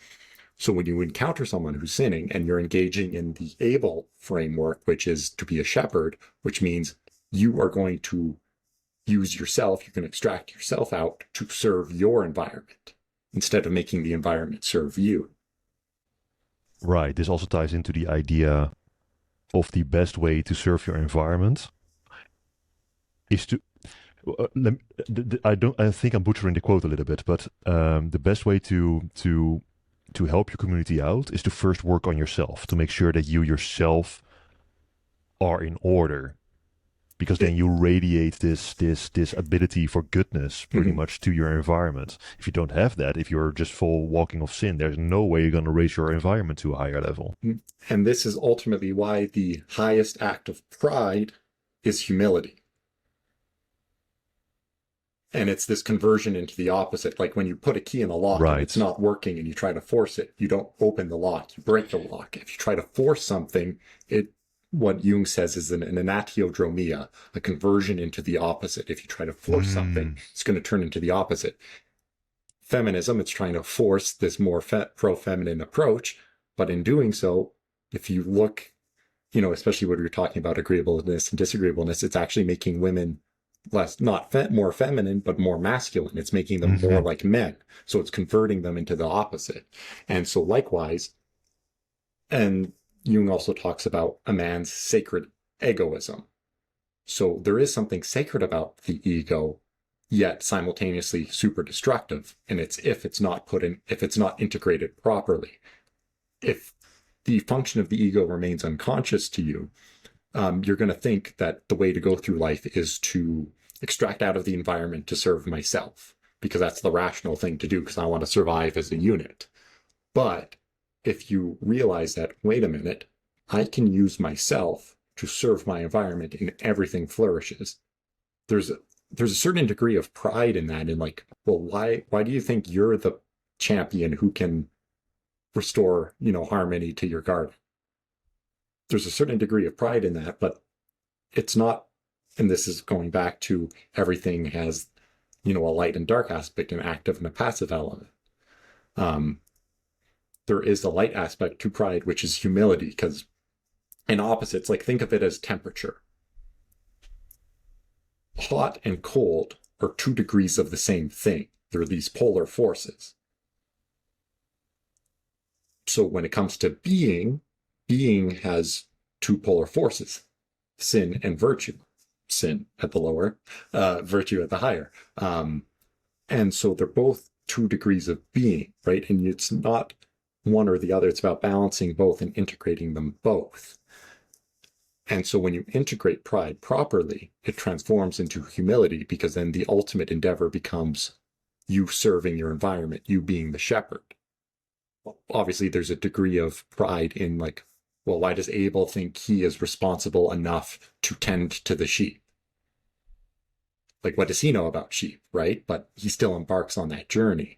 So when you encounter someone who's sinning and you're engaging in the Abel framework, which is to be a shepherd, which means you are going to use yourself, you can extract yourself out to serve your environment instead of making the environment serve you. Right. This also ties into the idea of the best way to serve your environment is to I think I'm butchering the quote a little bit, but the best way to help your community out is to first work on yourself, to make sure that you yourself are in order, because then you radiate this ability for goodness pretty much to your environment. If you don't have that, if you're just full walking of sin, there's no way you're going to raise your environment to a higher level. And this is ultimately why the highest act of pride is humility. And it's this conversion into the opposite. Like when you put a key in a lock and it's not working and you try to force it, you don't open the lock, you break the lock. If you try to force something, what Jung says is an anatiodromia, a conversion into the opposite. If you try to force something, it's going to turn into the opposite. Feminism, it's trying to force this more pro-feminine approach. But in doing so, if you look, especially when you're talking about agreeableness and disagreeableness, it's actually making women more feminine, but more masculine. It's making them more like men. So it's converting them into the opposite. And so likewise, and Jung also talks about a man's sacred egoism. So there is something sacred about the ego, yet simultaneously super destructive. And if it's not integrated properly. If the function of the ego remains unconscious to you, you're going to think that the way to go through life is to extract out of the environment to serve myself, because that's the rational thing to do because I want to survive as a unit. But if you realize that, wait a minute, I can use myself to serve my environment and everything flourishes. There's a certain degree of pride in that, and like, well, why do you think you're the champion who can restore, harmony to your garden? There's a certain degree of pride in that, but it's not, and this is going back to everything has, a light and dark aspect, an active and a passive element. There is a light aspect to pride, which is humility, because in opposites, like think of it as temperature. Hot and cold are 2 degrees of the same thing. They're these polar forces. So when it comes to being has 2 polar forces, sin and virtue. Sin at the lower, virtue at the higher. And so they're both 2 degrees of being, right? And it's not one or the other. It's about balancing both and integrating them both. And so when you integrate pride properly, it transforms into humility, because then the ultimate endeavor becomes you serving your environment, you being the shepherd. Obviously, there's a degree of pride in like, well, why does Abel think he is responsible enough to tend to the sheep? Like, what does he know about sheep, right? But he still embarks on that journey.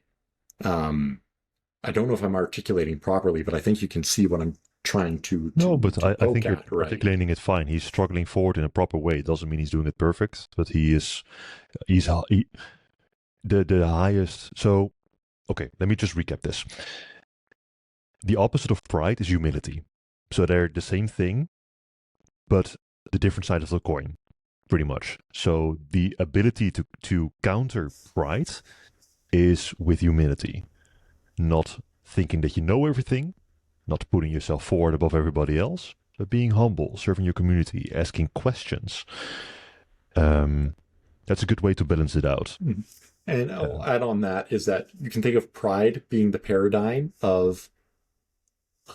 I don't know if I'm articulating properly, but I think you can see what I'm trying to I think you're right? articulating it fine. He's struggling forward in a proper way. It doesn't mean he's doing it perfect, but he's the highest. So, okay, let me just recap this. The opposite of pride is humility. So they're the same thing, but the different side of the coin, pretty much. So the ability to counter pride is with humility, not thinking that you know everything, not putting yourself forward above everybody else, but being humble, serving your community, asking questions. That's a good way to balance it out. And I'll add on that is that you can think of pride being the paradigm of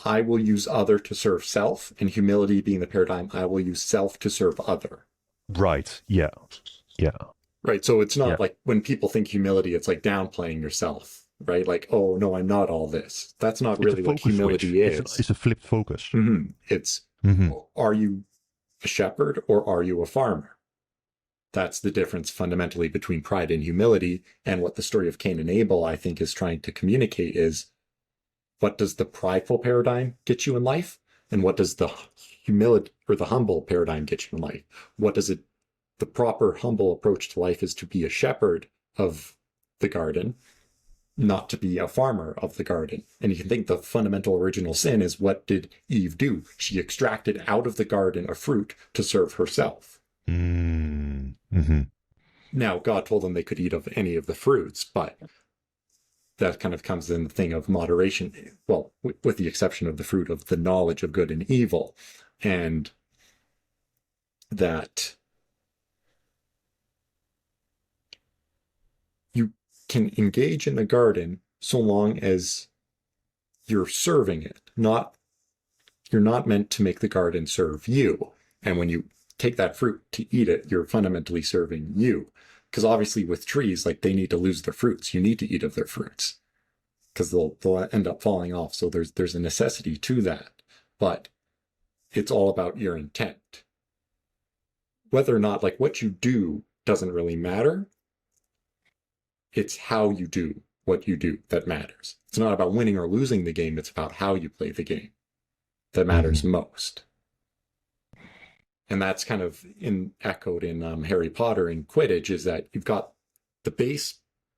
I will use other to serve self, and humility being the paradigm I will use self to serve other. Right. Yeah. Right. So it's not like when people think humility, it's like downplaying yourself, right? Like, oh, no, I'm not all this. That's not really what humility is. It's a flipped focus. It's, are you a shepherd or are you a farmer? That's the difference fundamentally between pride and humility. And what the story of Cain and Abel, I think, is trying to communicate is, what does the prideful paradigm get you in life? And what does the humility or the humble paradigm get you in life? What does it, the proper humble approach to life is to be a shepherd of the garden, not to be a farmer of the garden. And you can think the fundamental original sin is, what did Eve do? She extracted out of the garden a fruit to serve herself. Now, God told them they could eat of any of the fruits, but that kind of comes in the thing of moderation, well, with the exception of the fruit of the knowledge of good and evil. And that you can engage in the garden so long as you're serving it. You're not meant to make the garden serve you. And when you take that fruit to eat it, you're fundamentally serving you. Because obviously with trees, like, they need to lose their fruits. You need to eat of their fruits because they'll end up falling off. So there's a necessity to that. But it's all about your intent. Whether or not, like, what you do doesn't really matter. It's how you do what you do that matters. It's not about winning or losing the game. It's about how you play the game that matters most. And that's kind of echoed in Harry Potter and Quidditch, is that you've got the base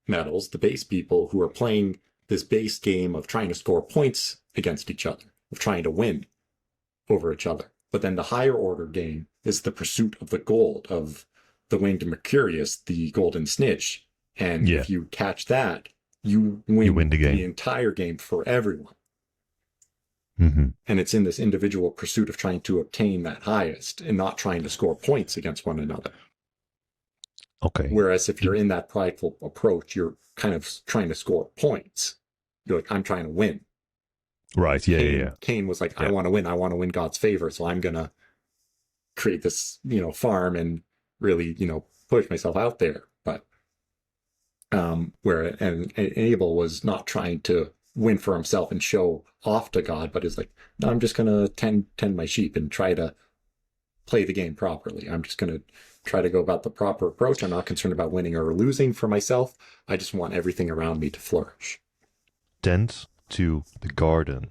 metals, the base people who are playing this base game of trying to score points against each other, of trying to win over each other. But then the higher order game is the pursuit of the gold, of the winged Mercurius, the golden snitch. And if you catch that, you win the entire game for everyone. And it's in this individual pursuit of trying to obtain that highest and not trying to score points against one another. Okay. Whereas if you're in that prideful approach, you're kind of trying to score points. You're like, I'm trying to win. Right. Yeah. Cain was like, I want to win. I want to win God's favor. So I'm going to create this, farm and really, push myself out there. But where and Abel was not trying to win for himself and show off to God, but is like, no, I'm just going to tend my sheep and try to play the game properly. I'm just going to try to go about the proper approach. I'm not concerned about winning or losing for myself. I just want everything around me to flourish. Tend to the garden,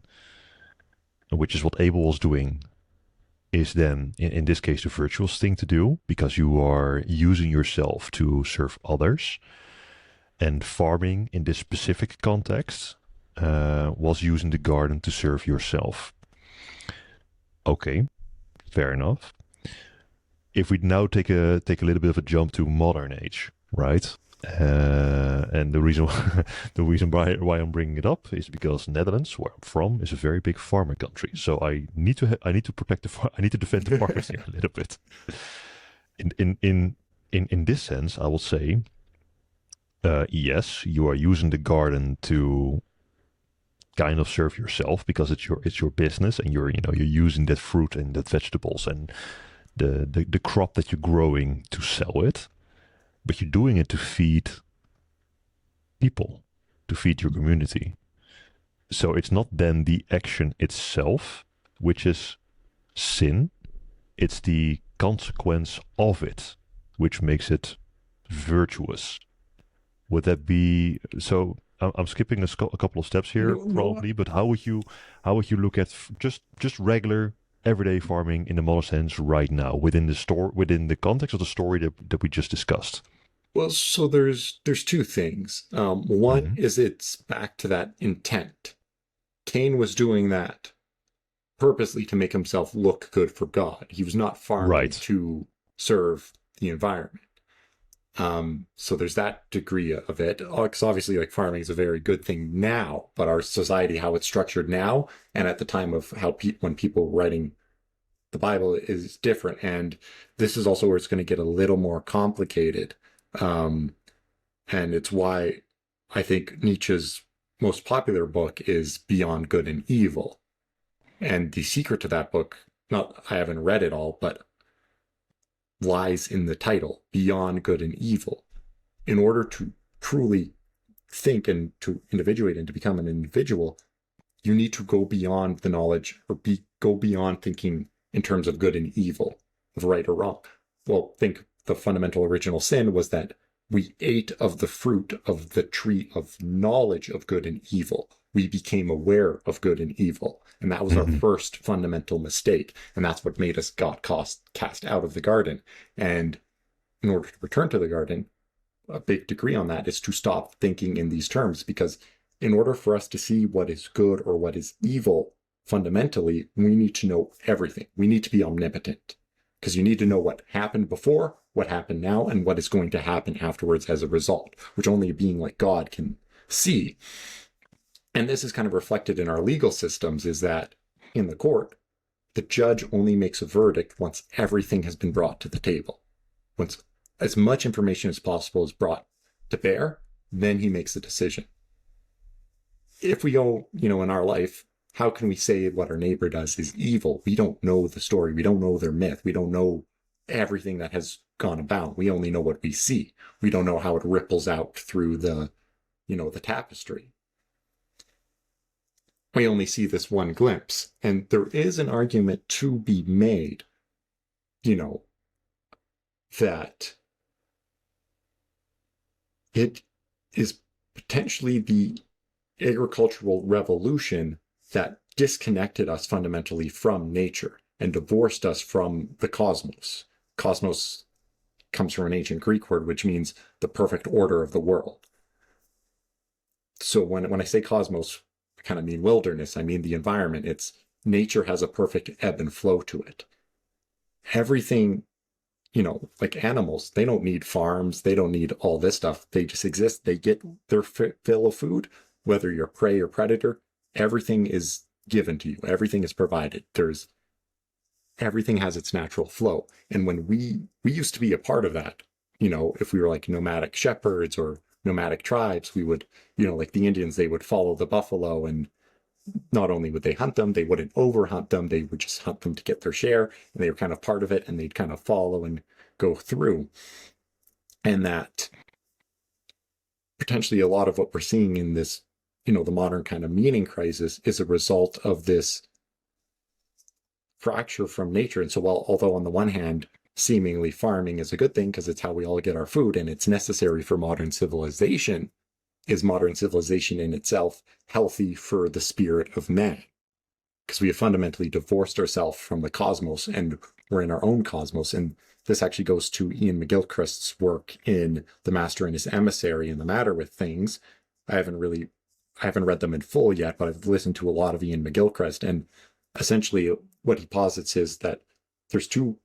which is what Abel was doing, is then, in this case, the virtuous thing to do, because you are using yourself to serve others. And farming, in this specific context, was using the garden to serve yourself. Okay, fair enough. If we now take a little bit of a jump to modern age, right? And the reason why I'm bringing it up is because Netherlands, where I'm from, is a very big farming country. So I need to protect I need to defend the farmers here a little bit. In this sense, I will say, yes, you are using the garden to kind of serve yourself because it's your business, and you're using that fruit and that vegetables and the crop that you're growing to sell it, but you're doing it to feed people, to feed your community. So it's not then the action itself which is sin, it's the consequence of it which makes it virtuous. Would that be so? I'm skipping a couple of steps here, probably, but how would you look at just regular everyday farming in the modern sense right now within the context of the story that we just discussed? Well, so there's two things. One is it's back to that intent. Cain was doing that purposely to make himself look good for God. He was not farming to serve the environment. So there's that degree of it. Because obviously, like, farming is a very good thing now, but our society, how it's structured now, and at the time of how when people were writing the Bible, is different. And this is also where it's going to get a little more complicated. And it's why I think Nietzsche's most popular book is Beyond Good and Evil. And the secret to that book, I haven't read it all, but lies in the title, Beyond Good and Evil. In order to truly think and to individuate and to become an individual, you need to go beyond the knowledge, or go beyond thinking in terms of good and evil, of right or wrong. Well, think the fundamental original sin was that we ate of the fruit of the tree of knowledge of good and evil. We became aware of good and evil. And that was our first fundamental mistake. And that's what made us cast out of the garden. And in order to return to the garden, a big degree on that is to stop thinking in these terms, because in order for us to see what is good or what is evil, fundamentally, we need to know everything. We need to be omnipotent, because you need to know what happened before, what happened now, and what is going to happen afterwards as a result, which only a being like God can see. And this is kind of reflected in our legal systems, is that in the court, the judge only makes a verdict once everything has been brought to the table. Once as much information as possible is brought to bear, then he makes a decision. If we go, in our life, how can we say what our neighbor does is evil? We don't know the story. We don't know their myth. We don't know everything that has gone about. We only know what we see. We don't know how it ripples out through the tapestry. We only see this one glimpse. And there is an argument to be made, that it is potentially the agricultural revolution that disconnected us fundamentally from nature and divorced us from the cosmos. Cosmos comes from an ancient Greek word, which means the perfect order of the world. So when I say cosmos, I kind of mean wilderness. I mean the environment. It's nature has a perfect ebb and flow to it. Everything, like animals, they don't need farms. They don't need all this stuff. They just exist. They get their fill of food, whether you're prey or predator. Everything is given to you. Everything is provided. Everything has its natural flow. And when we used to be a part of that, if we were like nomadic shepherds or nomadic tribes, we would, like the Indians, they would follow the buffalo, and not only would they hunt them, they wouldn't overhunt them. They would just hunt them to get their share, and they were kind of part of it, and they'd kind of follow and go through. And that potentially a lot of what we're seeing in this, the modern kind of meaning crisis is a result of this fracture from nature. And so although on the one hand, seemingly farming is a good thing because it's how we all get our food and it's necessary for modern civilization, is modern civilization in itself healthy for the spirit of man? Because we have fundamentally divorced ourselves from the cosmos and we're in our own cosmos. And this actually goes to Ian McGilchrist's work in The Master and His Emissary and the Matter with Things. I haven't read them in full yet, but I've listened to a lot of Ian McGilchrist. And essentially what he posits is that there's two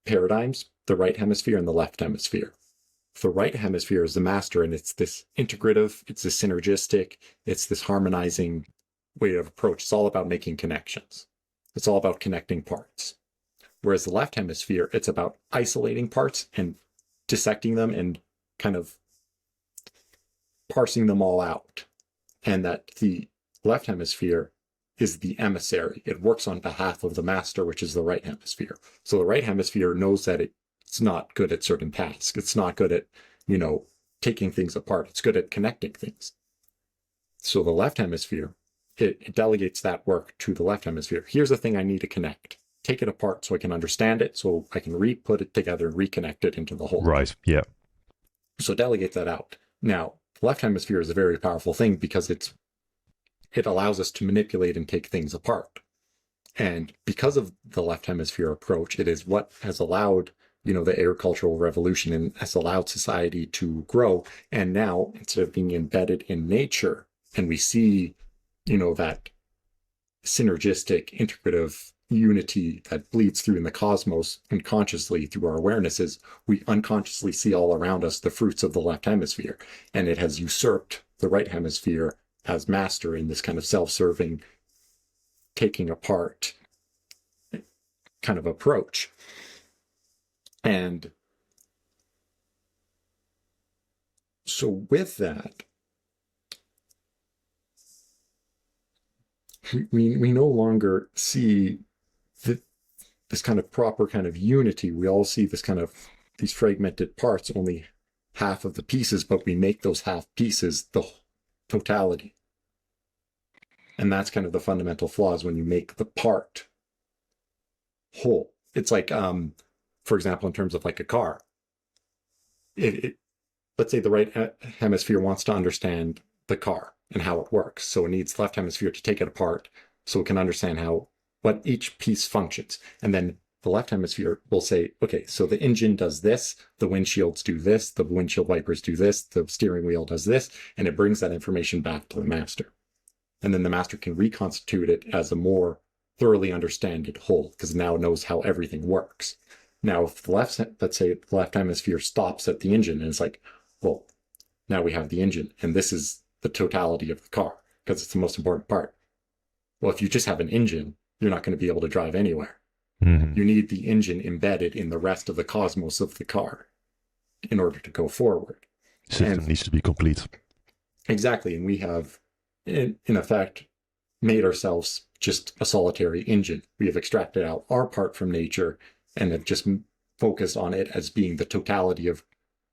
paradigms, the right hemisphere and the left hemisphere. The right hemisphere is the master, and it's this integrative, it's this synergistic, it's this harmonizing way of approach. It's all about making connections. It's all about connecting parts. Whereas the left hemisphere, it's about isolating parts and dissecting them and kind of parsing them all out. And that the left hemisphere is the emissary. It works on behalf of the master, which is the right hemisphere. So the right hemisphere knows that it's not good at certain tasks. It's not good at, taking things apart. It's good at connecting things. So the left hemisphere, it delegates that work to the left hemisphere. Here's the thing I need to connect. Take it apart so I can understand it, so I can put it together and reconnect it into the whole. Right, yeah. So delegate that out. Now, the left hemisphere is a very powerful thing because it allows us to manipulate and take things apart. And because of the left hemisphere approach, it is what has allowed, the agricultural revolution and has allowed society to grow. And now, instead of being embedded in nature, and we see, that synergistic, integrative unity that bleeds through in the cosmos unconsciously through our awarenesses, we unconsciously see all around us the fruits of the left hemisphere. And it has usurped the right hemisphere as master in this kind of self-serving, taking apart kind of approach. And so with that, we no longer see this kind of proper kind of unity. We all see this kind of these fragmented parts, only half of the pieces, but we make those half pieces the totality. And that's kind of the fundamental flaws when you make the part whole. It's like, for example, in terms of like a car, let's say the right hemisphere wants to understand the car and how it works. So it needs the left hemisphere to take it apart so it can understand what each piece functions. And then the left hemisphere will say, okay, so the engine does this, the windshields do this, the windshield wipers do this, the steering wheel does this, and it brings that information back to the master. And then the master can reconstitute it as a more thoroughly understood whole, because now it knows how everything works. Now, if let's say the left hemisphere stops at the engine and it's like, well, now we have the engine, and this is the totality of the car, because it's the most important part. Well, if you just have an engine, you're not going to be able to drive anywhere. Mm-hmm. You need the engine embedded in the rest of the cosmos of the car in order to go forward. System needs to be complete. Exactly. And we have, in effect, made ourselves just a solitary engine. We have extracted out our part from nature and have just focused on it as being the totality of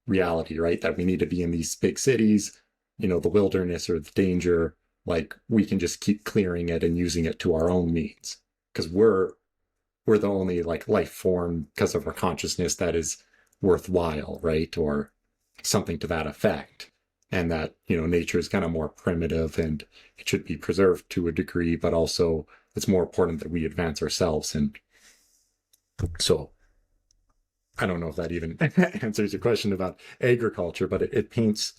reality, right? That we need to be in these big cities, the wilderness or the danger. Like, we can just keep clearing it and using it to our own means, because we're the only life form because of our consciousness that is worthwhile, right? Or something to that effect. And that, nature is kind of more primitive and it should be preserved to a degree, but also it's more important that we advance ourselves. And so I don't know if that even answers your question about agriculture, but it paints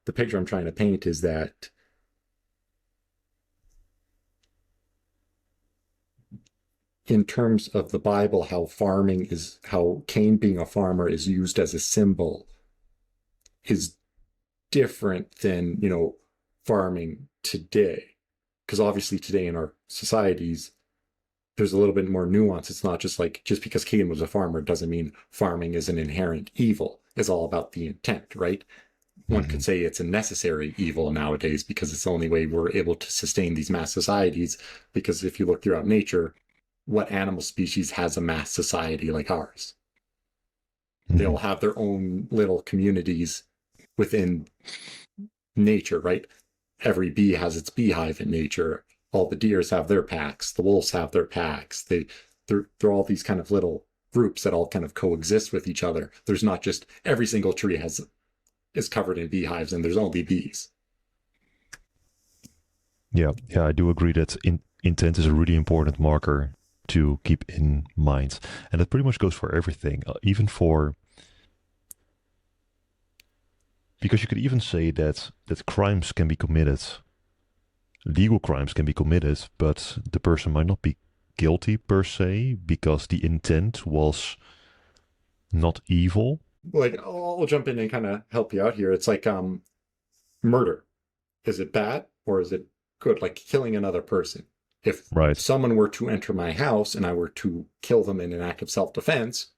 the picture I'm trying to paint is that in terms of the Bible, how Cain being a farmer is used as a symbol is different than, farming today. Because obviously today in our societies, there's a little bit more nuance. It's not just because Cain was a farmer doesn't mean farming is an inherent evil. It's all about the intent, right? One could say it's a necessary evil nowadays because it's the only way we're able to sustain these mass societies. Because if you look throughout nature, what animal species has a mass society like ours? They all have their own little communities within nature, right? Every bee has its beehive in nature. All the deers have their packs. The wolves have their packs. They're all these kind of little groups that all kind of coexist with each other. There's not just every single tree is covered in beehives and there's only bees. Yeah, I do agree that intent is a really important marker to keep in mind, and that pretty much goes for everything, even for, because you could even say that crimes can be committed, legal crimes can be committed, but the person might not be guilty per se because the intent was not evil. Like, I'll jump in and kind of help you out here. It's like murder. Is it bad or is it good? Like killing another person. If someone were to enter my house and I were to kill them in an act of self-defense,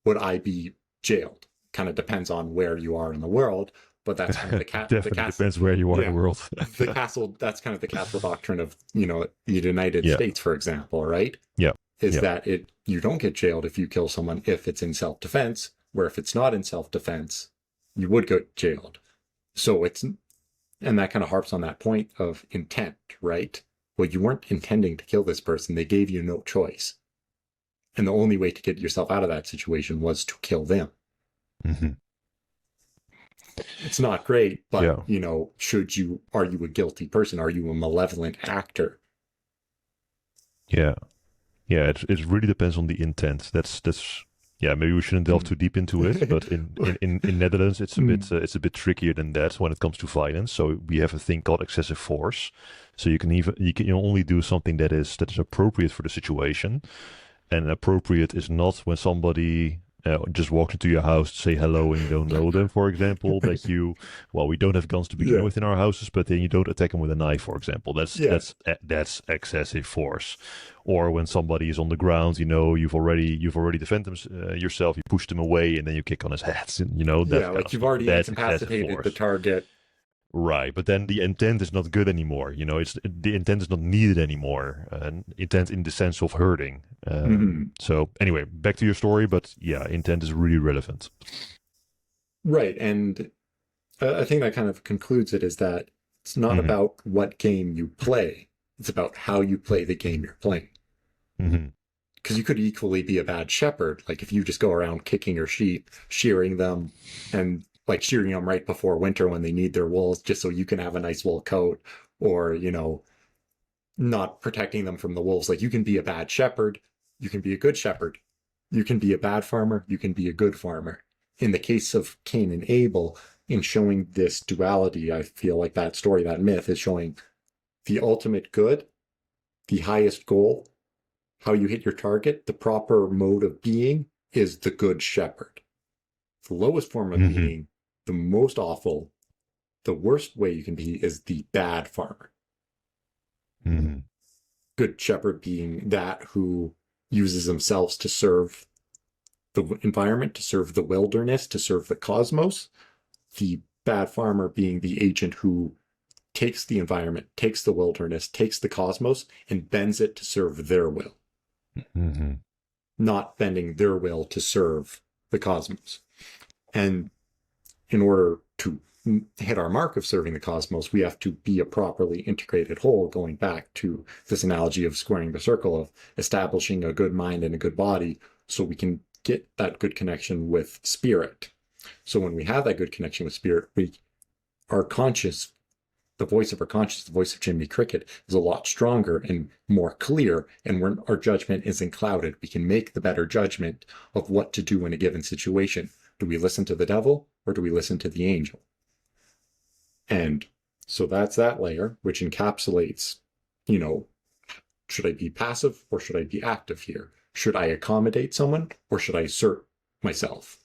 would I be jailed? Kind of depends on where you are in the world, but that's kind of depends where you are in the world. That's kind of the castle doctrine of, the United States, for example, right? Yeah. That you don't get jailed if you kill someone if it's in self-defense, where if it's not in self-defense, you would get jailed. So and that kind of harps on that point of intent, right? Well, you weren't intending to kill this person. They gave you no choice. And the only way to get yourself out of that situation was to kill them. Mm-hmm. It's not great, but, are you a guilty person? Are you a malevolent actor? Yeah. Yeah, it really depends on the intent. That's maybe we shouldn't delve too deep into it, but in Netherlands it's a bit trickier than that when it comes to violence. So we have a thing called excessive force. So you can only do something that is appropriate for the situation, and appropriate is not when somebody just walks into your house to say hello and you don't know them, for example. That we don't have guns to begin with in our houses, but then you don't attack them with a knife, for example. That's excessive force. Or when somebody is on the ground, you've already defended yourself, you push them away, and then you kick on his head. You've already incapacitated the target. Right, but then the intent is not good anymore. The intent is not needed anymore. Intent in the sense of hurting. So anyway, back to your story, but intent is really relevant. Right, and I think that kind of concludes it, is that it's not about what game you play. It's about how you play the game you're playing. Because you could equally be a bad shepherd. Like if you just go around kicking your sheep, shearing them, and like shearing them right before winter when they need their wool just so you can have a nice wool coat, or, not protecting them from the wolves. Like you can be a bad shepherd, you can be a good shepherd, you can be a bad farmer, you can be a good farmer. In the case of Cain and Abel, in showing this duality, I feel like that story, that myth is showing the ultimate good, the highest goal, how you hit your target, the proper mode of being is the good shepherd. The lowest form of being, the most awful, the worst way you can be is the bad farmer. Good shepherd being that who uses themselves to serve the environment, to serve the wilderness, to serve the cosmos. The bad farmer being the agent who takes the environment, takes the wilderness, takes the cosmos, and bends it to serve their will. Not bending their will to serve the cosmos. And in order to hit our mark of serving the cosmos, we have to be a properly integrated whole, going back to this analogy of squaring the circle, of establishing a good mind and a good body so we can get that good connection with spirit. So when we have that good connection with spirit, our conscious, the voice of our conscious, the voice of Jiminy Cricket, is a lot stronger and more clear, and when our judgment isn't clouded, we can make the better judgment of what to do in a given situation. Do we listen to the devil or do we listen to the angel? And so that's that layer, which encapsulates, should I be passive or should I be active here? Should I accommodate someone or should I assert myself?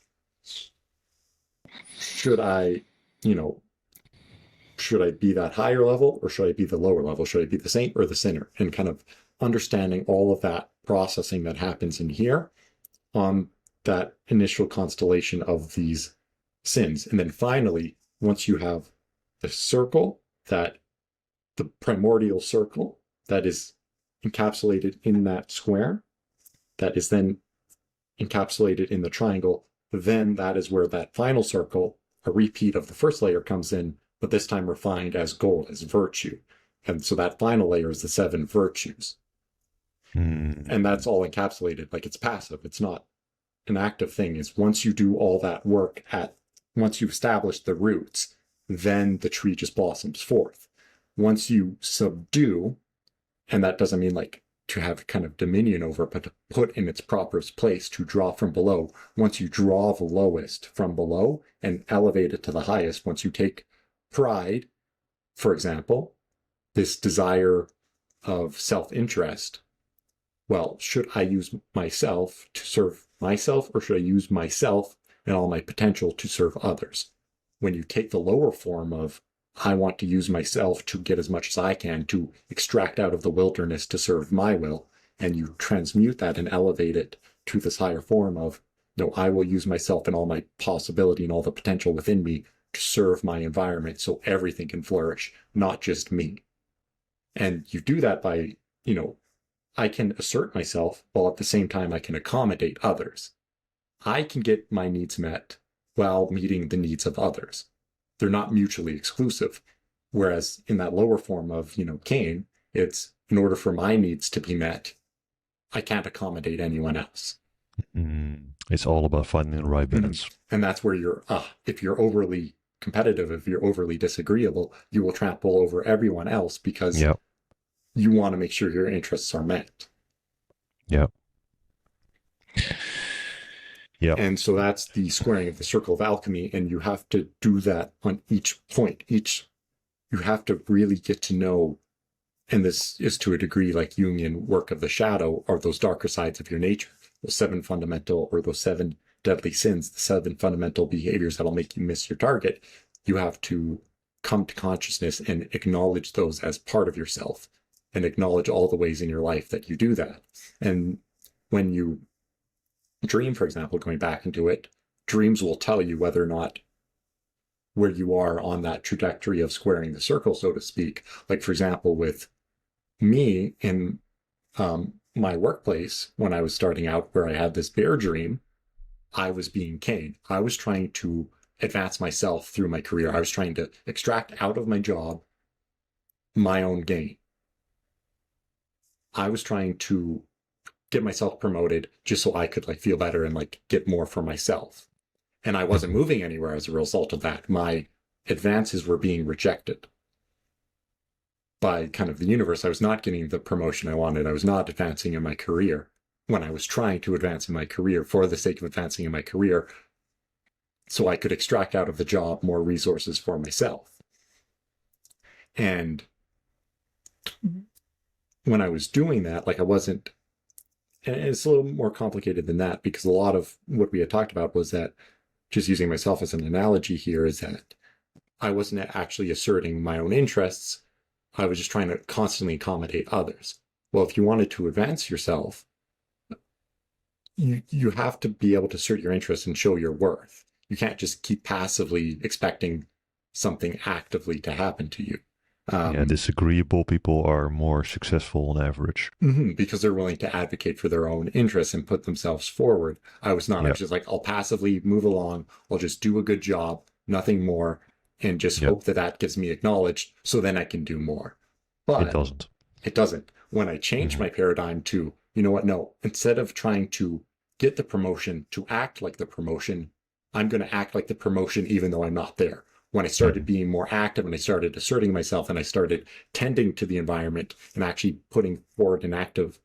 Should I be that higher level or should I be the lower level? Should I be the saint or the sinner? And kind of understanding all of that processing that happens in here on that initial constellation of these sins. And then finally, once you have the circle, the primordial circle that is encapsulated in that square, that is then encapsulated in the triangle, then that is where that final circle, a repeat of the first layer, comes in, but this time refined as gold, as virtue. And so that final layer is the 7 virtues. And that's all encapsulated. Like, it's passive. It's not an active thing. Is once you do all that work once you establish the roots, then the tree just blossoms forth. Once you subdue, and that doesn't mean like to have kind of dominion over, but to put in its proper place, to draw from below. Once you draw the lowest from below and elevate it to the highest, once you take pride, for example, this desire of self-interest, well, should I use myself to serve myself, or should I use myself and all my potential to serve others? When you take the lower form of, I want to use myself to get as much as I can to extract out of the wilderness to serve my will, and you transmute that and elevate it to this higher form of, no, I will use myself and all my possibility and all the potential within me to serve my environment so everything can flourish, not just me. And you do that by, I can assert myself while at the same time I can accommodate others. I can get my needs met while meeting the needs of others. They're not mutually exclusive. Whereas in that lower form of, Cain, it's in order for my needs to be met, I can't accommodate anyone else. It's all about finding the right balance. And that's where if you're overly competitive, if you're overly disagreeable, you will trample over everyone else because you want to make sure your interests are met. Yeah. And so that's the squaring of the circle of alchemy. And you have to do that on each point. You have to really get to know, and this is to a degree like Jungian work of the shadow, or those darker sides of your nature, those 7 fundamental, or those 7 deadly sins, the 7 fundamental behaviors that'll make you miss your target. You have to come to consciousness and acknowledge those as part of yourself, and acknowledge all the ways in your life that you do that. And when you dream, for example, going back into it, dreams will tell you whether or not where you are on that trajectory of squaring the circle, so to speak. Like, for example, with me in my workplace, when I was starting out, where I had this bear dream, I was being Cain. I was trying to advance myself through my career. I was trying to extract out of my job my own gain. I was trying to get myself promoted just so I could feel better and get more for myself. And I wasn't moving anywhere as a result of that. My advances were being rejected by kind of the universe. I was not getting the promotion I wanted. I was not advancing in my career when I was trying to advance in my career for the sake of advancing in my career, so I could extract out of the job more resources for myself. And when I was doing that, I wasn't, and it's a little more complicated than that, because a lot of what we had talked about was that, just using myself as an analogy here, is that I wasn't actually asserting my own interests. I was just trying to constantly accommodate others. Well, if you wanted to advance yourself, you have to be able to assert your interests and show your worth. You can't just keep passively expecting something actively to happen to you. Disagreeable people are more successful on average. Because they're willing to advocate for their own interests and put themselves forward. I was not. I was just I'll passively move along. I'll just do a good job, nothing more, and just hope that gives me acknowledged, so then I can do more. But it doesn't. It doesn't. When I changed my paradigm to, you know what, no, instead of trying to get the promotion to act like the promotion, I'm going to act like the promotion even though I'm not there. When I started being more active and I started asserting myself and I started tending to the environment and actually putting forward an active,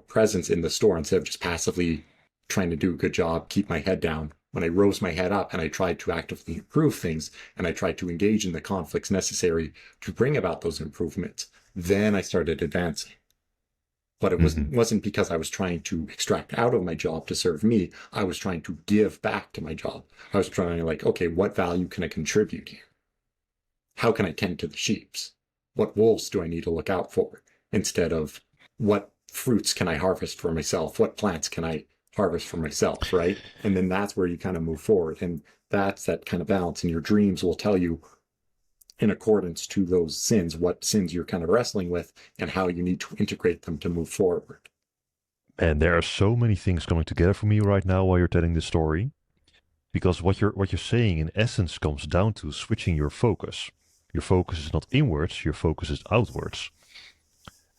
presence in the store instead of just passively trying to do a good job, keep my head down. When I rose my head up and I tried to actively improve things and I tried to engage in the conflicts necessary to bring about those improvements, then I started advancing. But it wasn't because I was trying to extract out of my job to serve me. I was trying to give back to my job. I was trying okay, what value can I contribute here? How can I tend to the sheeps? What wolves do I need to look out for? Instead of what fruits can I harvest for myself? What plants can I harvest for myself, right? And then that's where you kind of move forward. And that's that kind of balance. And your dreams will tell you, in accordance to those sins, what sins you're kind of wrestling with and how you need to integrate them to move forward. And there are so many things coming together for me right now while you're telling this story. Because what you're saying in essence comes down to switching your focus. Your focus is not inwards, your focus is outwards.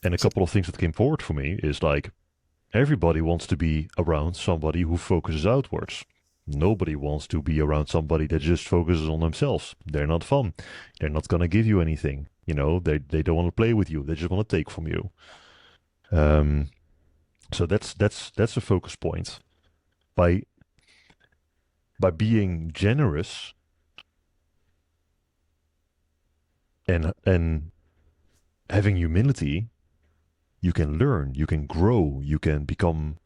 And a couple of things that came forward for me is like, everybody wants to be around somebody who focuses outwards. Nobody wants to be around somebody that just focuses on themselves. They're not fun. They're not going to give you anything. You know, they don't want to play with you. They just want to take from you. So that's a focus point. By being generous and having humility, you can learn, you can grow, you can become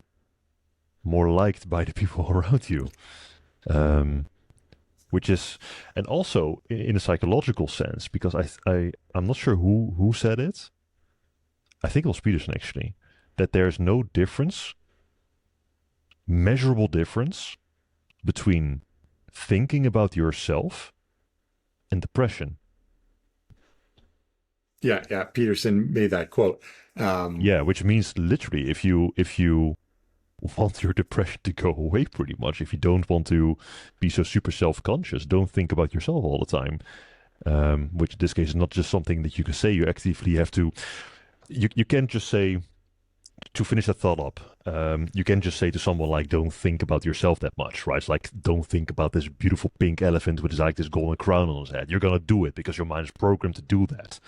more liked by the people around you. Which is, and also in a psychological sense, because I'm not sure who said it. I think it was Peterson actually, that there's no difference, measurable difference, between thinking about yourself and depression. Yeah. Peterson made that quote. Which means literally, if you want your depression to go away, pretty much, if you don't want to be so super self-conscious, don't think about yourself all the time. Which in this case is not just something that you can say. You actively have to. You can't just say, to finish that thought up, you can just say to someone like, don't think about yourself that much, right? It's like, don't think about this beautiful pink elephant with like this golden crown on his head. You're going to do it because your mind is programmed to do that.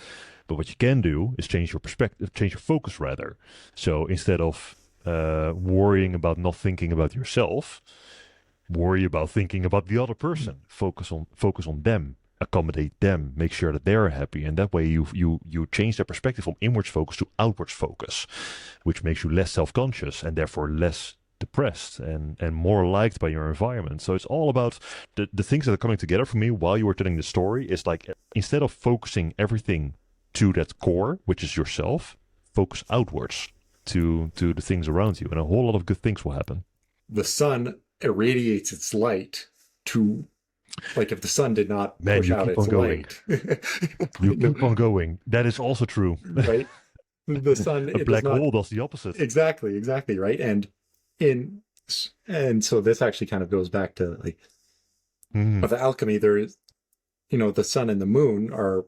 But what you can do is change your perspective, change your focus rather. So instead of worrying about not thinking about yourself, worry about thinking about the other person. Focus on them, accommodate them, make sure that they're happy, and that way you change their perspective from inwards focus to outwards focus, which makes you less self-conscious and therefore less depressed and more liked by your environment. So it's all about the things that are coming together for me while you were telling the story. Is like, instead of focusing everything to that core, which is yourself, focus outwards to the things around you, and a whole lot of good things will happen. The sun irradiates its light to, like, if the sun did not push out its light. You keep on going. That is also true. Right? The sun, a black hole does the opposite. Exactly, right? And so this actually kind of goes back to, like, of alchemy. There is, the sun and the moon are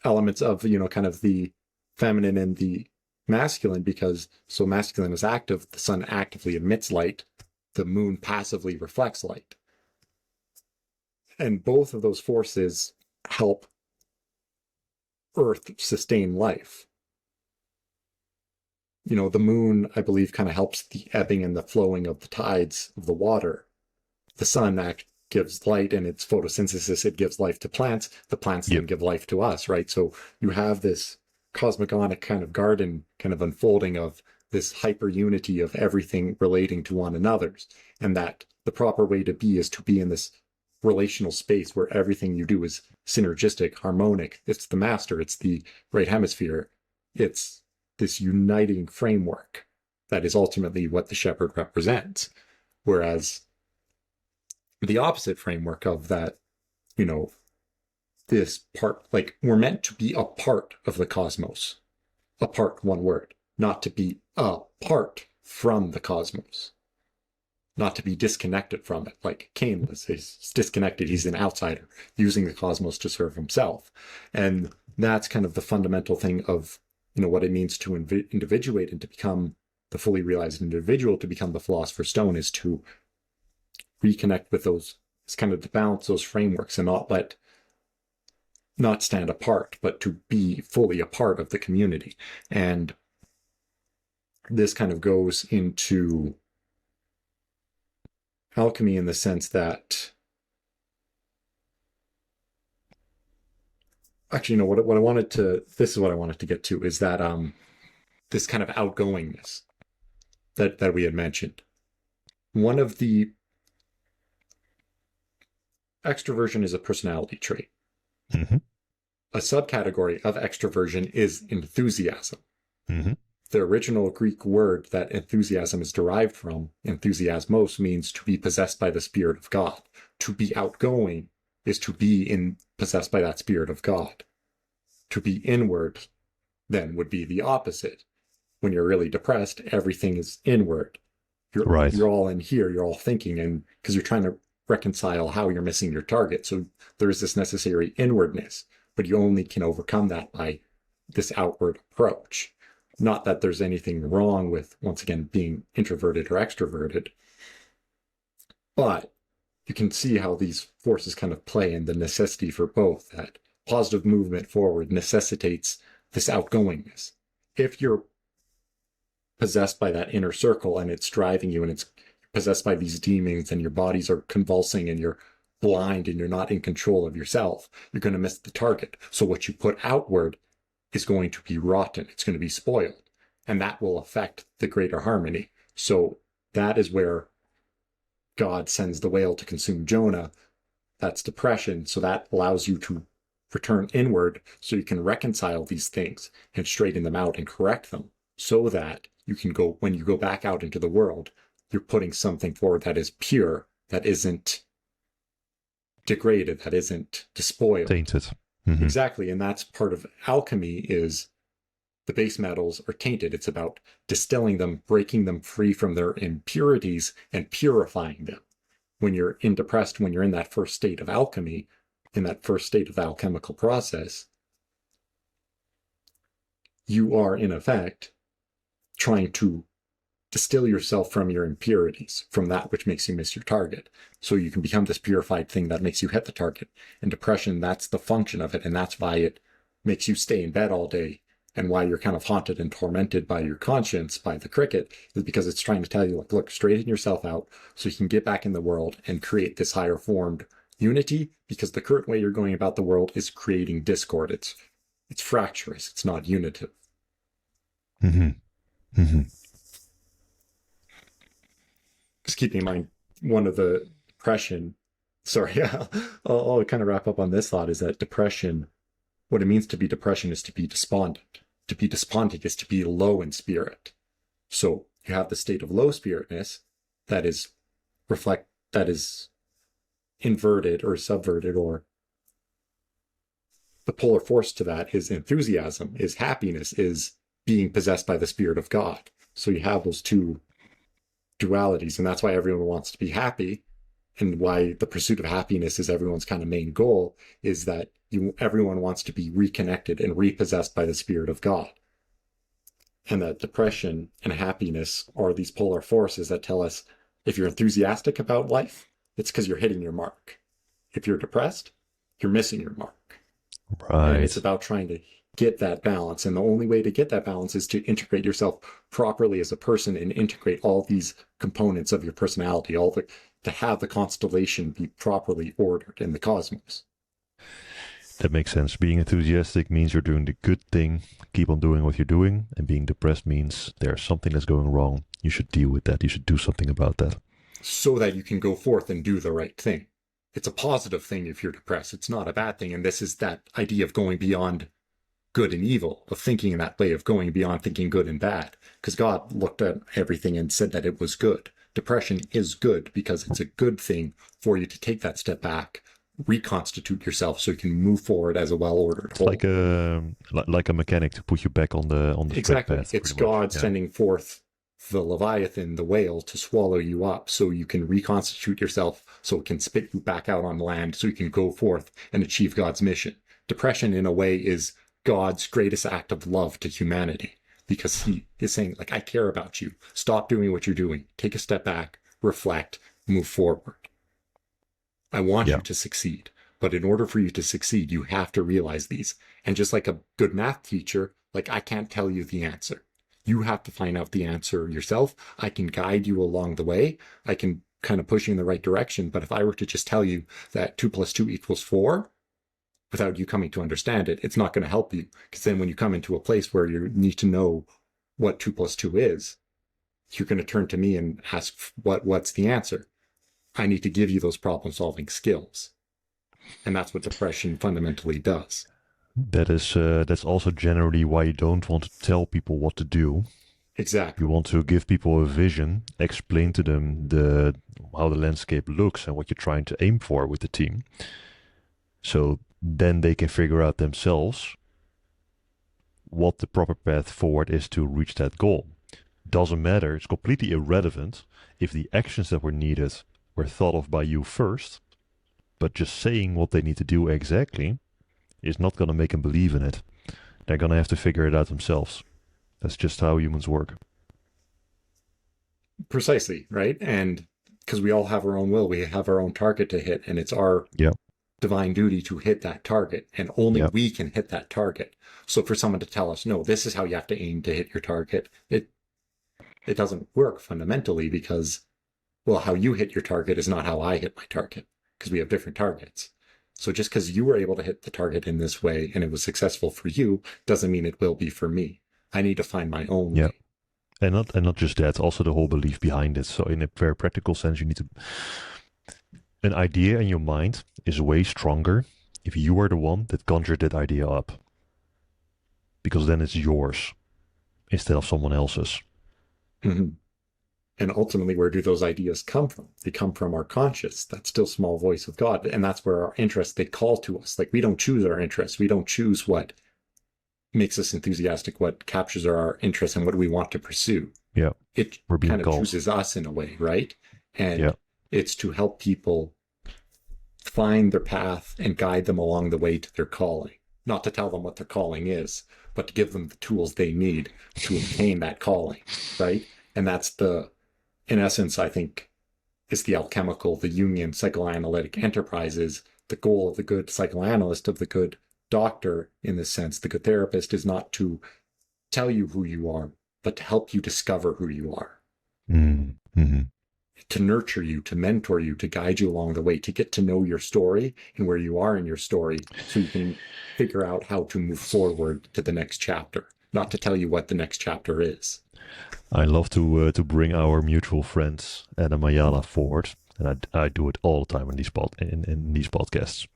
elements of, kind of the feminine and the masculine, because so masculine is active, the sun actively emits light, the moon passively reflects light. And both of those forces help Earth sustain life. The moon, I believe, kind of helps the ebbing and the flowing of the tides of the water. The sun gives light, and its photosynthesis, it gives life to plants. The plants then give life to us, right? So you have this cosmogonic kind of garden kind of unfolding of this hyper unity of everything relating to one another's, and that the proper way to be is to be in this relational space where everything you do is synergistic, harmonic. It's the master, it's the right hemisphere, it's this uniting framework that is ultimately what the shepherd represents. Whereas the opposite framework of that, this part, like, we're meant to be a part of the cosmos. Apart, one word. Not to be apart from the cosmos. Not to be disconnected from it. Like Cain was, he's disconnected, he's an outsider, using the cosmos to serve himself. And that's kind of the fundamental thing of, what it means to individuate and to become the fully realized individual, to become the philosopher's stone, is to reconnect with those, it's kind of to balance those frameworks and not stand apart, but to be fully a part of the community. And this kind of goes into alchemy in the sense that, actually, what I wanted to, this is what I wanted to get to, is that this kind of outgoingness that we had mentioned. One of the, extroversion is a personality trait. Mm-hmm. A subcategory of extroversion is enthusiasm. Mm-hmm. The original Greek word that enthusiasm is derived from, enthusiasmos, means to be possessed by the Spirit of God. To be outgoing is to be possessed by that Spirit of God. To be inward, then, would be the opposite. When you're really depressed, everything is inward. You're all in here, you're all thinking, and because you're trying to reconcile how you're missing your target. So there's this necessary inwardness, but you only can overcome that by this outward approach. Not that there's anything wrong with, once again, being introverted or extroverted, but you can see how these forces kind of play in the necessity for both. That positive movement forward necessitates this outgoingness. If you're possessed by that inner circle and it's driving you and it's possessed by these demons and your bodies are convulsing and you're blind and you're not in control of yourself, you're going to miss the target. So what you put outward is going to be rotten. It's going to be spoiled. And that will affect the greater harmony. So that is where God sends the whale to consume Jonah. That's depression. So that allows you to return inward so you can reconcile these things and straighten them out and correct them so that you can go, when you go back out into the world, you're putting something forward that is pure, that isn't degraded, that isn't despoiled. Tainted. Mm-hmm. Exactly. And that's part of alchemy is the base metals are tainted. It's about distilling them, breaking them free from their impurities and purifying them. When you're depressed, when you're in that first state of alchemy, in that first state of the alchemical process, you are in effect trying to distill yourself from your impurities, from that which makes you miss your target. So you can become this purified thing that makes you hit the target. And depression, that's the function of it. And that's why it makes you stay in bed all day. And why you're kind of haunted and tormented by your conscience, by the cricket, is because it's trying to tell you, like, look, straighten yourself out so you can get back in the world and create this higher formed unity, because the current way you're going about the world is creating discord. It's fractious. It's not unitive. Mm-hmm. Mm-hmm. Just keeping in mind, one of the depression, sorry, I'll kind of wrap up on this thought, is that depression, what it means to be depression is to be despondent. To be despondent is to be low in spirit. So you have the state of low spiritness that is inverted or subverted, or the polar force to that is enthusiasm, is happiness, is being possessed by the Spirit of God. So you have those two dualities, and that's why everyone wants to be happy, and why the pursuit of happiness is everyone's kind of main goal, is that everyone wants to be reconnected and repossessed by the Spirit of God. And that depression and happiness are these polar forces that tell us if you're enthusiastic about life, it's because you're hitting your mark. If you're depressed, you're missing your mark. Right. And it's about trying to get that balance. And the only way to get that balance is to integrate yourself properly as a person and integrate all these components of your personality, to have the constellation be properly ordered in the cosmos. That makes sense. Being enthusiastic means you're doing the good thing. Keep on doing what you're doing. And being depressed means there's something that's going wrong. You should deal with that. You should do something about that. So that you can go forth and do the right thing. It's a positive thing if you're depressed. It's not a bad thing. And this is that idea of going beyond good and evil, of thinking in that way, of going beyond thinking good and bad. Because God looked at everything and said that it was good. Depression is good because it's a good thing for you to take that step back, reconstitute yourself so you can move forward as a well-ordered whole. Like a mechanic to put you back on the exactly path, it's God sending forth the Leviathan, the whale, to swallow you up so you can reconstitute yourself, so it can spit you back out on land, so you can go forth and achieve God's mission. Depression, in a way, is God's greatest act of love to humanity, because he is saying, like, I care about you. Stop doing what you're doing. Take a step back, reflect, move forward. I want you to succeed. But in order for you to succeed, you have to realize these. And just like a good math teacher, like, I can't tell you the answer. You have to find out the answer yourself. I can guide you along the way. I can kind of push you in the right direction. But if I were to just tell you that 2 + 2 = 4, without you coming to understand it, it's not going to help you. Because then when you come into a place where you need to know what 2 + 2 is, you're going to turn to me and ask, what's the answer? I need to give you those problem-solving skills. And that's what depression fundamentally does. That's also generally why you don't want to tell people what to do. Exactly. You want to give people a vision, explain to them how the landscape looks and what you're trying to aim for with the team. So then they can figure out themselves what the proper path forward is to reach that goal. Doesn't matter, it's completely irrelevant if the actions that were needed were thought of by you first, but just saying what they need to do exactly is not going to make them believe in it. They're going to have to figure it out themselves. That's just how humans work. Precisely, right? And because we all have our own will, we have our own target to hit, and it's our divine duty to hit that target, and only we can hit that target. So for someone to tell us, no, this is how you have to aim to hit your target, it doesn't work fundamentally, because, well, how you hit your target is not how I hit my target, because we have different targets. So just because you were able to hit the target in this way and it was successful for you doesn't mean it will be for me. I need to find my own way. And not just that, also the whole belief behind it. So in a very practical sense, you need to... An idea in your mind is way stronger if you are the one that conjured that idea up. Because then it's yours instead of someone else's. Mm-hmm. And ultimately, where do those ideas come from? They come from our conscious, that still small voice of God. And that's where our interests, they call to us. Like, we don't choose our interests. We don't choose what makes us enthusiastic, what captures our interests and what we want to pursue. Yeah. It kind of chooses us in a way, right? And it's to help people find their path and guide them along the way to their calling. Not to tell them what their calling is, but to give them the tools they need to obtain that calling, right? And that's in essence, I think, is the alchemical, the Jungian psychoanalytic enterprise. Is the goal of the good psychoanalyst, of the good doctor, in this sense, the good therapist, is not to tell you who you are, but to help you discover who you are. Mm-hmm. To nurture you, to mentor you, to guide you along the way, to get to know your story and where you are in your story, so you can figure out how to move forward to the next chapter, not to tell you what the next chapter is. I love to bring our mutual friends Adam Ayala forward, and I do it all the time in these podcasts.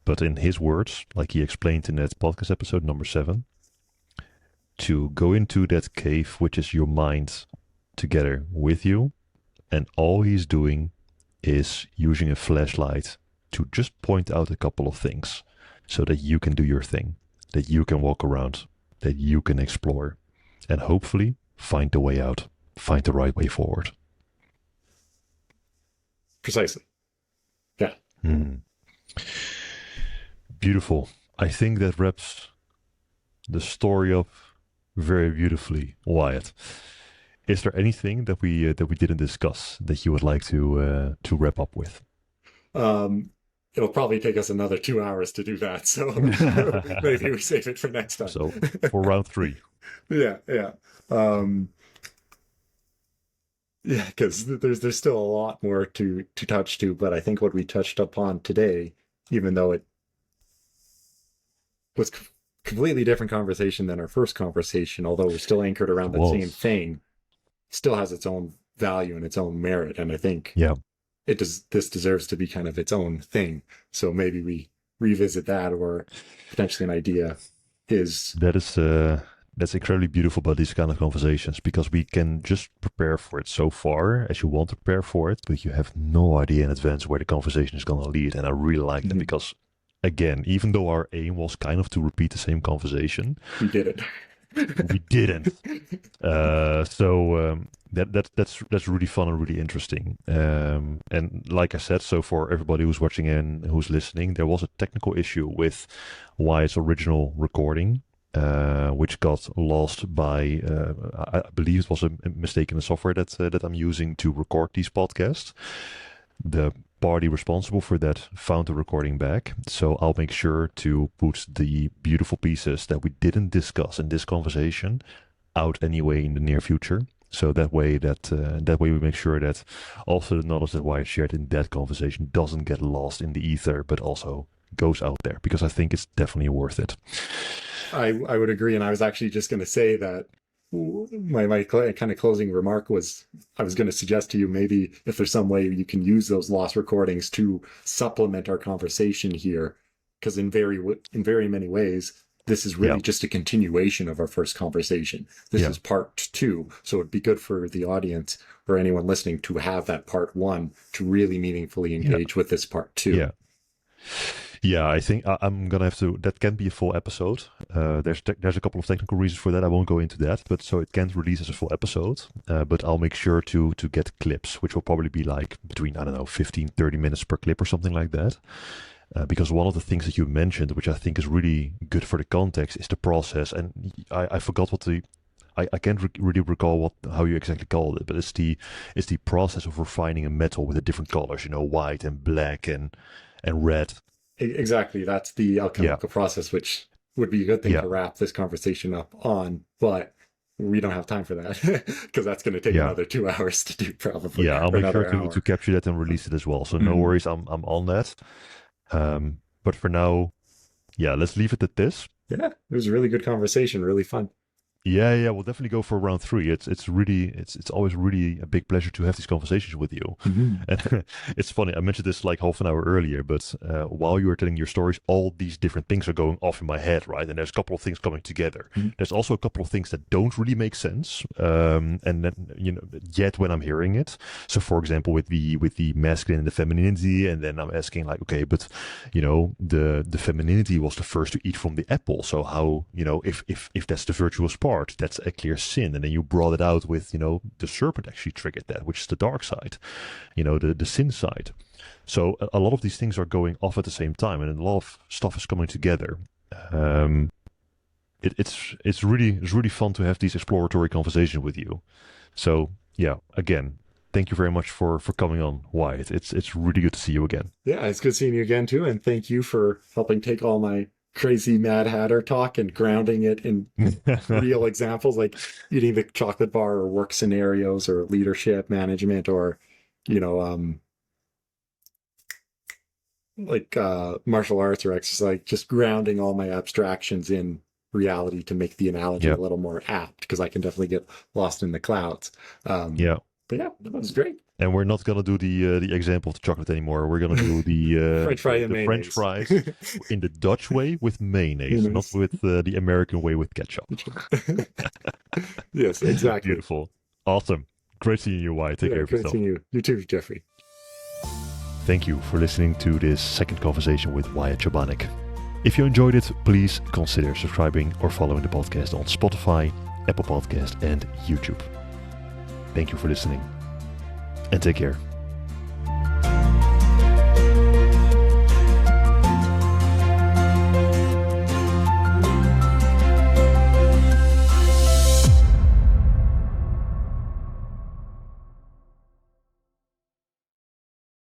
But in his words, like he explained in that podcast episode number 7, to go into that cave, which is your mind, together with you, and all he's doing is using a flashlight to just point out a couple of things, so that you can do your thing, that you can walk around, that you can explore, and hopefully find the way out, find the right way forward. Precisely. Yeah. Beautiful. I think that wraps the story up very beautifully, Wyatt. Is there anything that we didn't discuss that you would like to wrap up with? It'll probably take us another 2 hours to do that, so maybe we save it for next time. So for round 3. Yeah. Yeah, because there's still a lot more to touch to, but I think what we touched upon today, even though it was completely different conversation than our first conversation, although we're still anchored around the same thing, still has its own value and its own merit. And I think this deserves to be kind of its own thing. So maybe we revisit that, or potentially an idea is... That's incredibly beautiful about these kind of conversations, because we can just prepare for it so far as you want to prepare for it, but you have no idea in advance where the conversation is going to lead. And I really like that, because, again, even though our aim was kind of to repeat the same conversation, we did it. We didn't. That's really fun and really interesting. And like I said, so for everybody who's watching and who's listening, there was a technical issue with Wyatt's original recording, which got lost by, I believe it was a mistake in the software that I'm using to record these podcasts. The party responsible for that found the recording back, so I'll make sure to put the beautiful pieces that we didn't discuss in this conversation out anyway in the near future. So that way we make sure that also the knowledge that Wyatt shared in that conversation doesn't get lost in the ether, but also goes out there, because I think it's definitely worth it. I would agree, and I was actually just going to say that my kind of closing remark was, I was going to suggest to you, maybe if there's some way you can use those lost recordings to supplement our conversation here, because in very many ways, this is really just a continuation of our first conversation. This is part 2, so it'd be good for the audience or anyone listening to have that part 1 to really meaningfully engage with this part 2. Yeah, I think I'm gonna have to. That can be a full episode. There's a couple of technical reasons for that. I won't go into that, but so it can't release as a full episode. But I'll make sure to get clips, which will probably be like between, I don't know, 15, 30 minutes per clip or something like that. Because one of the things that you mentioned, which I think is really good for the context, is the process. And I forgot what the I can't really recall how you exactly called it, but it's the process of refining a metal with the different colors, white and black and red. Exactly. That's the alchemical process, which would be a good thing to wrap this conversation up on, but we don't have time for that because that's going to take another 2 hours to do probably. Yeah, I'll make sure to capture that and release it as well. So no worries, I'm on that. But for now, let's leave it at this. Yeah, it was a really good conversation, really fun. Yeah, we'll definitely go for round 3. It's always really a big pleasure to have these conversations with you. And it's funny, I mentioned this like half an hour earlier, but while you were telling your stories, all these different things are going off in my head, right? And there's a couple of things coming together. There's also a couple of things that don't really make sense, and then yet when I'm hearing it. So for example, with the masculine and the femininity, and then I'm asking like, okay, but the femininity was the first to eat from the apple. So how if that's the virtuous part, that's a clear sin. And then you brought it out with, the serpent actually triggered that, which is the dark side, the sin side. So a lot of these things are going off at the same time, and a lot of stuff is coming together. It's really fun to have these exploratory conversations with you. So yeah, again, thank you very much for coming on, Wyatt. It's really good to see you again. Yeah, it's good seeing you again too, and thank you for helping take all my crazy Mad Hatter talk and grounding it in real examples like eating the chocolate bar or work scenarios or leadership management or martial arts or exercise, just grounding all my abstractions in reality to make the analogy a little more apt, because I can definitely get lost in the clouds. But yeah, that was great. And we're not gonna do the example of the chocolate anymore. We're gonna do the French fries in the Dutch way with mayonnaise, not with the American way with ketchup. Yes, exactly. Beautiful, awesome, great seeing you, Wyatt. Take care of yourself. Great seeing you. You too, Jeffrey. Thank you for listening to this second conversation with Wyatt Chabeniuk. If you enjoyed it, please consider subscribing or following the podcast on Spotify, Apple Podcast, and YouTube. Thank you for listening. And take care.